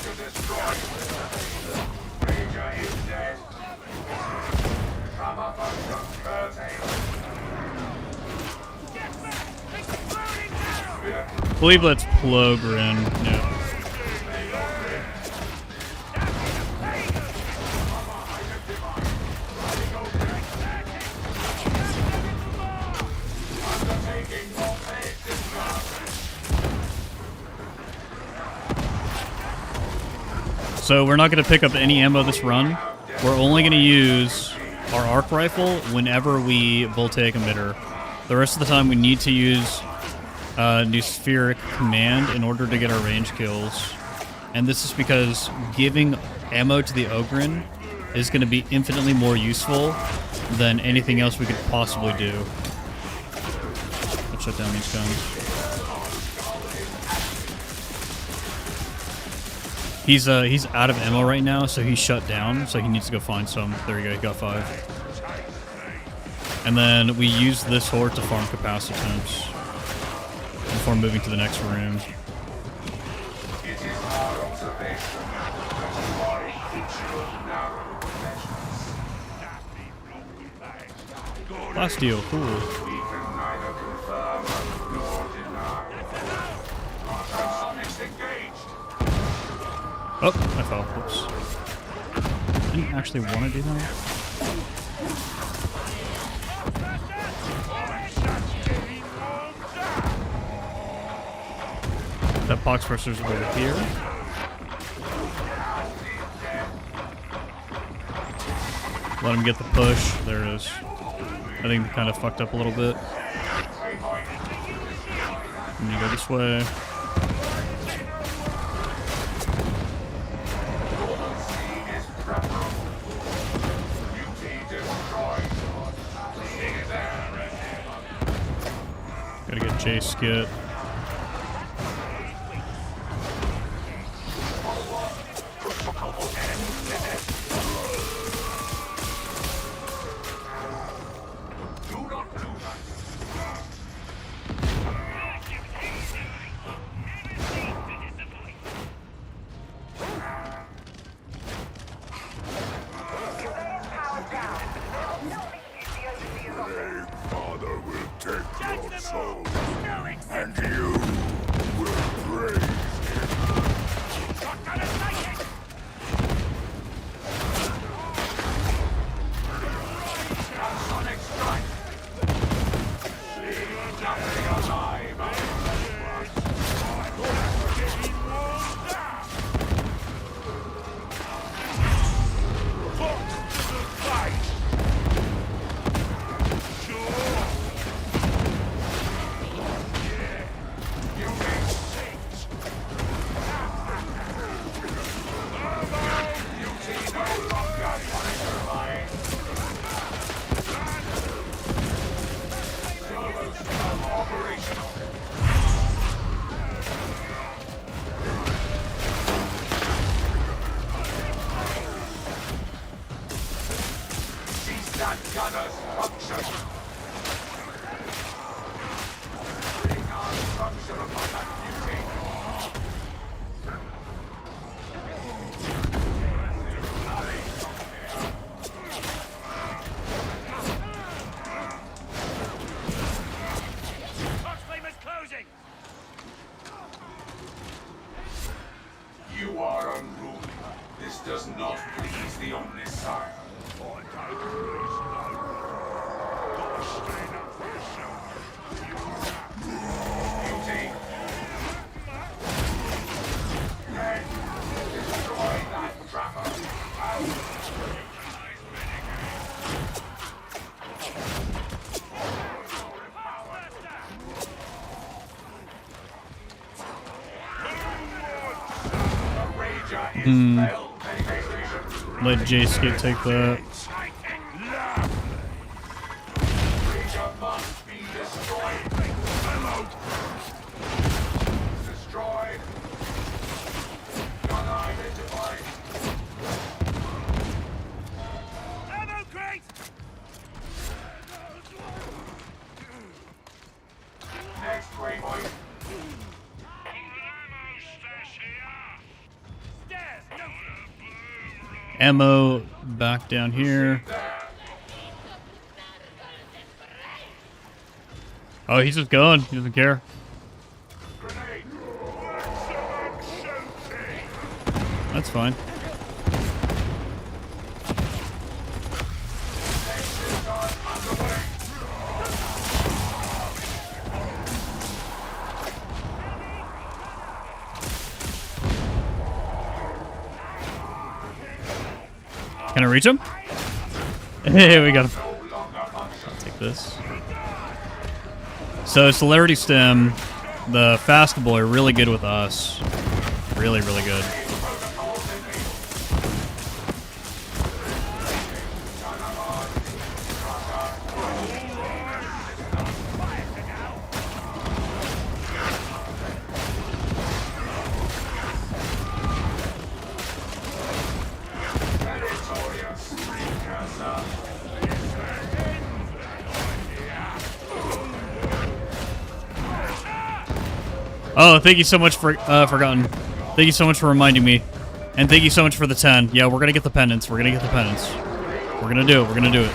to destroy. Ranger is dead. From a bunch of curtains. I believe that's Plogren. No. So we're not going to pick up any ammo this run. We're only going to use our arc rifle whenever we voltaic emitter. The rest of the time we need to use new spheric command in order to get our range kills. And this is because giving ammo to the Ogryn is going to be infinitely more useful than anything else we could possibly do. Let's shut down these guns. He's out of ammo right now, so he's shut down, so he needs to go find some. There you go, he got 5. And then we use this horde to farm capacitance before moving to the next room. It is our observation that you are a creature of narrow dimensions. Last deal, cool. We can neither confirm nor deny. Transonics engaged. Oh, I fell. Whoops. Didn't actually want to do that. That box burster's over here. Let him get the push. There it is. I think we kind of fucked up a little bit. And you go this way. Gotta get J-Skit. Father will take your soul, and you will praise him. Not gonna take it! Transonic strike. Leave nothing alive out of You are unruly. This does not please the Omnissiah. Beauty. Destroy that trapper. Let J-Skit take that. Stand Ammo back down here. Oh, he's just going. He doesn't care. That's fine. Can I reach him? Hey, we got him. I'll take this. So Celerity Stem, the fast boy, really good with us. Really, really good. Oh, thank you so much for forgotten. Thank you so much for reminding me, and thank you so much for the 10. Yeah, we're gonna get the penance. We're gonna get the penance. We're gonna do it. We're gonna do it.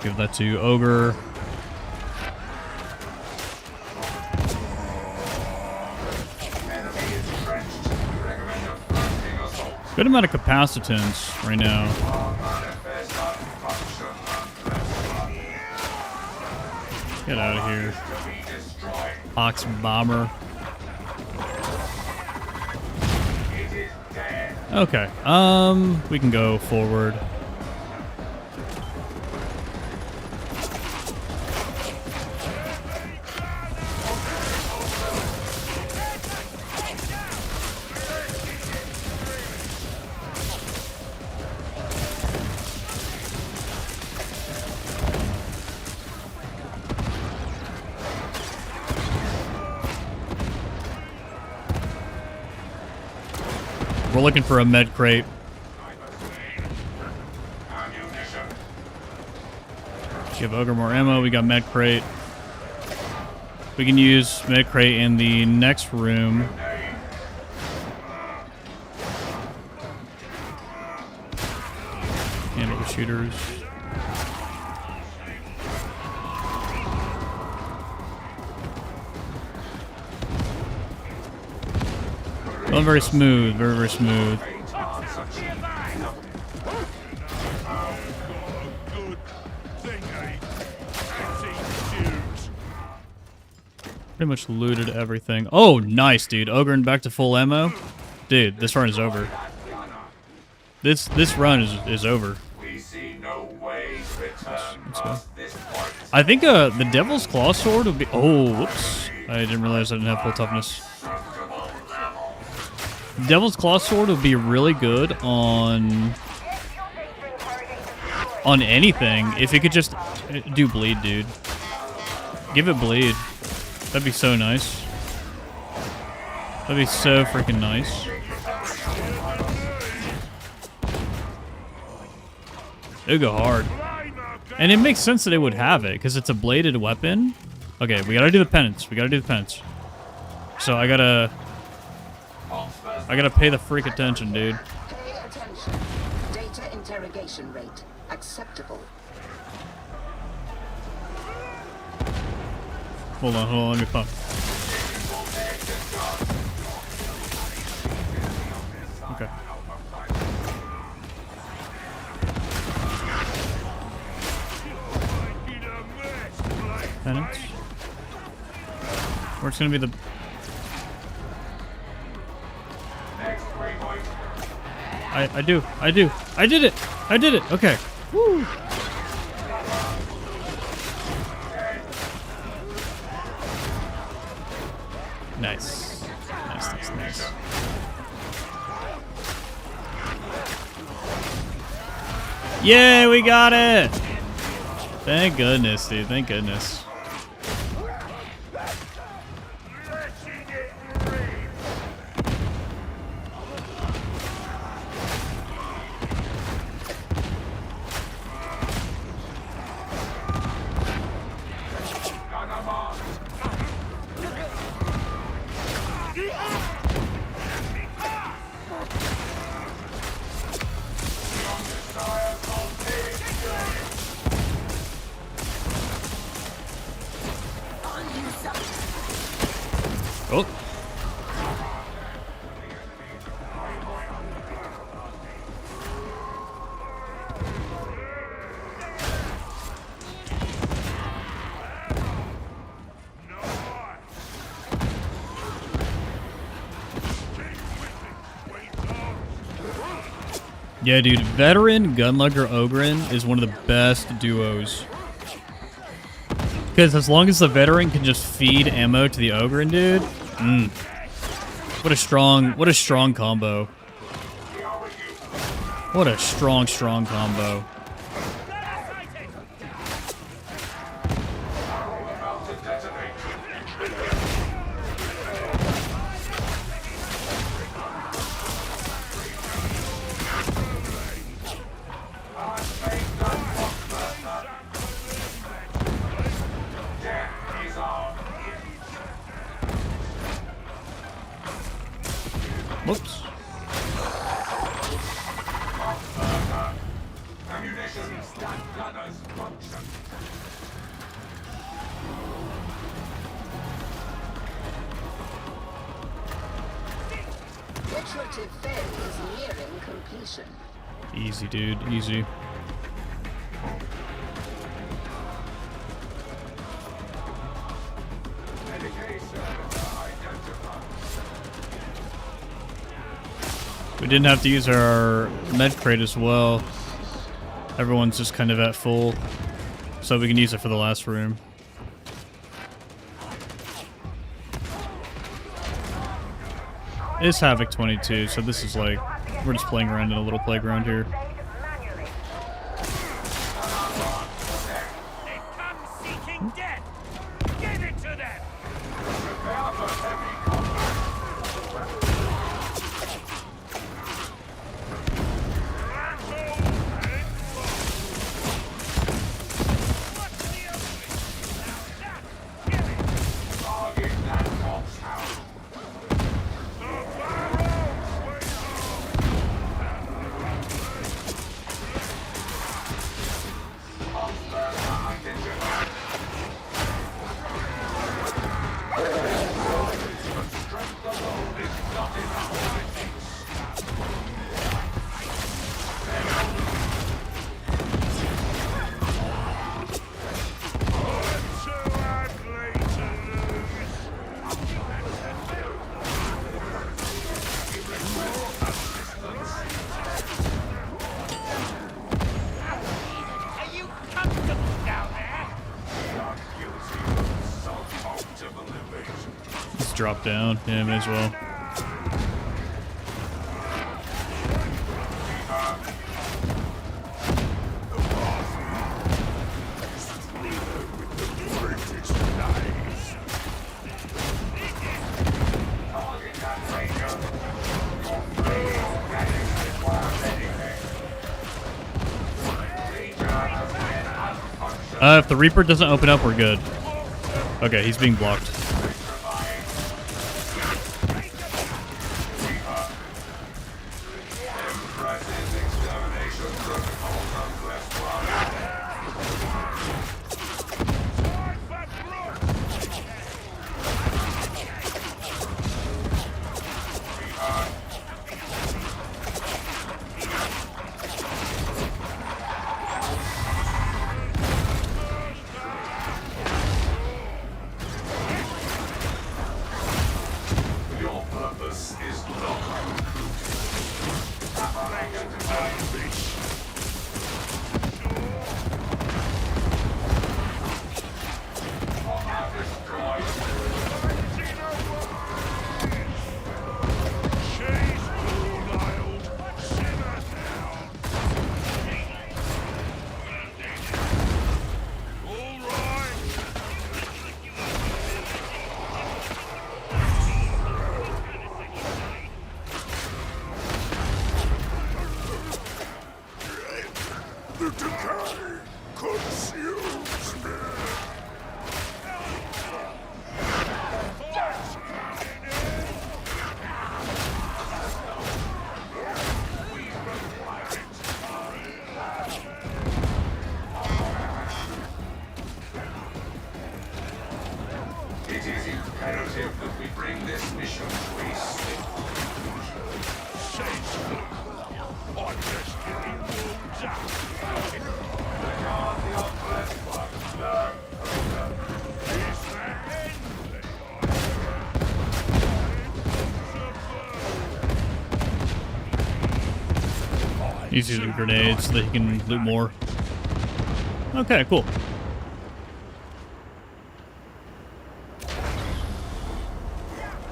Give that to Ogre. Good amount of capacitance right now. Get out of here. Ox Bomber. Okay. We can go forward. We're looking for a med crate. Give Ogre more ammo. We got med crate. We can use med crate in the next room. Handle the shooters. Oh, very smooth, very, very smooth. Pretty much looted everything. Oh, nice, dude. Ogre and back to full ammo. Dude, this run is over. This run is over. I think the Devil's Claw sword would be. Oh, whoops! I didn't realize I didn't have full toughness. Devil's Claw sword would be really good on anything if it could just do bleed, dude. Give it bleed. That'd be so nice. That'd be so freaking nice. It would go hard. And it makes sense that it would have it, because it's a bladed weapon. Okay, we gotta do the penance. We gotta do the penance. So I gotta pay the freak attention, dude. Pay attention. Data interrogation rate acceptable. Hold on, let me pump. Okay. Penance. Where's gonna be the... I did it! Okay. Woo! Nice. Nice. Yeah, we got it! Thank goodness, dude. Thank goodness. Oh. Yeah, dude, veteran Gunlugger Ogren is one of the best duos. Because as long as the veteran can just feed ammo to the Ogren, dude, what a strong combo. What a strong combo. Whoops. Iterative phase nearing completion. Easy, dude. Easy. We didn't have to use our med crate as well. Everyone's just kind of at full, so we can use it for the last room. It's Havoc 22, so this is like, we're just playing around in a little playground here. They come seeking death. Give it to them. Let's drop down. Yeah, may as well. If the Reaper doesn't open up, we're good. Okay, he's being blocked. He's using grenades so that he can loot more. Okay, cool.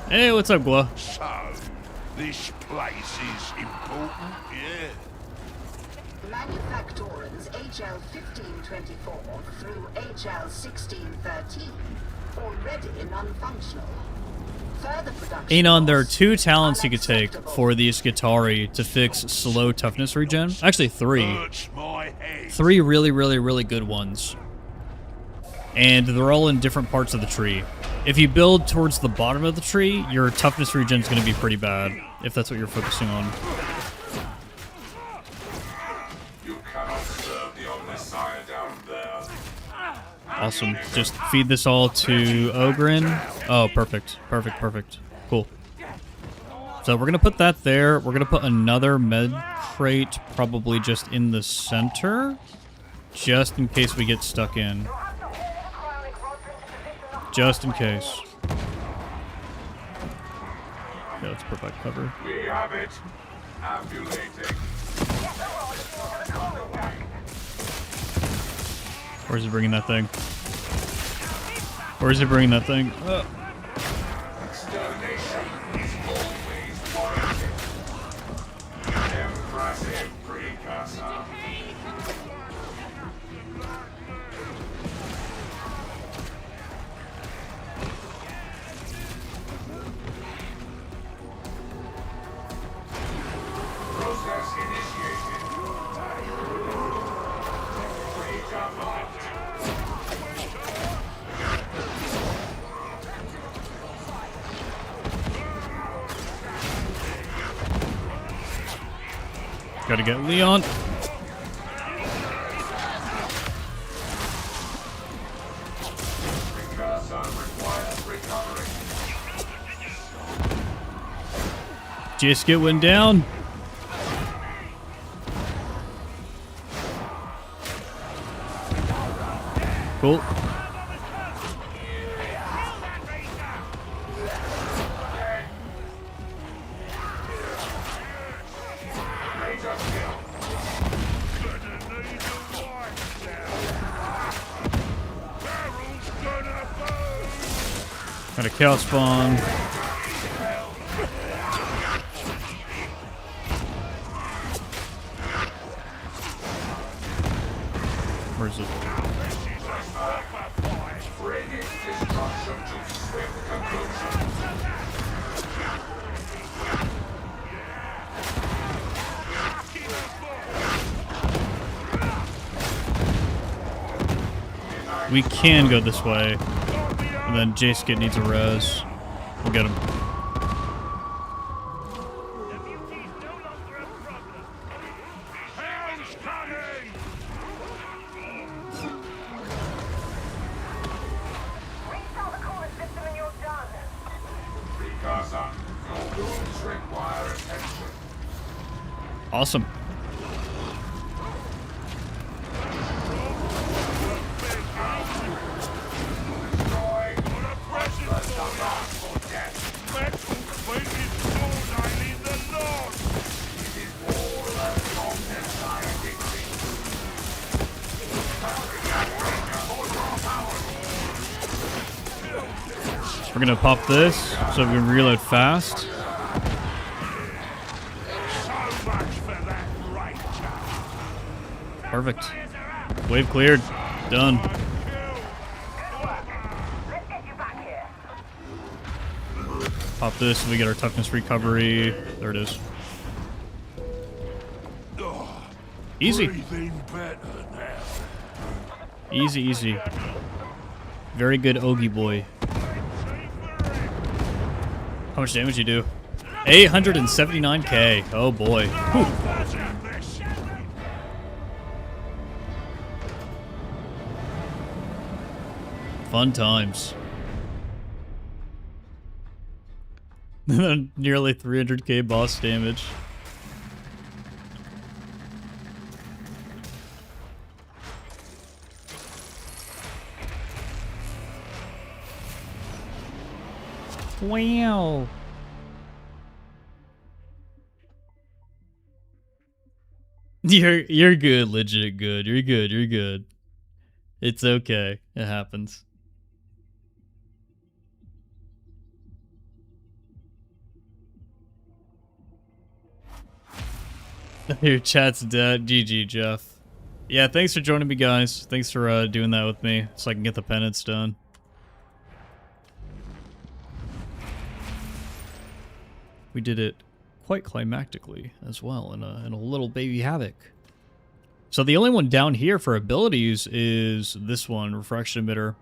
Hey, what's up, Gua? So, this place is important, yeah? Manufactorans HL 1524 through HL 1613 already non-functional. Further production. Anon, there are 2 talents you could take for the Skitarii to fix slow toughness regen. Actually, 3. Hurts my head. 3 really, really, really good ones. And they're all in different parts of the tree. If you build towards the bottom of the tree, your toughness regen is going to be pretty bad, if that's what you're focusing on. You cannot serve the Omnissiah down there. Awesome. Just feed this all to Ogren. Oh, perfect. Perfect, perfect. Cool. So we're going to put that there. We're going to put another med crate probably just in the center, just in case we get stuck in. Just in case. Yeah, let's provide cover. We have it. Ambulating. Where's he bringing that thing? Where's he bringing that thing? Extermination is always warranted. Impressive precursor. Process initiated. Breach unlocked. Gotta get Leon. Precursor requires recovery. J-Skit went down. Cool. Major skill. Got a cow spawn. Where's it? Bring its destruction to swift conclusion. We can go this way. And then J-Skit needs a res. We'll get him. Hound's coming! Restart the coolant system and you're done. Precursor, your wounds require attention. Awesome. Destroy. Monsters are marked for death. It is all a Omnissiah decree. We're gonna pop this so we can reload fast. Perfect. Wave cleared. Done. Let's get you back here. Pop this so we get our toughness recovery. There it is. Easy. Breathing better now. Easy, easy. Very good Ogie boy. How much damage you do? 879k. Oh boy. Whew. Fun times. Nearly 300k boss damage. Wow. You're good, legit good. You're good. You're good. It's okay. It happens. Your chat's dead. GG, Jeff. Yeah, thanks for joining me, guys. Thanks for doing that with me so I can get the penance done. We did it quite climactically as well in a little baby havoc. So the only one down here for abilities is this one, refraction emitter.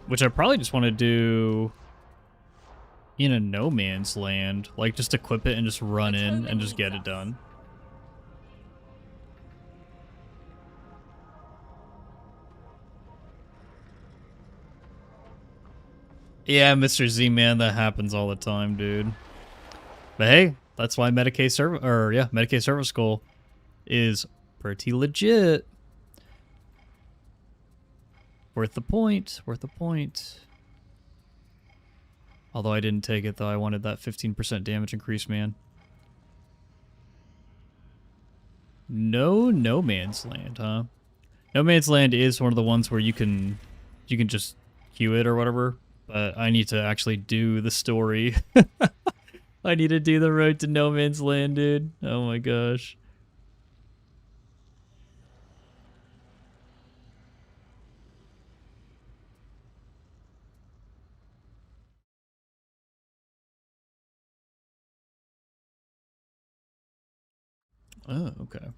Which I probably just want to do in a no man's land. Like, just equip it and just run in and just get it done. Yeah, Mr. Z-Man, that happens all the time, dude. But hey, that's why Medicaid Service School is pretty legit. Worth the point. Worth the point. Although I didn't take it, though. I wanted that 15% damage increase, man. No man's land, huh? No man's land is one of the ones where you can just queue it or whatever. But I need to actually do the story. I need to do the road to no man's land, dude. Oh my gosh. Oh, okay.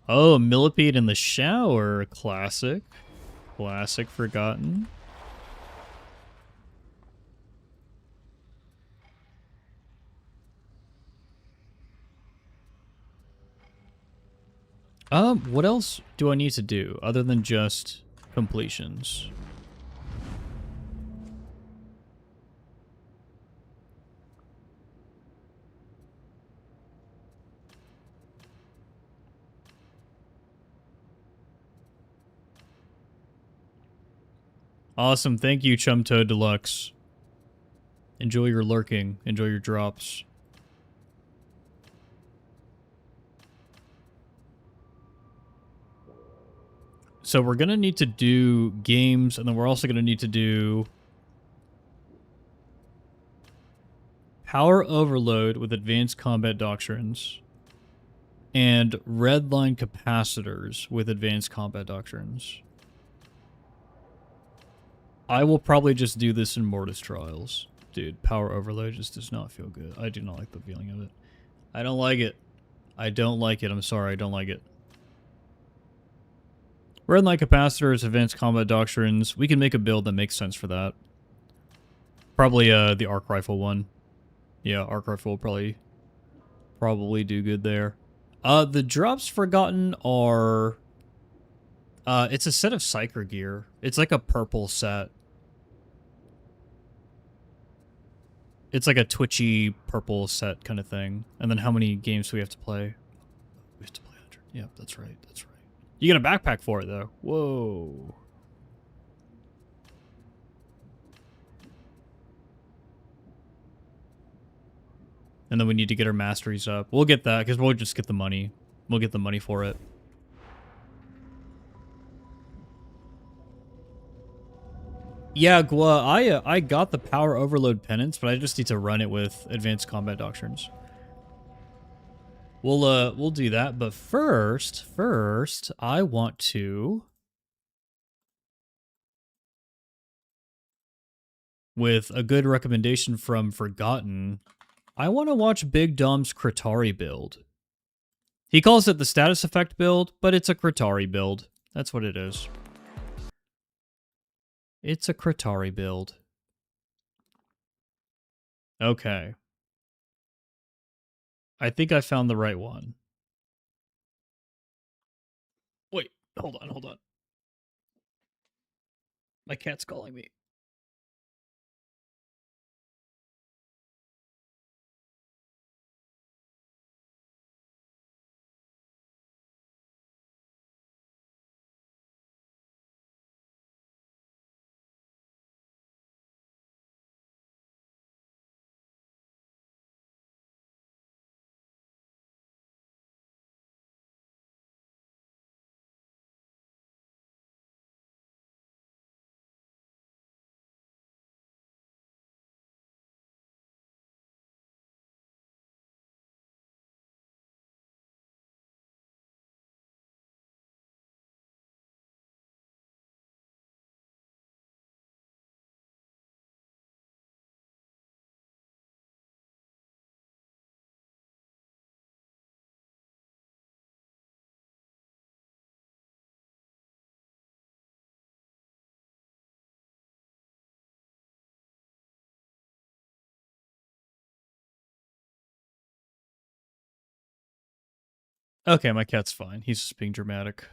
Oh, Millipede in the shower. Classic. Classic forgotten. What else do I need to do other than just completions? Awesome. Thank you, Chum Toad Deluxe. Enjoy your lurking. Enjoy your drops. So we're going to need to do games, and then we're also going to need to do power overload with advanced combat doctrines and redline capacitors with advanced combat doctrines. I will probably just do this in Mortis Trials. Dude, power overload just does not feel good. I do not like the feeling of it. I don't like it. I don't like it. I'm sorry, I don't like it. Redline capacitors, advanced combat doctrines. We can make a build that makes sense for that. Probably the arc rifle one. Yeah, arc rifle will probably do good there. The drops forgotten are it's a set of psyker gear. It's like a purple set. It's like a twitchy purple set kind of thing. And then how many games do we have to play? We have to play 100. Yeah, that's right. That's right. You get a backpack for it, though. Whoa. And then we need to get our masteries up. We'll get that, because we'll just get the money. We'll get the money for it. Yeah, Gua, I got the power overload penance, but I just need to run it with advanced combat doctrines. We'll do that, but first, I want to, with a good recommendation from Forgotten, I want to watch Big Dom's Skitarii build. He calls it the status effect build, but it's a Skitarii build. That's what it is. It's a Skitarii build. Okay. I think I found the right one. Wait, hold on. My cat's calling me. Okay, my cat's fine. He's just being dramatic.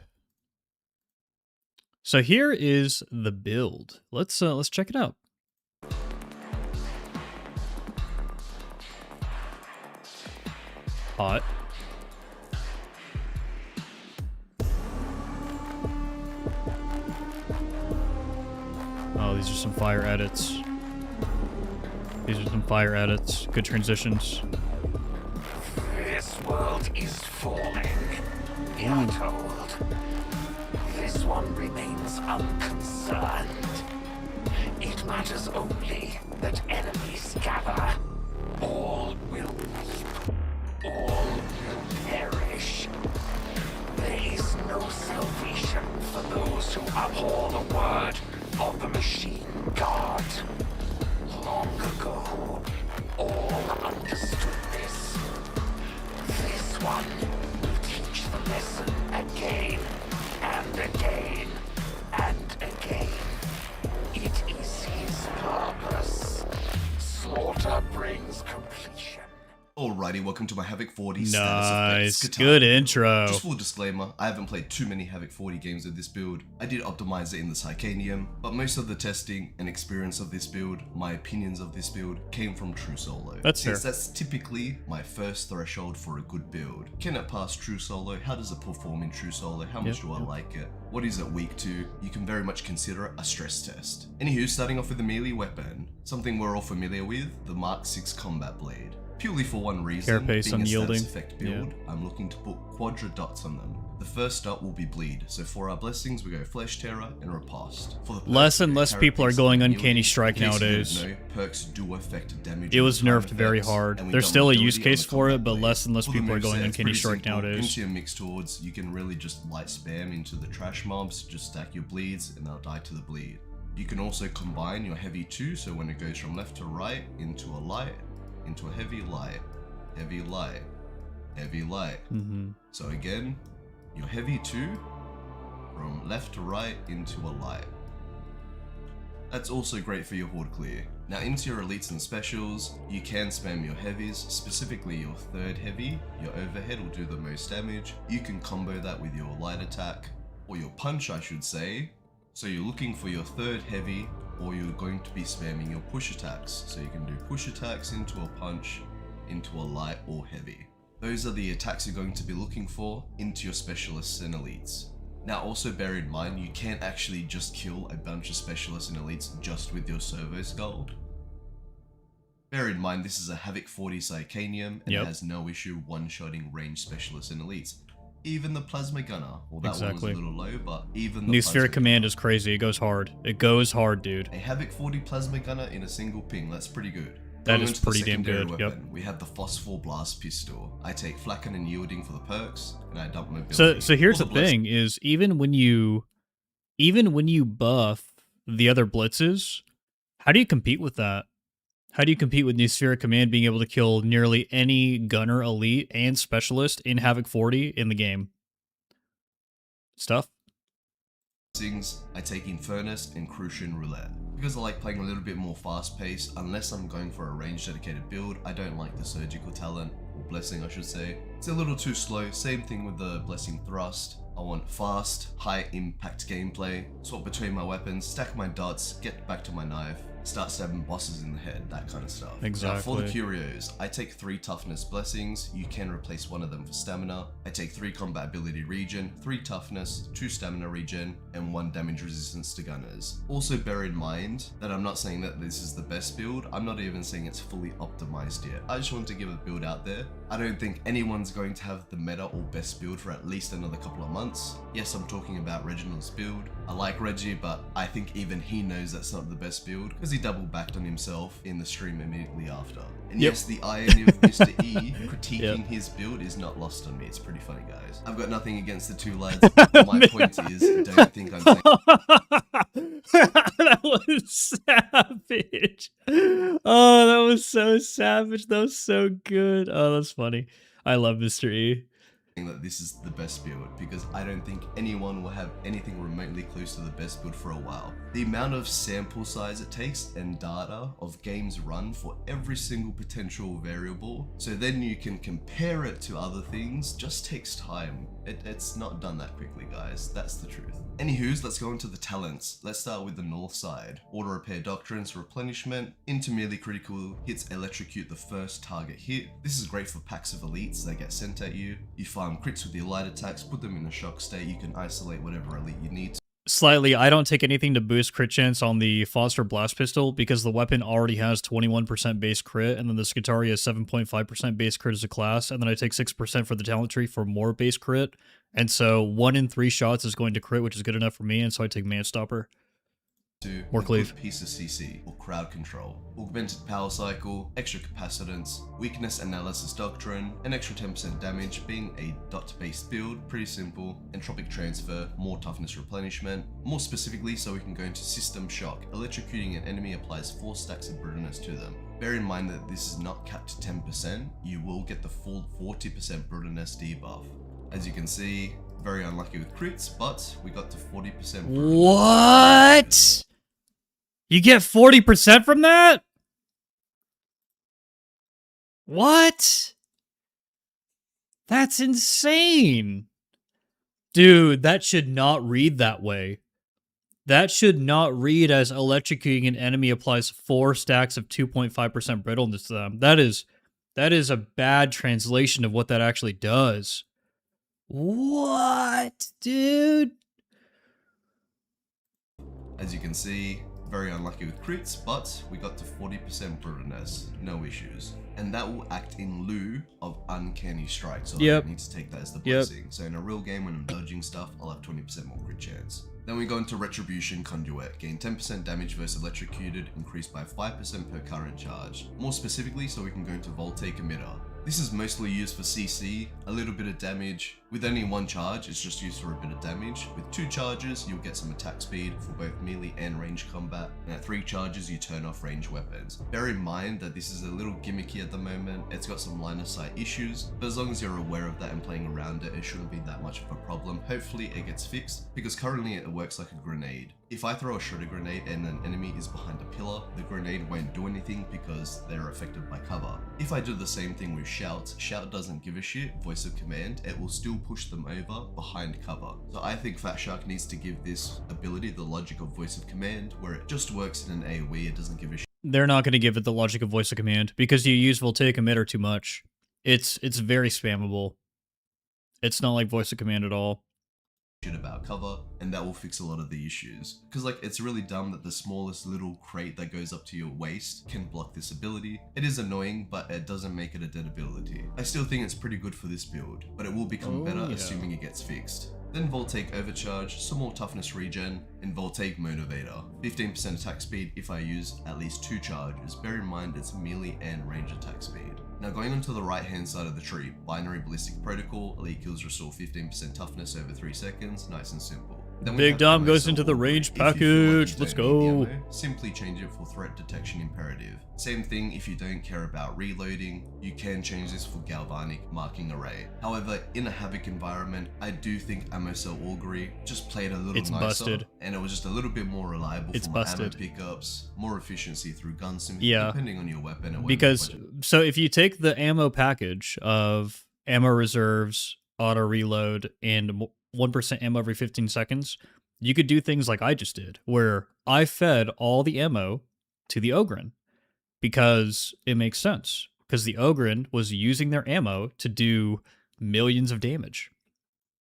So here is the build. Let's check it out. Hot. Oh, these are some fire edits. These are some fire edits. Good transitions. This world is falling. You're told. This one remains unconcerned. It matters only that enemies gather. All will weep. All will perish. There is no salvation for those who abhor the word of the machine god. Long ago, all understood this. This one will teach the lesson again and again and again. It is his purpose. Slaughter brings completion. Alrighty, welcome to my Havoc 40 status Nice. effects. Good intro. Just full disclaimer, I haven't played too many Havoc 40 games with this build. I did optimize it in the Skitarii, but most of the testing and experience of this build, my opinions of this build, came from True Solo. That's fair. Since that's typically my first threshold for a good build. Can it pass True Solo? How does it perform in True Solo? How much do I like it? What is it weak to? You can very much consider it a stress test. Anywho, starting off with the melee weapon, something we're all familiar with, the Mark 6 combat blade. Purely for one reason, Carapace being a unyielding. status effect build, I'm looking to put quadra dots on them. The first dot will be bleed, so for our blessings we go Flesh Terror and Riposte. For the perks, Less and we go less people are Carapace going unyielding. Uncanny Strike In case you nowadays. didn't know, perks do affect damage. It was and time nerfed very effects, hard. and we There's got still a majority use on case the for it, combat but blade. less and less For the people are moveset, going it's Uncanny pretty Strike simple. nowadays. Into your mixed hordes, you can really just light spam into the trash mobs, just stack your bleeds, and they'll die to the bleed. You can also combine your heavy 2, so when it goes from left to right, into a light, into a heavy light, heavy light, heavy light. So again, your heavy 2 from left to right into a light. That's also great for your horde clear. Now into your elites and specials, you can spam your heavies, specifically your third heavy. Your overhead will do the most damage. You can combo that with your light attack, or your punch I should say. So you're looking for your third heavy, or you're going to be spamming your push attacks. So you can do push attacks into a punch, into a light or heavy. Those are the attacks you're going to be looking for into your specialists and elites. Now also bear in mind, you can't actually just kill a bunch of specialists and elites just with your servo skull. Bear in mind this is a Havoc 40 Psycanium and it has no issue one-shotting ranged specialists and elites. Even the Plasma Gunner, well that one was a little low, but even the New Plasma Sphere Command Gunner. is crazy. It goes hard. It goes hard, dude. A Havoc 40 Plasma Gunner in a single ping, that's pretty good. That Going is into the pretty damn secondary good, weapon, we have the Phosphor Blast Pistol. I take Flacken and Yielding for the perks, and I dump Mobility. So here's for the thing: is even when you buff the other blitzes, how do you compete with that? How do you compete with New Sphere Command being able to kill nearly any gunner, elite, and specialist in Havoc 40 in the game? Stuff. Blessings, I take Infernus and Crucian Roulette. Because I like playing a little bit more fast paced, unless I'm going for a range dedicated build, I don't like the Surgical Talent, or Blessing I should say. It's a little too slow, same thing with the Blessing Thrust. I want fast, high impact gameplay, swap between my weapons, stack my dots, get back to my knife, start stabbing bosses in the head, that kind of stuff. Exactly. Now for the Curios, I take 3 Toughness Blessings, you can replace one of them for Stamina. I take 3 Combat Ability Regen, 3 Toughness, 2 Stamina Regen, and 1 Damage Resistance to Gunners. Also bear in mind that I'm not saying that this is the best build, I'm not even saying it's fully optimized yet. I just want to give a build out there. I don't think anyone's going to have the meta or best build for at least another couple of months. Yes, I'm talking about Reginald's build. I like Reggie, but I think even he knows that's not the best build because he double backed on himself in the stream immediately after. And yes, the irony of Mr. E critiquing his build is not lost on me. It's pretty funny, guys. I've got nothing against the two lads. My point is, don't think I'm saying... That was savage. Oh, that was so savage. That was so good. Oh, that's funny. I love Mr. E. that this is the best build, because I don't think anyone will have anything remotely close to the best build for a while. The amount of sample size it takes and data of games run for every single potential variable, so then you can compare it to other things, just takes time. It's not done that quickly, guys. That's the truth. Anywho's, let's go into the talents. Let's start with the north side. Auto repair doctrines, replenishment, into merely critical hits, electrocute the first target hit. This is great for packs of elites that get sent at you. You farm crits with your light attacks, put them in a shock state. You can isolate whatever elite you need to. Slightly, I don't take anything to boost crit chance on the Foster Blast Pistol because the weapon already has 21% base crit, and then the Skitarii has 7.5% base crit as a class, and then I take 6% for the talent tree for more base crit, and so 1 in 3 shots is going to crit, which is good enough for me, and so I take Man Stopper. More cleave. Piece of CC or crowd control, augmented power cycle, extra capacitance, weakness analysis doctrine, an extra 10% damage, being a dot-based build, pretty simple, entropic transfer, more toughness replenishment. More specifically, so we can go into system shock, electrocuting an enemy applies 4 stacks of brutalness to them. Bear in mind that this is not capped to 10%, you will get the full 40% brutalness debuff. As you can see, very unlucky with crits, but we got to 40%. What? You get 40% from that? What? That's insane. Dude, that should not read that way. That should not read as electrocuting an enemy applies 4 stacks of 2.5% brittleness to them. That is a bad translation of what that actually does. What, dude? As you can see, very unlucky with crits, but we got to 40% brutalness, no issues. And that will act in lieu of uncanny strike, so I don't need to take that as the blessing. So in a real game when I'm dodging stuff, I'll have 20% more crit chance. Then we go into Retribution Conduit, gain 10% damage versus electrocuted, increased by 5% per current charge. More specifically, so we can go into Voltaic Emitter. This is mostly used for CC, a little bit of damage. With only 1 charge, it's just used for a bit of damage. With 2 charges, you'll get some attack speed for both melee and ranged combat. And at 3 charges, you turn off ranged weapons. Bear in mind that this is a little gimmicky at the moment. It's got some line of sight issues, but as long as you're aware of that and playing around it, it shouldn't be that much of a problem. Hopefully it gets fixed, because currently it works like a grenade. If I throw a shredder grenade and an enemy is behind a pillar, the grenade won't do anything because they're affected by cover. If I do the same thing with Shout doesn't give a shit, voice of command, it will still push them over behind cover. So I think Fat Shark needs to give this ability the logic of voice of command, where it just works in an AoE, it doesn't give a shit. They're not going to give it the logic of voice of command because you use Voltaic Emitter too much. It's very spammable. It's not like voice of command at all. About cover, and that will fix a lot of the issues. Because like, it's really dumb that the smallest little crate that goes up to your waist can block this ability. It is annoying, but it doesn't make it a dead ability. I still think it's pretty good for this build, but it will become better assuming it gets fixed. Then Voltaic Overcharge, some more toughness regen, and Voltaic Motivator. 15% attack speed if I use at least 2 charges. Bear in mind it's melee and range attack speed. Now going on to the right hand side of the tree, Binary Ballistic Protocol, elite kills restore 15% toughness over 3 seconds, nice and simple. Then Big Dom goes into the range package, let's go. Simply change it for threat detection imperative. Same thing if you don't care about reloading, you can change this for galvanic marking array. However, in a Havoc environment, I do think Ammo Cell Augury just played a little nicer. Busted. And it was just a little bit more reliable for my ammo pickups, more efficiency through gunsmithing, depending on your weapon and because, so if you take the ammo package of ammo reserves, auto reload, and 1% ammo every 15 seconds, you could do things like I just did, where I fed all the ammo to the Ogryn, because it makes sense, because the Ogryn was using their ammo to do millions of damage.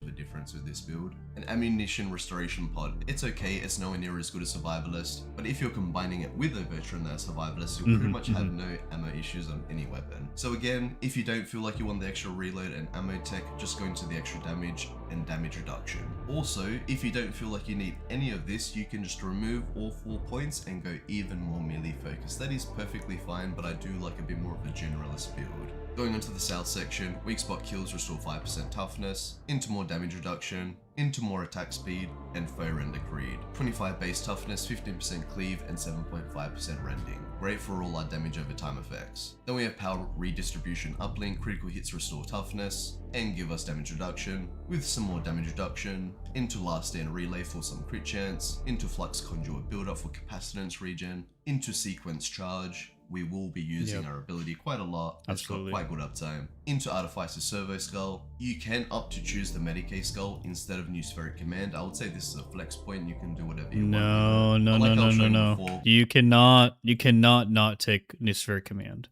The difference with this build. An ammunition restoration pod, it's okay, it's nowhere near as good as Survivalist, but if you're combining it with a veteran that's Survivalist, you'll pretty much have no ammo issues on any weapon. So again, if you don't feel like you want the extra reload and ammo tech, just go into the extra damage and damage reduction. Also, if you don't feel like you need any of this, you can just remove all 4 points and go even more melee focused. That is perfectly fine, but I do like a bit more of a generalist build. Going on to the south section, weak spot kills restore 5% toughness, into more damage damage reduction, into more attack speed, and foe render creed. 25 base toughness, 15% cleave, and 7.5% rending. Great for all our damage over time effects. Then we have power redistribution uplink, critical hits restore toughness, and give us damage reduction, with some more damage reduction, into last stand relay for some crit chance, into flux conduit build-up for capacitance regen, into sequence charge. We will be using our ability quite a lot. It's got quite good uptime. Into Artificer's Servo Skull. You can opt to choose the Medicae Skull instead of New Spheric Command. I would say this is a flex point. You can do whatever you want. No. You cannot not take New Spheric Command.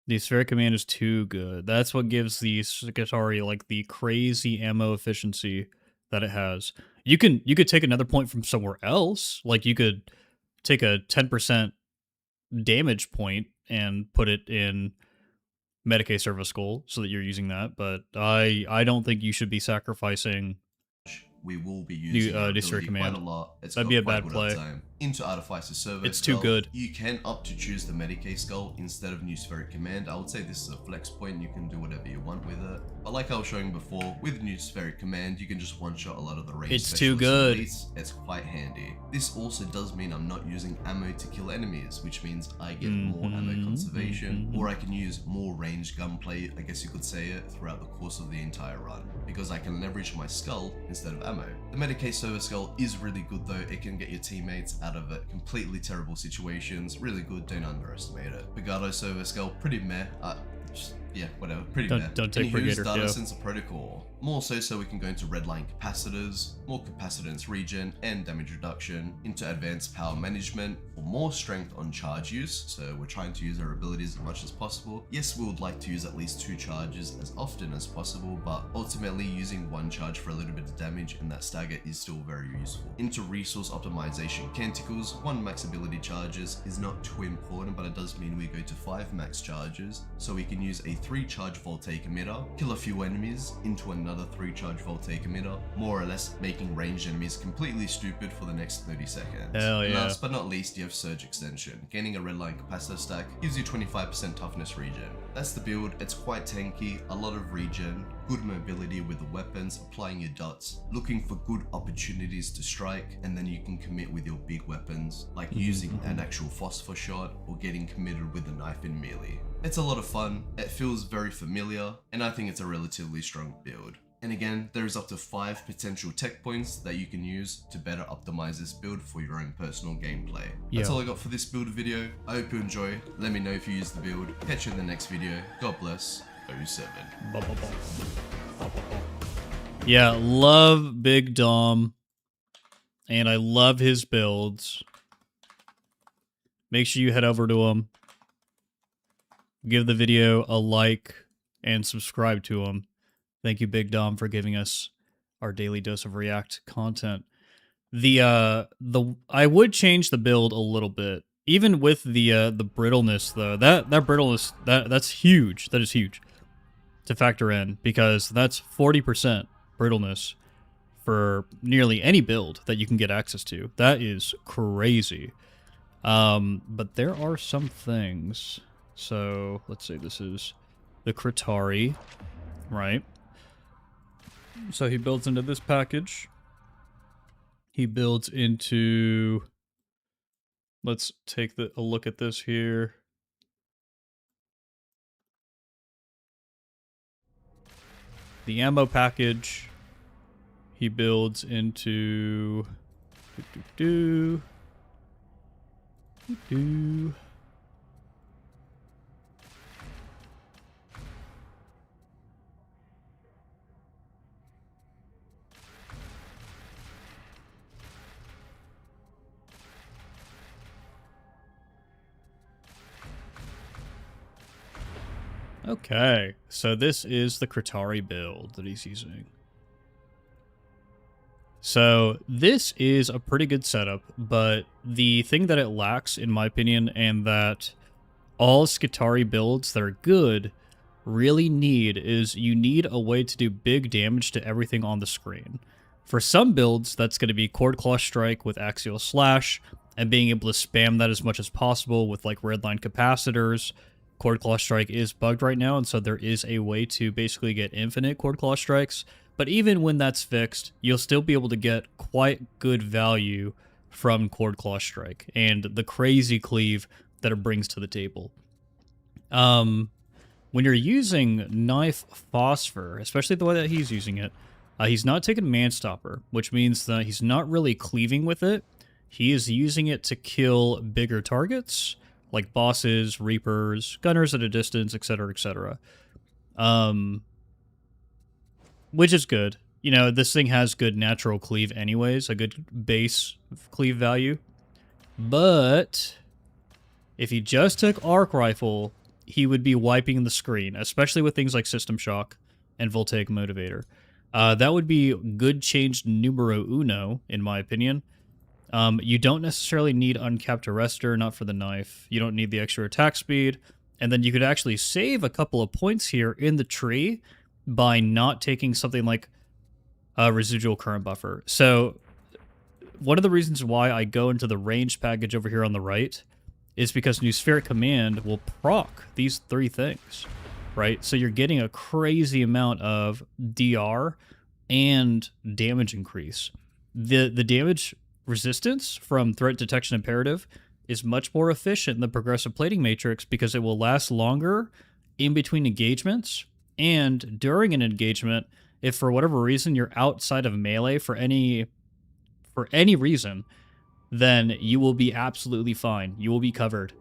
The Spheric Command is too good. That's what gives the Skitarii like the crazy ammo efficiency that it has. You could take another point from somewhere else. Like you could take a 10% damage point and put it in Medicae Servo Skull so that you're using that, but I don't think you should be sacrificing we will be using quite a lot. That'd be a bad play. Into Artificer's Servo It's Skull, too good. You can opt to choose the Medicae Skull instead of New Spheric Command. I would say this is a flex point. You can do whatever you want with it. But like I was showing before, with New Spheric Command, you can just one-shot a lot of the ranged It's too good. Elites. It's quite handy. This also does mean I'm not using ammo to kill enemies, which means I get more ammo conservation, or I can use more ranged gunplay, I guess you could say it, throughout the course of the entire run, because I can leverage my skull instead of ammo. The Medicae Servo Skull is really good though. It can get your teammates out of completely terrible situations. Really good, don't underestimate it. Brigado Servo Skull, pretty meh. Yeah, whatever, pretty meh. Don't take Brigadier. Data Sensor Protocol. More so we can go into redline capacitors, more capacitance regen and damage reduction, into advanced power management for more strength on charge use. So we're trying to use our abilities as much as possible. Yes, we would like to use at least 2 charges as often as possible, but ultimately using 1 charge for a little bit of damage and that stagger is still very useful. Into resource optimization canticles, 1 max ability charges is not too important, but it does mean we go to 5 max charges, so we can use a 3 charge voltaic emitter, kill a few enemies into another 3 charge voltaic emitter, more or less making ranged enemies completely stupid for the next 30 seconds. Hell yeah. Last but not least, you have Surge Extension. Gaining a redline capacitor stack gives you 25% toughness regen. That's the build. It's quite tanky, a lot of regen, good mobility with the weapons, applying your dots, looking for good opportunities to strike, and then you can commit with your big weapons, like using an actual phosphor shot or getting committed with a knife in melee. It's a lot of fun, it feels very familiar, and I think it's a relatively strong build. And again, there is up to 5 potential tech points that you can use to better optimize this build for your own personal gameplay. That's all I got for this build video. I hope you enjoy. Let me know if you use the build. Catch you in the next video. God bless. 07. Yeah, love Big Dom. And I love his builds. Make sure you head over to him. Give the video a like and subscribe to him. Thank you, Big Dom, for giving us our daily dose of React content. I would change the build a little bit, even with the brittleness though. That brittleness that's huge. That is huge to factor in, because that's 40% brittleness for nearly any build that you can get access to. That is crazy. But there are some things. So let's say this is the Skitarii, right? So he builds into this package. He builds into... Let's take a look at this here. The ammo package. He builds into... Okay, so this is the Skitarii build that he's using. So this is a pretty good setup, but the thing that it lacks, in my opinion, and that all Skitarii builds that are good really need, is you need a way to do big damage to everything on the screen. For some builds, that's going to be Cord Claw Strike with Axial Slash, and being able to spam that as much as possible with like redline capacitors. Cord Claw Strike is bugged right now, and so there is a way to basically get infinite Cord Claw Strikes, But even when that's fixed, you'll still be able to get quite good value from Cord Claw Strike and the crazy cleave that it brings to the table. When you're using Knife Phosphor, especially the way that he's using it, he's not taking Manstopper, which means that he's not really cleaving with it. He is using it to kill bigger targets, like bosses, reapers, gunners at a distance, etc., etc. Which is good. You know, this thing has good natural cleave anyways, a good base cleave value. But if he just took Arc Rifle, he would be wiping the screen, especially with things like System Shock and Voltaic Motivator. That would be good change numero uno, in my opinion. You don't necessarily need Uncapped Arrestor, not for the knife. You don't need the extra attack speed. And then you could actually save a couple of points here in the tree by not taking something like a Residual Current Buffer. So one of the reasons why I go into the ranged package over here on the right is because New Spheric Command will proc these three things, right? So you're getting a crazy amount of DR and damage increase. The damage resistance from Threat Detection Imperative is much more efficient than Progressive Plating Matrix because it will last longer in between engagements, and during an engagement, if for whatever reason you're outside of melee for any reason, then you will be absolutely fine. You will be covered.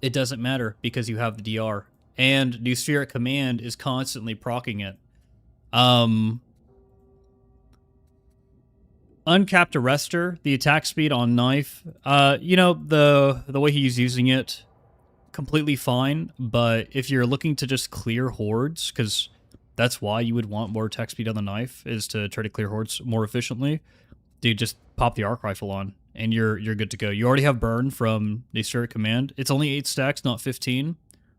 It doesn't matter because you have the DR. And New Spheric Command is constantly proccing it. Uncapped Arrestor, the attack speed on Knife, you know, the way he's using it, completely fine. But if you're looking to just clear hordes, because that's why you would want more attack speed on the Knife, is to try to clear hordes more efficiently, dude, just pop the Arc Rifle on, and you're good to go. You already have Burn from the Spheric Command. It's only 8 stacks, not 15,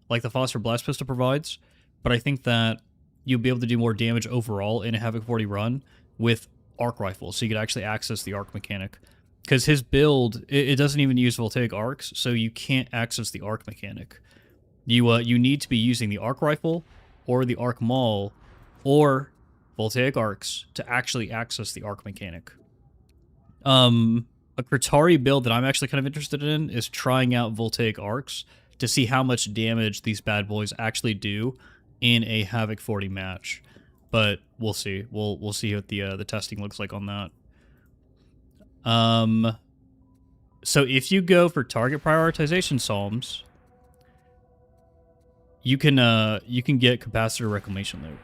like the Phosphor Blast Pistol provides, but I think that you'll be able to do more damage overall in a Havoc 40 run with Arc Rifle, so you could actually access the Arc mechanic. Because his build, it doesn't even use Voltaic Arcs, so you can't access the Arc mechanic. You need to be using the Arc Rifle, or the Arc Maul, or Voltaic Arcs to actually access the Arc mechanic. A Skitarii build that I'm actually kind of interested in is trying out Voltaic Arcs to see how much damage these bad boys actually do in a Havoc 40 match. But we'll see. We'll see what the testing looks like on that. So if you go for target prioritization Psalms, you can get Capacitor Reclamation Loop.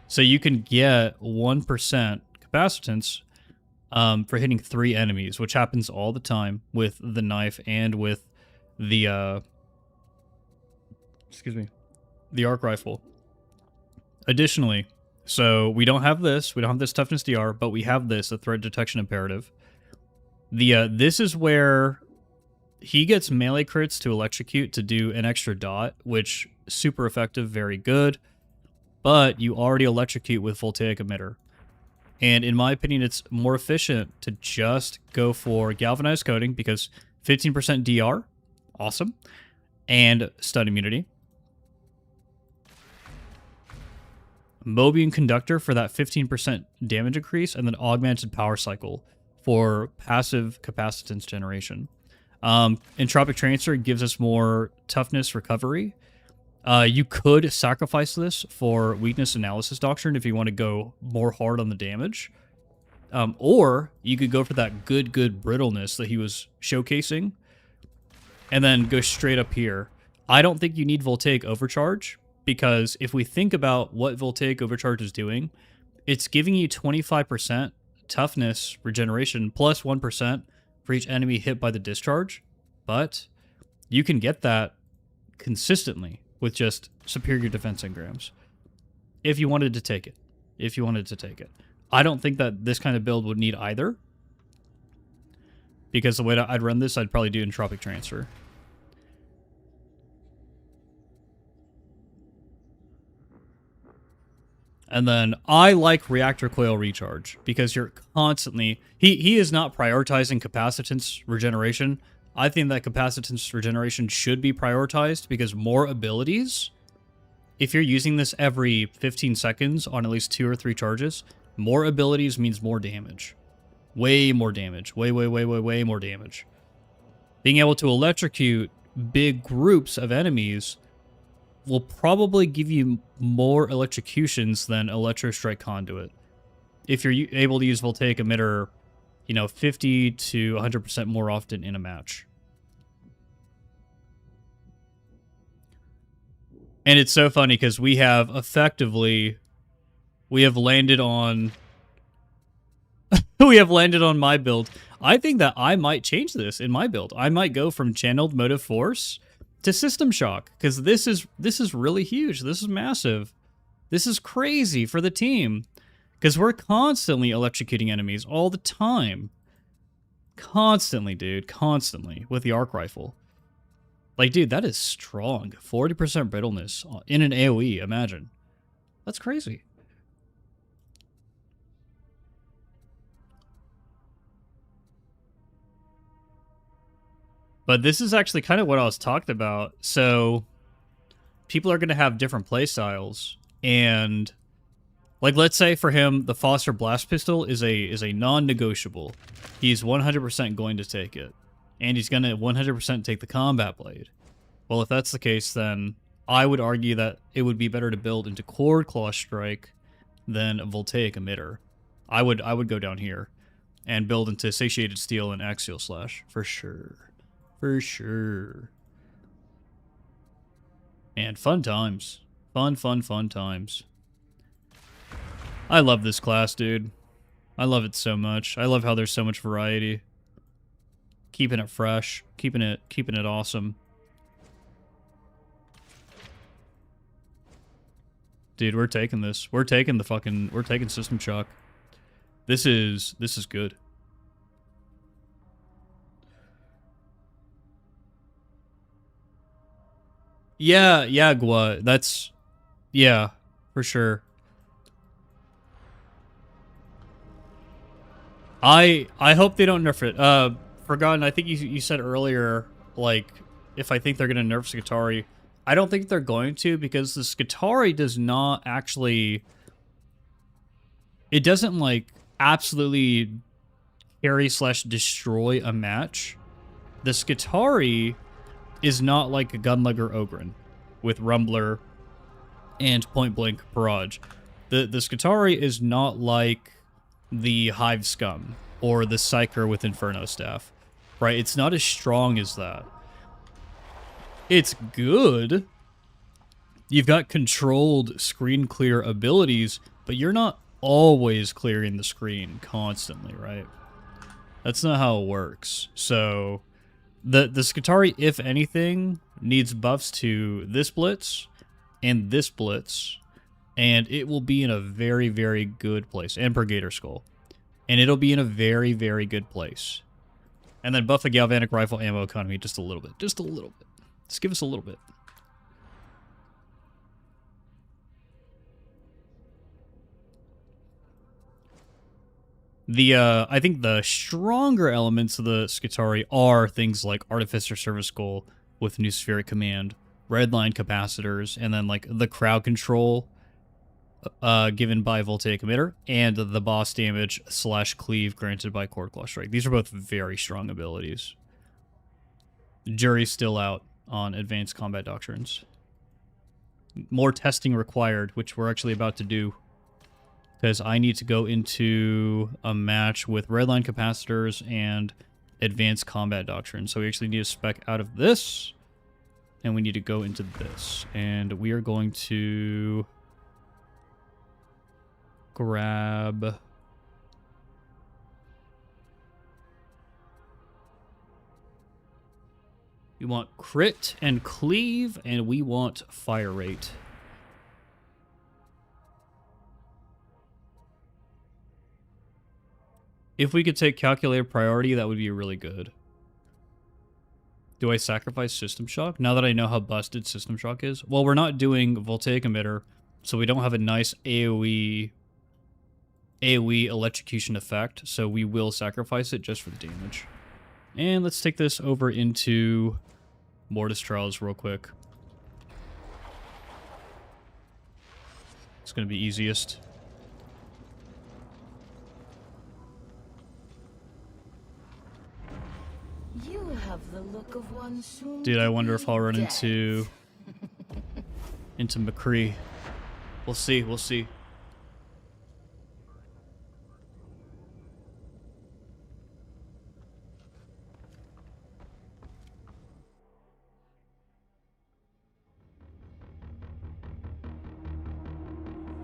So you can get 1% capacitance for hitting 3 enemies, which happens all the time with the knife and with the the Arc Rifle. Additionally, so we don't have this toughness DR, but we have this, the Threat Detection Imperative. This is where he gets melee crits to electrocute to do an extra dot, which super effective, very good. But you already electrocute with Voltaic Emitter. And in my opinion, it's more efficient to just go for Galvanized Coating because 15% DR, awesome, and stun immunity. Mobian Conductor for that 15% damage increase, and then Augmented Power Cycle for passive capacitance generation. Entropic Transfer gives us more toughness recovery. You could sacrifice this for Weakness Analysis Doctrine if you want to go more hard on the damage. Or you could go for that good brittleness that he was showcasing, and then go straight up here. I don't think you need Voltaic Overcharge, because if we think about what Voltaic Overcharge is doing, it's giving you 25% toughness regeneration plus 1% for each enemy hit by the discharge. But you can get that consistently with just superior defense engrams if you wanted to take it. I don't think that this kind of build would need either, because the way that I'd run this, I'd probably do Entropic Transfer. And then I like Reactor Coil Recharge because you're constantly... He is not prioritizing capacitance regeneration. I think that capacitance regeneration should be prioritized because more abilities if you're using this every 15 seconds on at least 2 or 3 charges, more abilities means more damage. Way more damage. Way more damage. Being able to electrocute big groups of enemies will probably give you more electrocutions than Electro Strike Conduit. If you're able to use Voltaic Emitter, you know, 50 to 100% more often in a match. And it's so funny because we have landed on we have landed on my build. I think that I might change this in my build. I might go from Channeled Motive Force to System Shock, because this is really huge. This is massive. This is crazy for the team, because we're constantly electrocuting enemies all the time. Constantly, dude. Constantly with the arc rifle. Like, dude, that is strong. 40% brittleness in an AoE, imagine. That's crazy. But this is actually kind of what I was talking about. So, people are going to have different playstyles. And, like, let's say for him, the Foster Blast Pistol is a non-negotiable. He's 100% going to take it. And he's going to 100% take the Combat Blade. Well, if that's the case, then I would argue that it would be better to build into Cord Claw Strike than a Voltaic Emitter. I would go down here and build into Satiated Steel and Axial Slash, for sure. For sure. And fun times. Fun times. I love this class, dude. I love it so much. I love how there's so much variety. Keeping it fresh. Keeping it awesome. Dude, we're taking this. We're taking System Shock. This is good. Yeah, Gua. That's, yeah, for sure. I hope they don't nerf it. Forgotten, I think you said earlier, like, if I think they're going to nerf Skitarii. I don't think they're going to, because the Skitarii does not actually... It doesn't, like, absolutely carry/destroy a match. The Skitarii is not like a Gunlegger Ogren with Rumbler and Point Blank Barrage. The Skitarii is not like the Hive Scum or the Psyker with Inferno Staff, right? It's not as strong as that. It's good. You've got controlled screen clear abilities, but you're not always clearing the screen constantly, right? That's not how it works. So the Skitarii, if anything, needs buffs to this Blitz and this Blitz, and it will be in a very, very good place. And Brigader Skull. And it'll be in a very, very good place. And then buff the Galvanic Rifle ammo economy just a little bit. Just a little bit. Just give us a little bit. I think the stronger elements of the Skitarii are things like Artificer Service Goal with New Spheric Command, Redline Capacitors, and then like the crowd control given by Voltaic Emitter, and the boss damage / cleave granted by Cord Claw Strike. These are both very strong abilities. Jury's still out on Advanced Combat Doctrines. More testing required, which we're actually about to do, because I need to go into a match with Redline Capacitors and Advanced Combat Doctrine. So we actually need to spec out of this, and we need to go into this. And we are going to grab... We want crit and cleave, and we want fire rate. If we could take calculated priority, that would be really good. Do I sacrifice System Shock now that I know how busted System Shock is? Well, we're not doing Voltaic Emitter, so we don't have a nice AoE electrocution effect, so we will sacrifice it just for the damage. And let's take this over into Mortis Trials real quick. gonna be easiest. You have the look of one soon Dude, I to wonder be if I'll run dead. into McCree. We'll see, we'll see.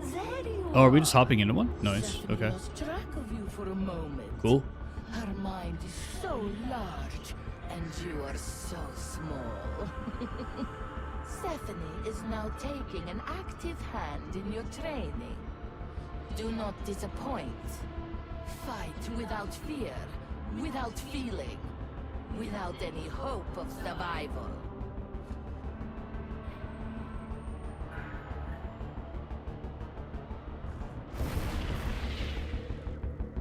There you Oh, are we just hopping into one? Nice, Stephanie okay. lost track of you for a moment. Cool. Her mind is so large, and you are so small. Stephanie is now taking an active hand in your training. Do not disappoint. Fight without fear, without feeling, without any hope of survival.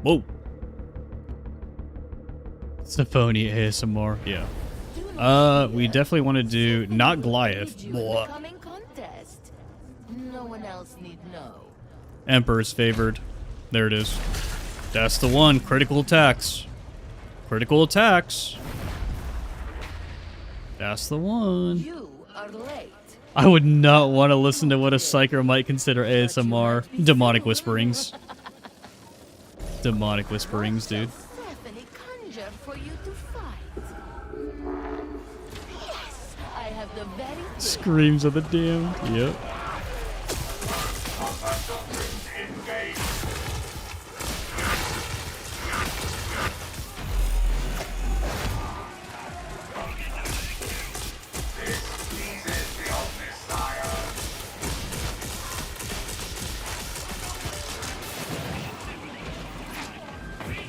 Whoa. Symphonia ASMR, yeah. We definitely want to do not Goliath. Blah. Coming contest. No one else need know. Emperor's favored. There it is. That's the one. Critical attacks. Critical attacks. That's the one. You are late. I would not want to listen to what a psyker might consider ASMR. Demonic whisperings. Demonic whisperings, dude. Stephanie conjured for you to fight. Yes, I have the very thing. Screams of the damned. Yep.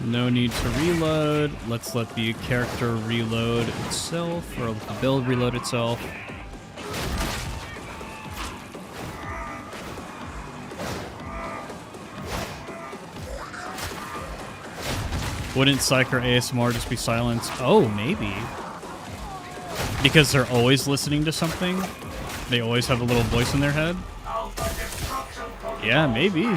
No need to reload. Let's let the character reload itself, or let the build reload itself. Wouldn't Psyker ASMR just be silence? Oh, maybe. Because they're always listening to something? They always have a little voice in their head? Yeah, maybe.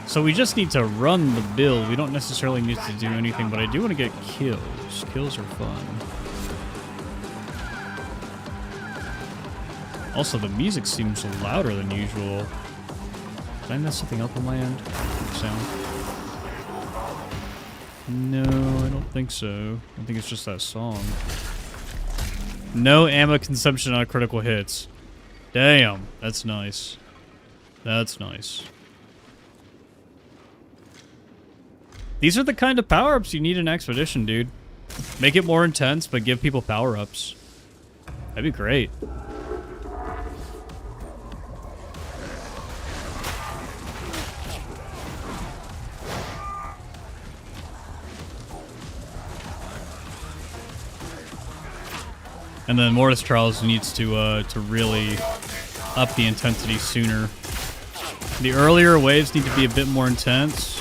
So we just need to run the build. We don't necessarily need to do anything, but I do want to get kills. Kills are fun. Also, the music seems louder than usual. Did I mess something up on my end? Sound? No, I don't think so. I think it's just that song. No ammo consumption on critical hits. Damn, that's nice. That's nice. These are the kind of power-ups you need in Expedition, dude. Make it more intense, but give people power-ups. That'd be great. And then Mortis Trials needs to really up the intensity sooner. The earlier waves need to be a bit more intense.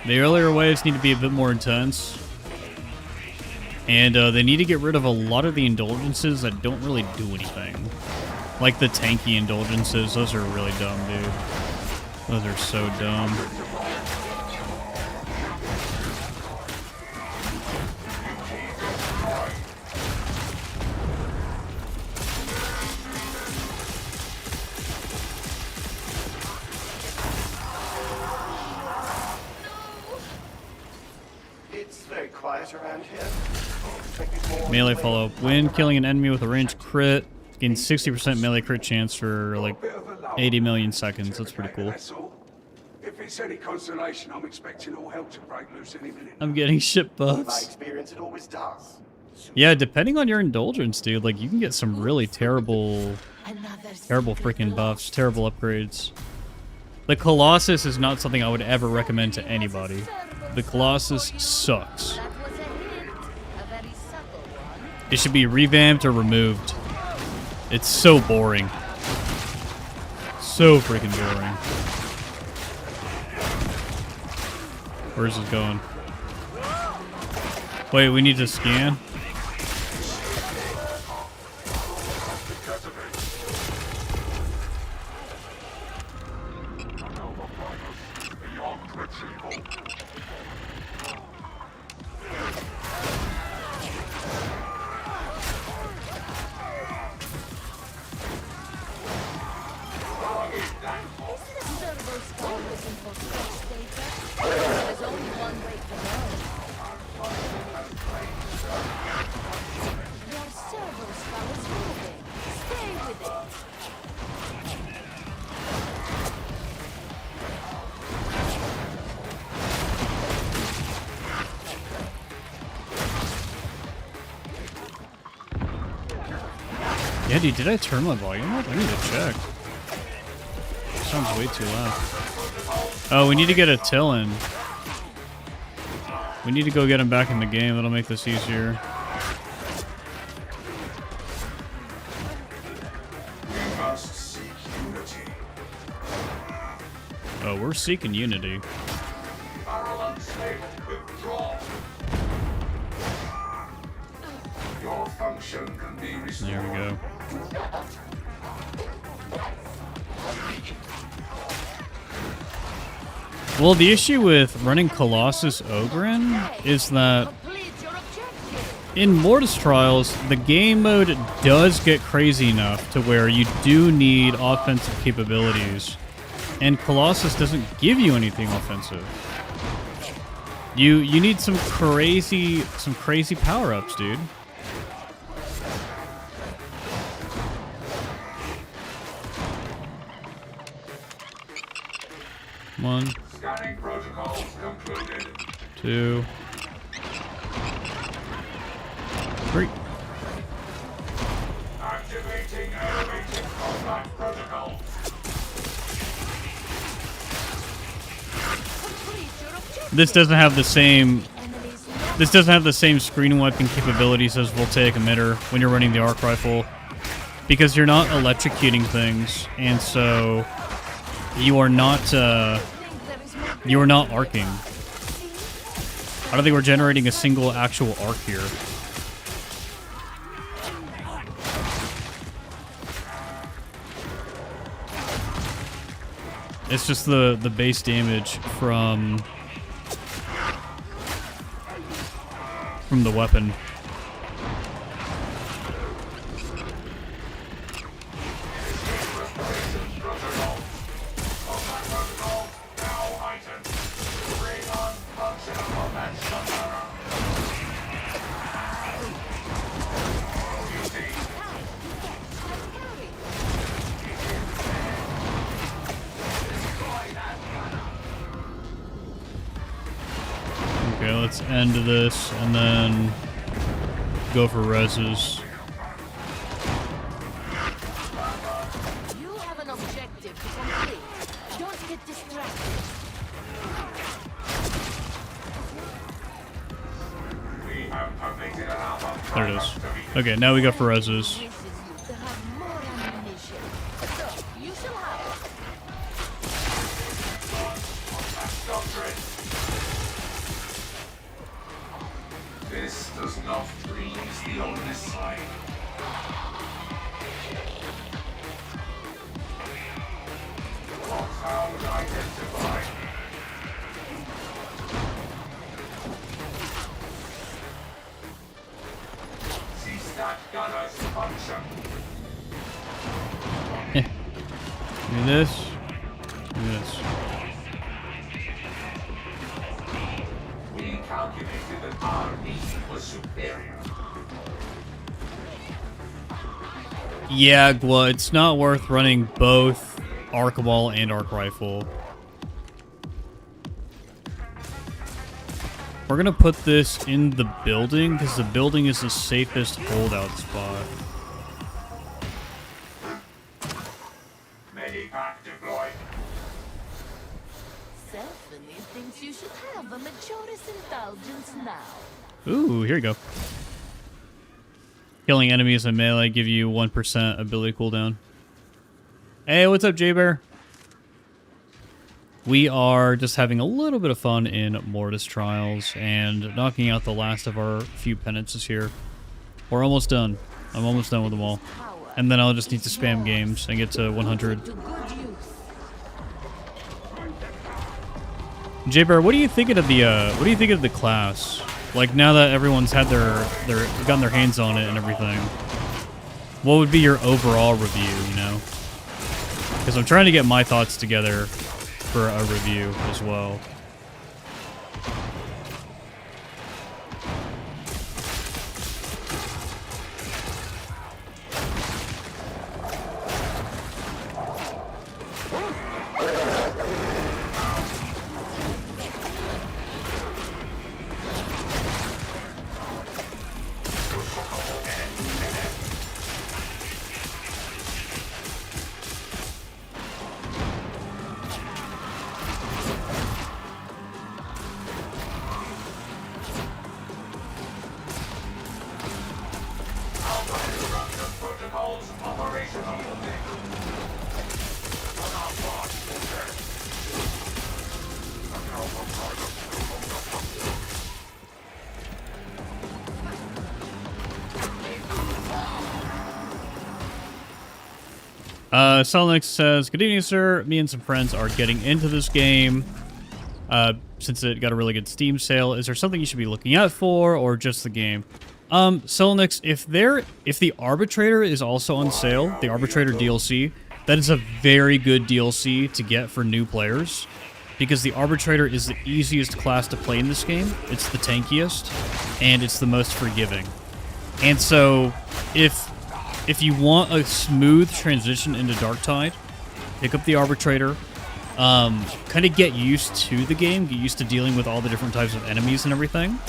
The earlier waves need to be a bit more intense. And they need to get rid of a lot of the indulgences that don't really do anything. Like the tanky indulgences, those are really dumb, dude. Those are so dumb. It's very quiet around here. Melee follow-up. When killing an enemy with a ranged crit, gain 60% melee crit chance for like 80 million seconds. That's pretty cool. If it's any consolation, I'm expecting all hell to break loose any minute. I'm getting shit buffs. Experience, it always does. Yeah, depending on your indulgence, dude, like you can get some really terrible freaking buffs, terrible upgrades. The Colossus is not something I would ever recommend to anybody. The Colossus sucks. That was a hint, a very subtle one. It should be revamped or removed. It's so boring. so freaking boring. Where's this going? Wait, we need to scan? There's only one way to know. Your servo skull is moving. Stay with it. Yeah, dude, did I turn my volume up? I need to check. Sounds way too loud. Oh, we need to get a till in. We need to go get him back in the game. That'll make this easier. We must seek unity. Oh, we're seeking unity. Ireland state withdraw. Your function can be restored. There we go. Well, the issue with running Colossus Ogren is that Complete your objective. in Mortis Trials, the game mode does get crazy enough to where you do need offensive capabilities, and Colossus doesn't give you anything offensive. You need some crazy power-ups, dude. One, Scanning protocols concluded. 2, 3. Activating elevated combat protocols. Complete your objective. This doesn't have the same. Enemies This doesn't have the same screen wiping capabilities as Voltaic Emitter when you're running the arc rifle, because you're not electrocuting things, and so you are not arcing. I don't think we're generating a single actual arc here. It's just the base damage from the weapon. Okay, let's end this and then go for reses. You have an objective to complete. Don't get distracted. We have completed another. There it is. Okay, now we go for reses. Wishes you to have more ammunition. So, you shall have it. Doctrine. This does not please the Omnissiah. Sound identified. C-Stat Gunner's function. Do this. Do this. We calculated that our need was superior. Yeah, Gwa, it's not worth running both arc ball and arc rifle. We're gonna put this in the building because the building is the safest holdout spot. Medipack deployed. Stephanie thinks you should have a Majoris indulgence now. Ooh, here you go. Killing enemies in melee give you 1% ability cooldown. Hey, what's up, J-Bear? we are just having a little bit of fun in Mortis Trials and knocking out the last of our few penances here. We're almost done. I'm almost done with them all. And then I'll just need to spam games and get to 100. J-Bear, what are you thinking of the class? Like, now that everyone's had gotten their hands on it and everything, what would be your overall review, you know? Because I'm trying to get my thoughts together for a review as well. Solnex says, "Good evening, sir. Me and some friends are getting into this game. Since it got a really good Steam sale, is there something you should be looking out for, or just the game?" Solnex, if the Arbitrator is also on sale, the Arbitrator DLC, that is a very good DLC to get for new players, because the Arbitrator is the easiest class to play in this game. It's the tankiest, and it's the most forgiving. And so, if you want a smooth transition into Darktide, pick up the Arbitrator, kind of get used to the game, get used to dealing with all the different types of enemies and everything,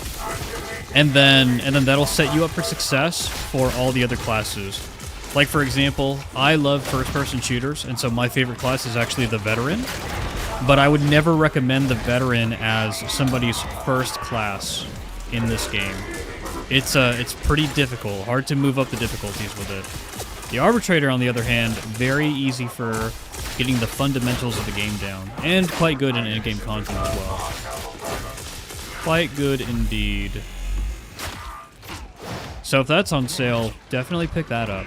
and then that'll set you up for success for all the other classes. Like, for example, I love first-person shooters, and so my favorite class is actually the Veteran, but I would never recommend the Veteran as somebody's first class in this game. It's pretty difficult, hard to move up the difficulties with it. The Arbitrator, on the other hand, very easy for getting the fundamentals of the game down, and quite good in in-game content as well. Quite good indeed. So if that's on sale, definitely pick that up.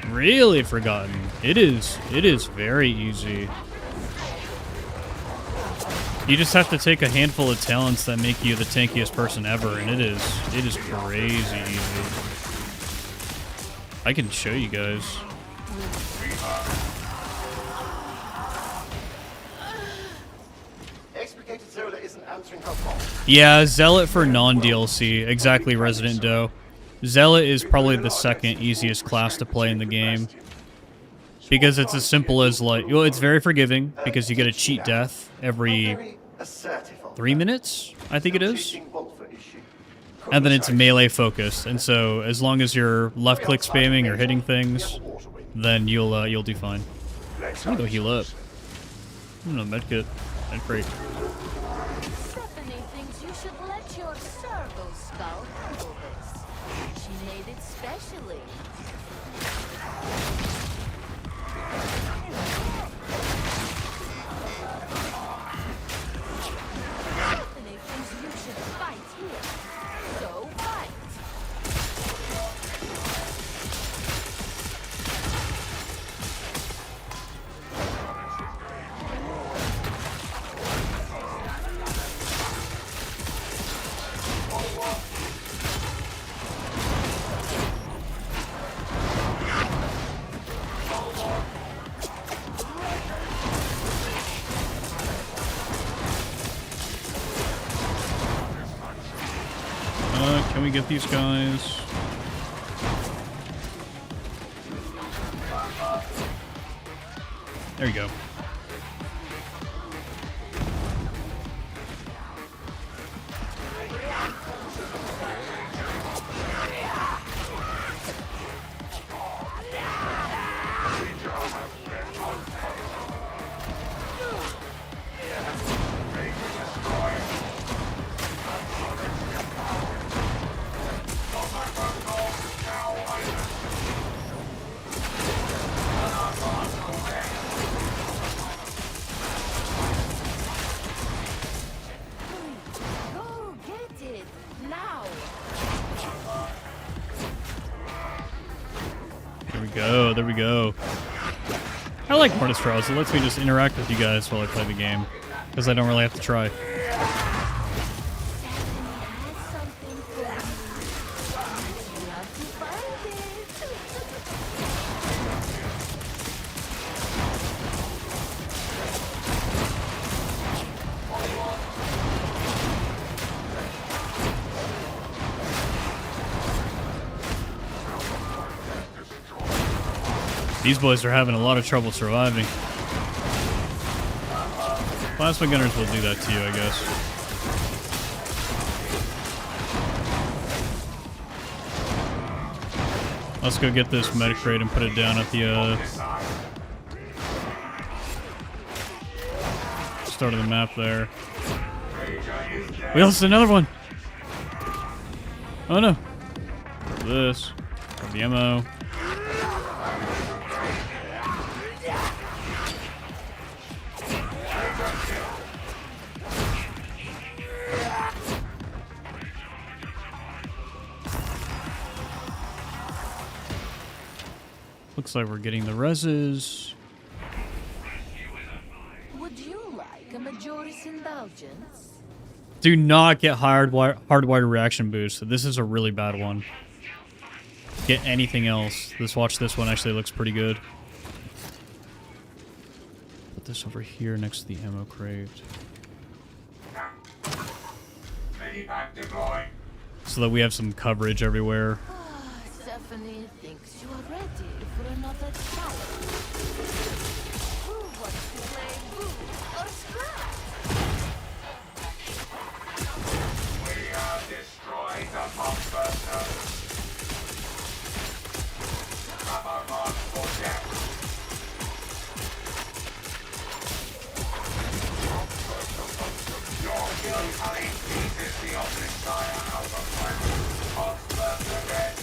Really Forgotten. It is very easy. You just have to take a handful of talents that make you the tankiest person ever, and it is crazy easy. I can show you guys. Yeah, Zealot for non-DLC. Exactly, Resident Doe. Zealot is probably the second easiest class to play in the game. Because it's as simple as, like, well, it's very forgiving, because you get a cheat death every 3 minutes, I think it is. And then it's melee focused, and so as long as you're left click spamming or hitting things, then you'll do fine. I'm gonna go heal up. I don't know, medkit. That's great. Stephanie thinks you should let your servo scout handle this. She made it specially. Stephanie thinks you should fight here. So fight. Can we get these guys? There you go. go. There we go. I like Mortis Trials. It lets me just interact with you guys while I play the game. Because I don't really have to try. These boys are having a lot of trouble surviving. Plasma gunners will do that to you, I guess. Let's go get this medic crate and put it down at the start of the map there. We also another one. Oh no. This. Grab the ammo. Looks like we're getting the reses. Would you like a Majoris indulgence? Do not get hardwired reaction boost. This is a really bad one. Get anything else. Watch this one actually looks pretty good. Put this over here next to the ammo crate. So that we have some coverage everywhere. Stephanie thinks you are ready for another challenge. Who wants to play boo or scrap? We have destroyed the monster. Have a mark for death. Your killing honey pieces the Omnissiah out of my monster red.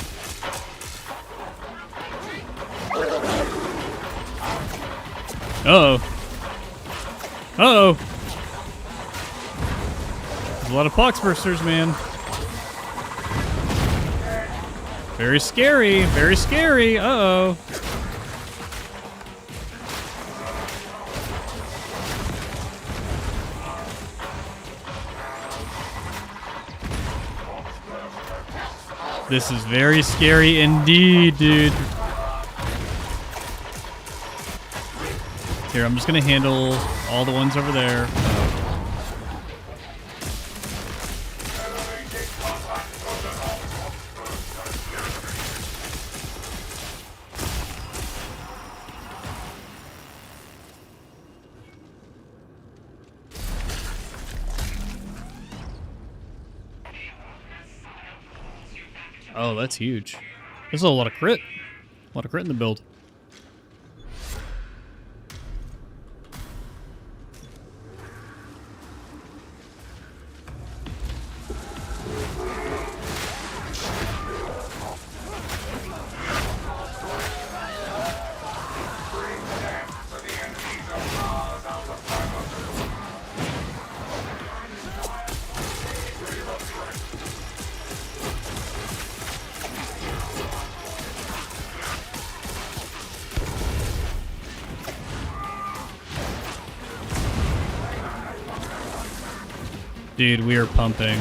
Uh-oh. Uh-oh. There's a lot of poxbursters, man. Very scary. Very scary. Uh-oh. This is very scary indeed, dude. Here, I'm just gonna handle all the ones over there. Oh, that's huge. There's a lot of crit. A lot of crit in the build. Dude, we are pumping.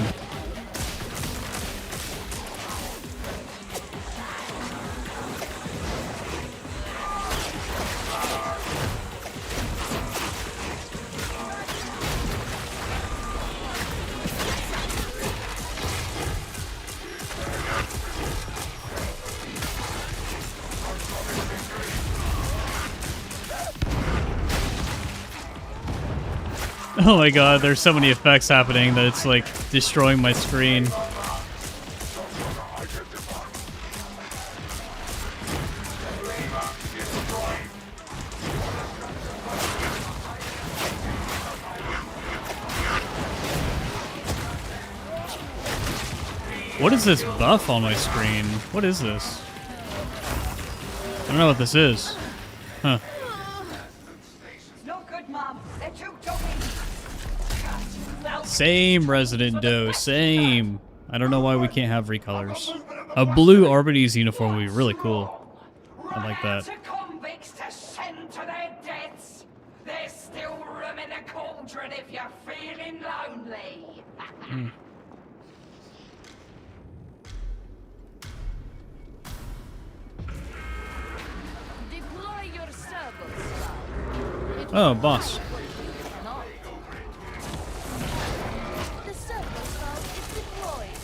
Oh my god, there's so many effects happening that it's like destroying my screen. What is this buff on my screen? What is this? I don't know what this is. Huh. No good, Mom. They're too dopey. Same Resident Doe, same. I don't know why we can't have recolors. A blue Arbites uniform would be really cool. I like that. To convicts to send to their deaths. There's still room in the cauldron if you're feeling lonely. Deploy your servo skull. Oh, boss. Not. The servo skull is deployed.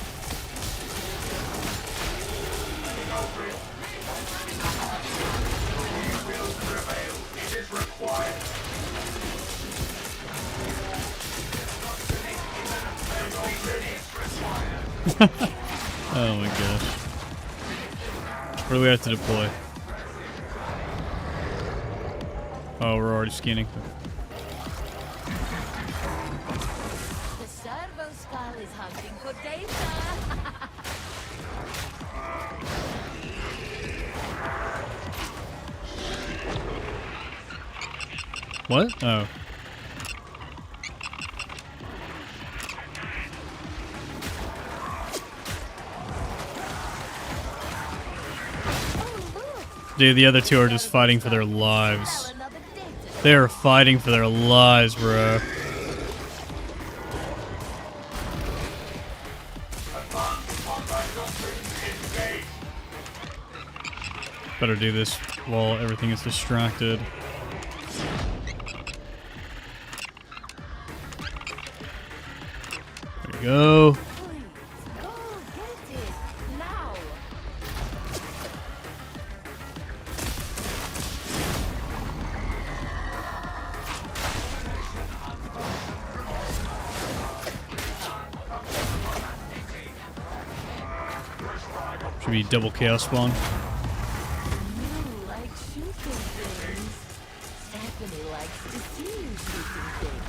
It is required. Oh my gosh. Where do we have to deploy? Oh, we're already scanning. The servo skull is hunting for data. What? Oh. Dude, the other two are just fighting for their lives. They are fighting for their lives, bro. Better do this while everything is distracted. There you go. Should be double chaos spawn. You like shooting things. Stephanie likes to see you shooting things.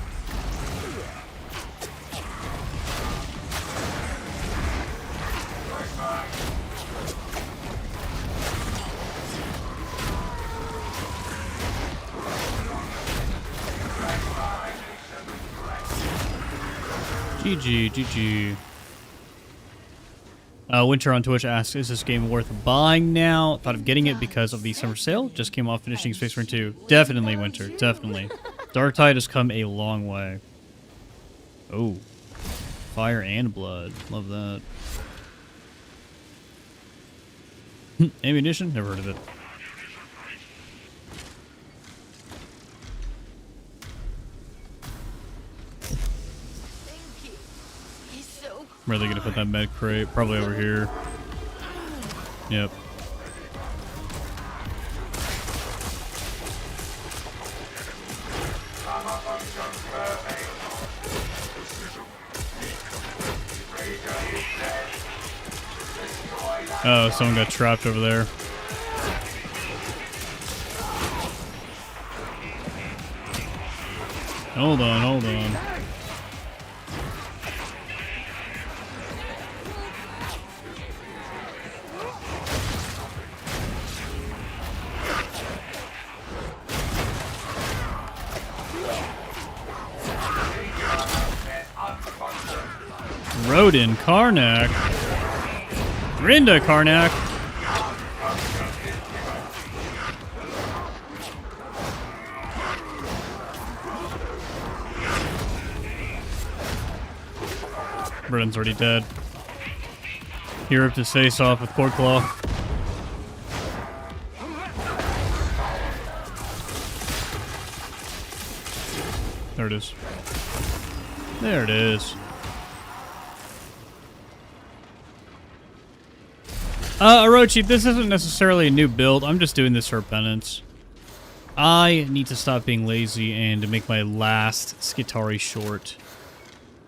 GG, GG. Winter on Twitch asks, is this game worth buying now? Thought of getting it because of the summer sale. Just came off finishing Space Marine 2. Definitely, Winter. Definitely. Dark Tide has come a long way. Oh. Fire and blood. Love that. Ammunition? Never heard of it. Where are they gonna put that med crate? Probably over here. Yep. Oh, someone got trapped over there. Hold on, hold on. Rodin, Karnak. Rinda, Karnak. Rodin's already dead. He ripped his face off with Cord Claw. There it is. There it is. Orochi, this isn't necessarily a new build. I'm just doing this for penance. I need to stop being lazy and to make my last Skitarii short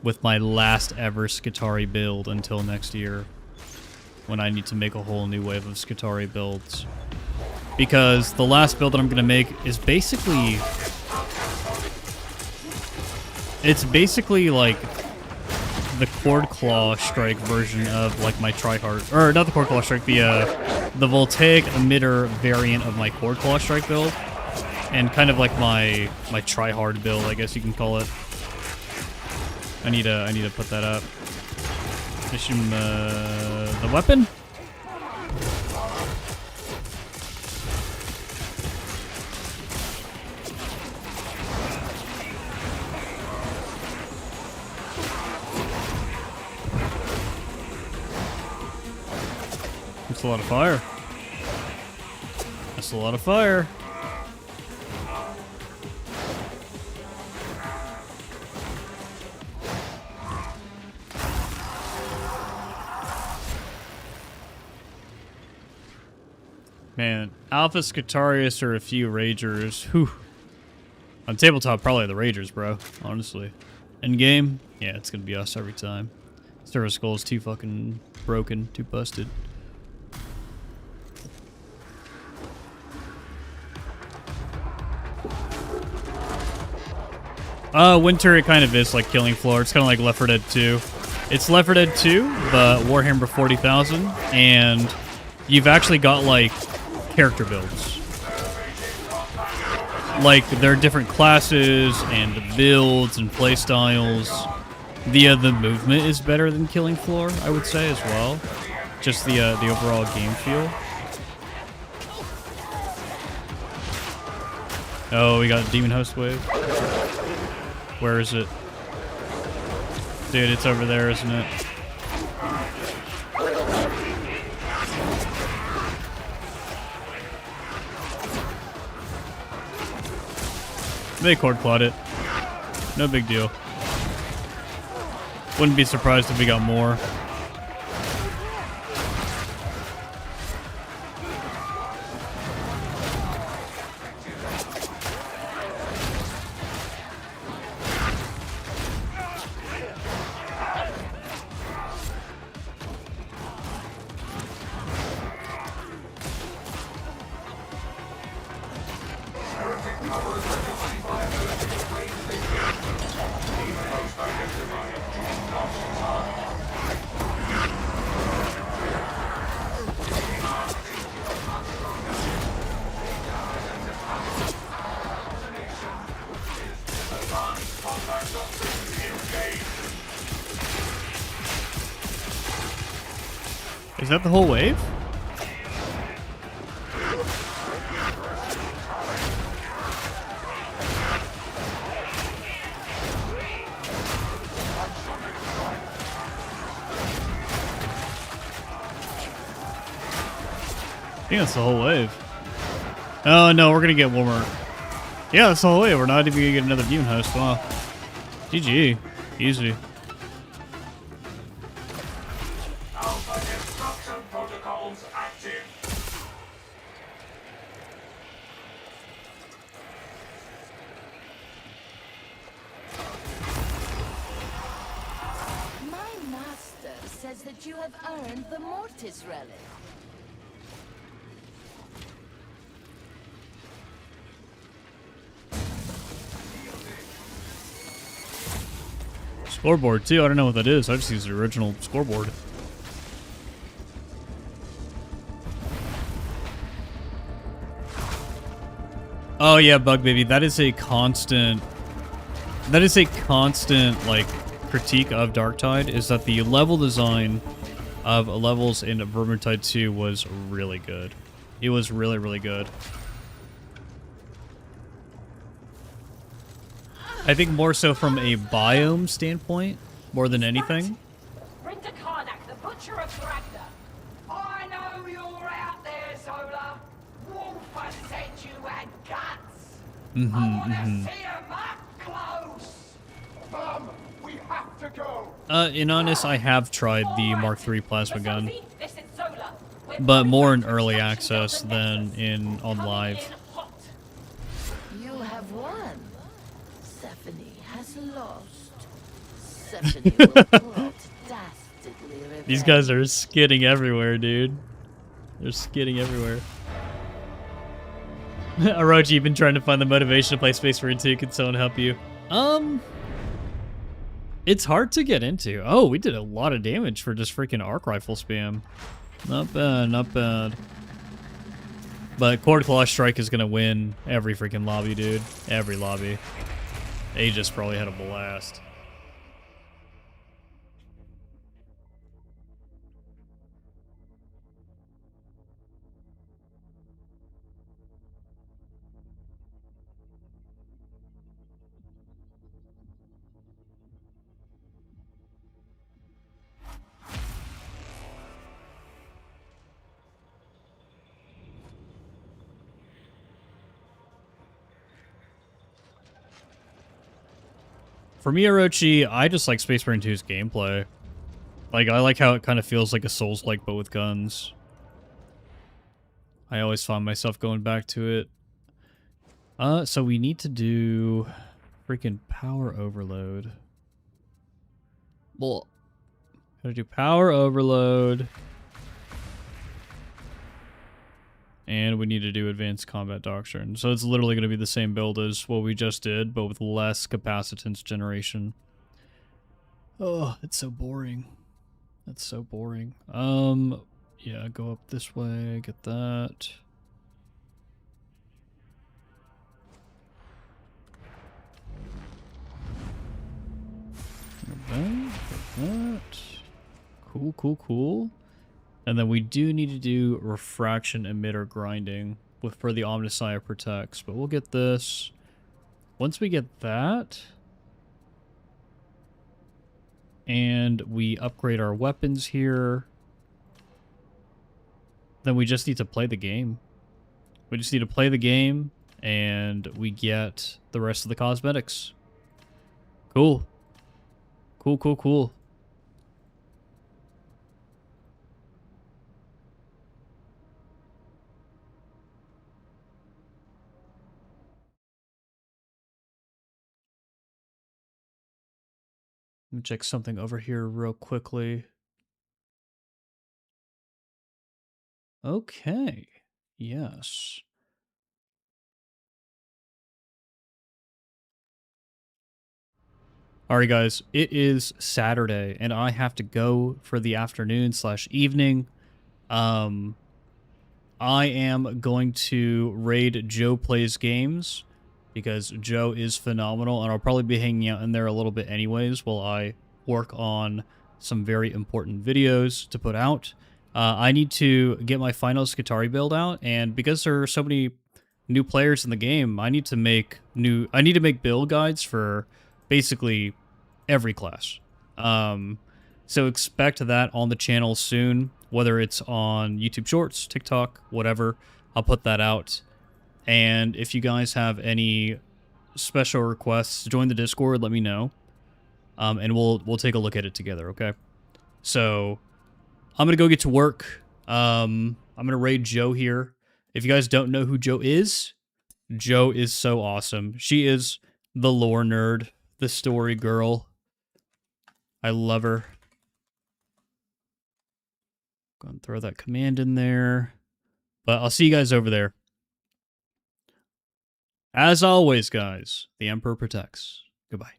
with my last ever Skitarii build until next year, when I need to make a whole new wave of Skitarii builds. Because the last build that I'm going to make is basically... It's basically like the Cord Claw Strike version of like my Tryhard, or not the Cord Claw Strike, the Voltaic Emitter variant of my Cord Claw Strike build, and kind of like my Tryhard build, I guess you can call it. I need to put that up. Mission the weapon. That's a lot of fire. That's a lot of fire. Man, Alpha Skitarius or a few Ragers. Whew. On tabletop, probably the Ragers, bro. Honestly. Endgame? Yeah, it's gonna be us every time. Server Skull's too fucking broken, too busted. Winter, it kind of is like Killing Floor. It's kind of like Left 4 Dead 2. It's Left 4 Dead 2, but Warhammer 40,000, and you've actually got, like, character builds. Like, there are different classes and builds and playstyles. The movement is better than Killing Floor, I would say, as well. Just the overall game feel. Oh, we got Demon Host Wave. Where is it? Dude, it's over there, isn't it? They cord clawed it. No big deal. Wouldn't be surprised if we got more. Is that the whole wave? I think that's the whole wave. Oh no, we're gonna get one more. Yeah, that's the whole wave. We're not even gonna get another Demon Host. Wow. GG. Easy. That you have earned the Mortis relic. Scoreboard too. I don't know what that is. I just use the original scoreboard. Oh yeah, Bug Baby. That is a constant. That is a constant like critique of Darktide, is that the level design of levels in Vermintide 2 was really good. It was really, really good. I think more so from a biome standpoint, more than anything. Rinda Karnak, the Butcher of Ragnar. I know you're out there, Zola. Wolf said you had guts. I want to see 'em up close. Mum, we have to go. In honest, I have tried the Mark III plasma gun, but more in early access than on live. You have won. Stephanie has lost. Stephanie will plot dastardly revenge. These guys are skidding everywhere, dude. They're skidding everywhere. Orochi, you've been trying to find the motivation to play Space Marine 2. Can someone help you? It's hard to get into. Oh, we did a lot of damage for just freaking arc rifle spam. Not bad, not bad. But Cord Claw Strike is gonna win every freaking lobby, dude. Every lobby. Aegis probably had a blast. For me, Orochi, I just like Space Marine 2's gameplay. Like, I like how it kind of feels like a Souls-like, but with guns. I always find myself going back to it. So we need to do freaking power overload. Well, gotta do power overload. And we need to do advanced combat doctrine. So it's literally going to be the same build as what we just did, but with less capacitance generation. Oh, it's so boring. That's so boring. Yeah, go up this way, get that. That. Cool, cool, cool. And then we do need to do refraction emitter grinding for the Omnissiah protects, but we'll get this. Once we get that, and we upgrade our weapons here, then we just need to play the game. We just need to play the game, and we get the rest of the cosmetics. Cool. Cool, cool, cool. Let me check something over here real quickly. Okay. Yes. Alright guys, it is Saturday, and I have to go for the afternoon/evening. I am going to raid Joe Plays Games, because Joe is phenomenal, and I'll probably be hanging out in there a little bit anyways while I work on some very important videos to put out. I need to get my final Skitarii build out, and because there are so many new players in the game, I need to make build guides for basically every class. So expect that on the channel soon, whether it's on YouTube Shorts, TikTok, whatever. I'll put that out. And if you guys have any special requests, join the Discord, let me know. And we'll take a look at it together, okay? So I'm gonna go get to work. I'm gonna raid Joe here. If you guys don't know who Joe is so awesome. She is the lore nerd, the story girl. I love her. Go and throw that command in there. But I'll see you guys over there. As always, guys, the Emperor protects. Goodbye.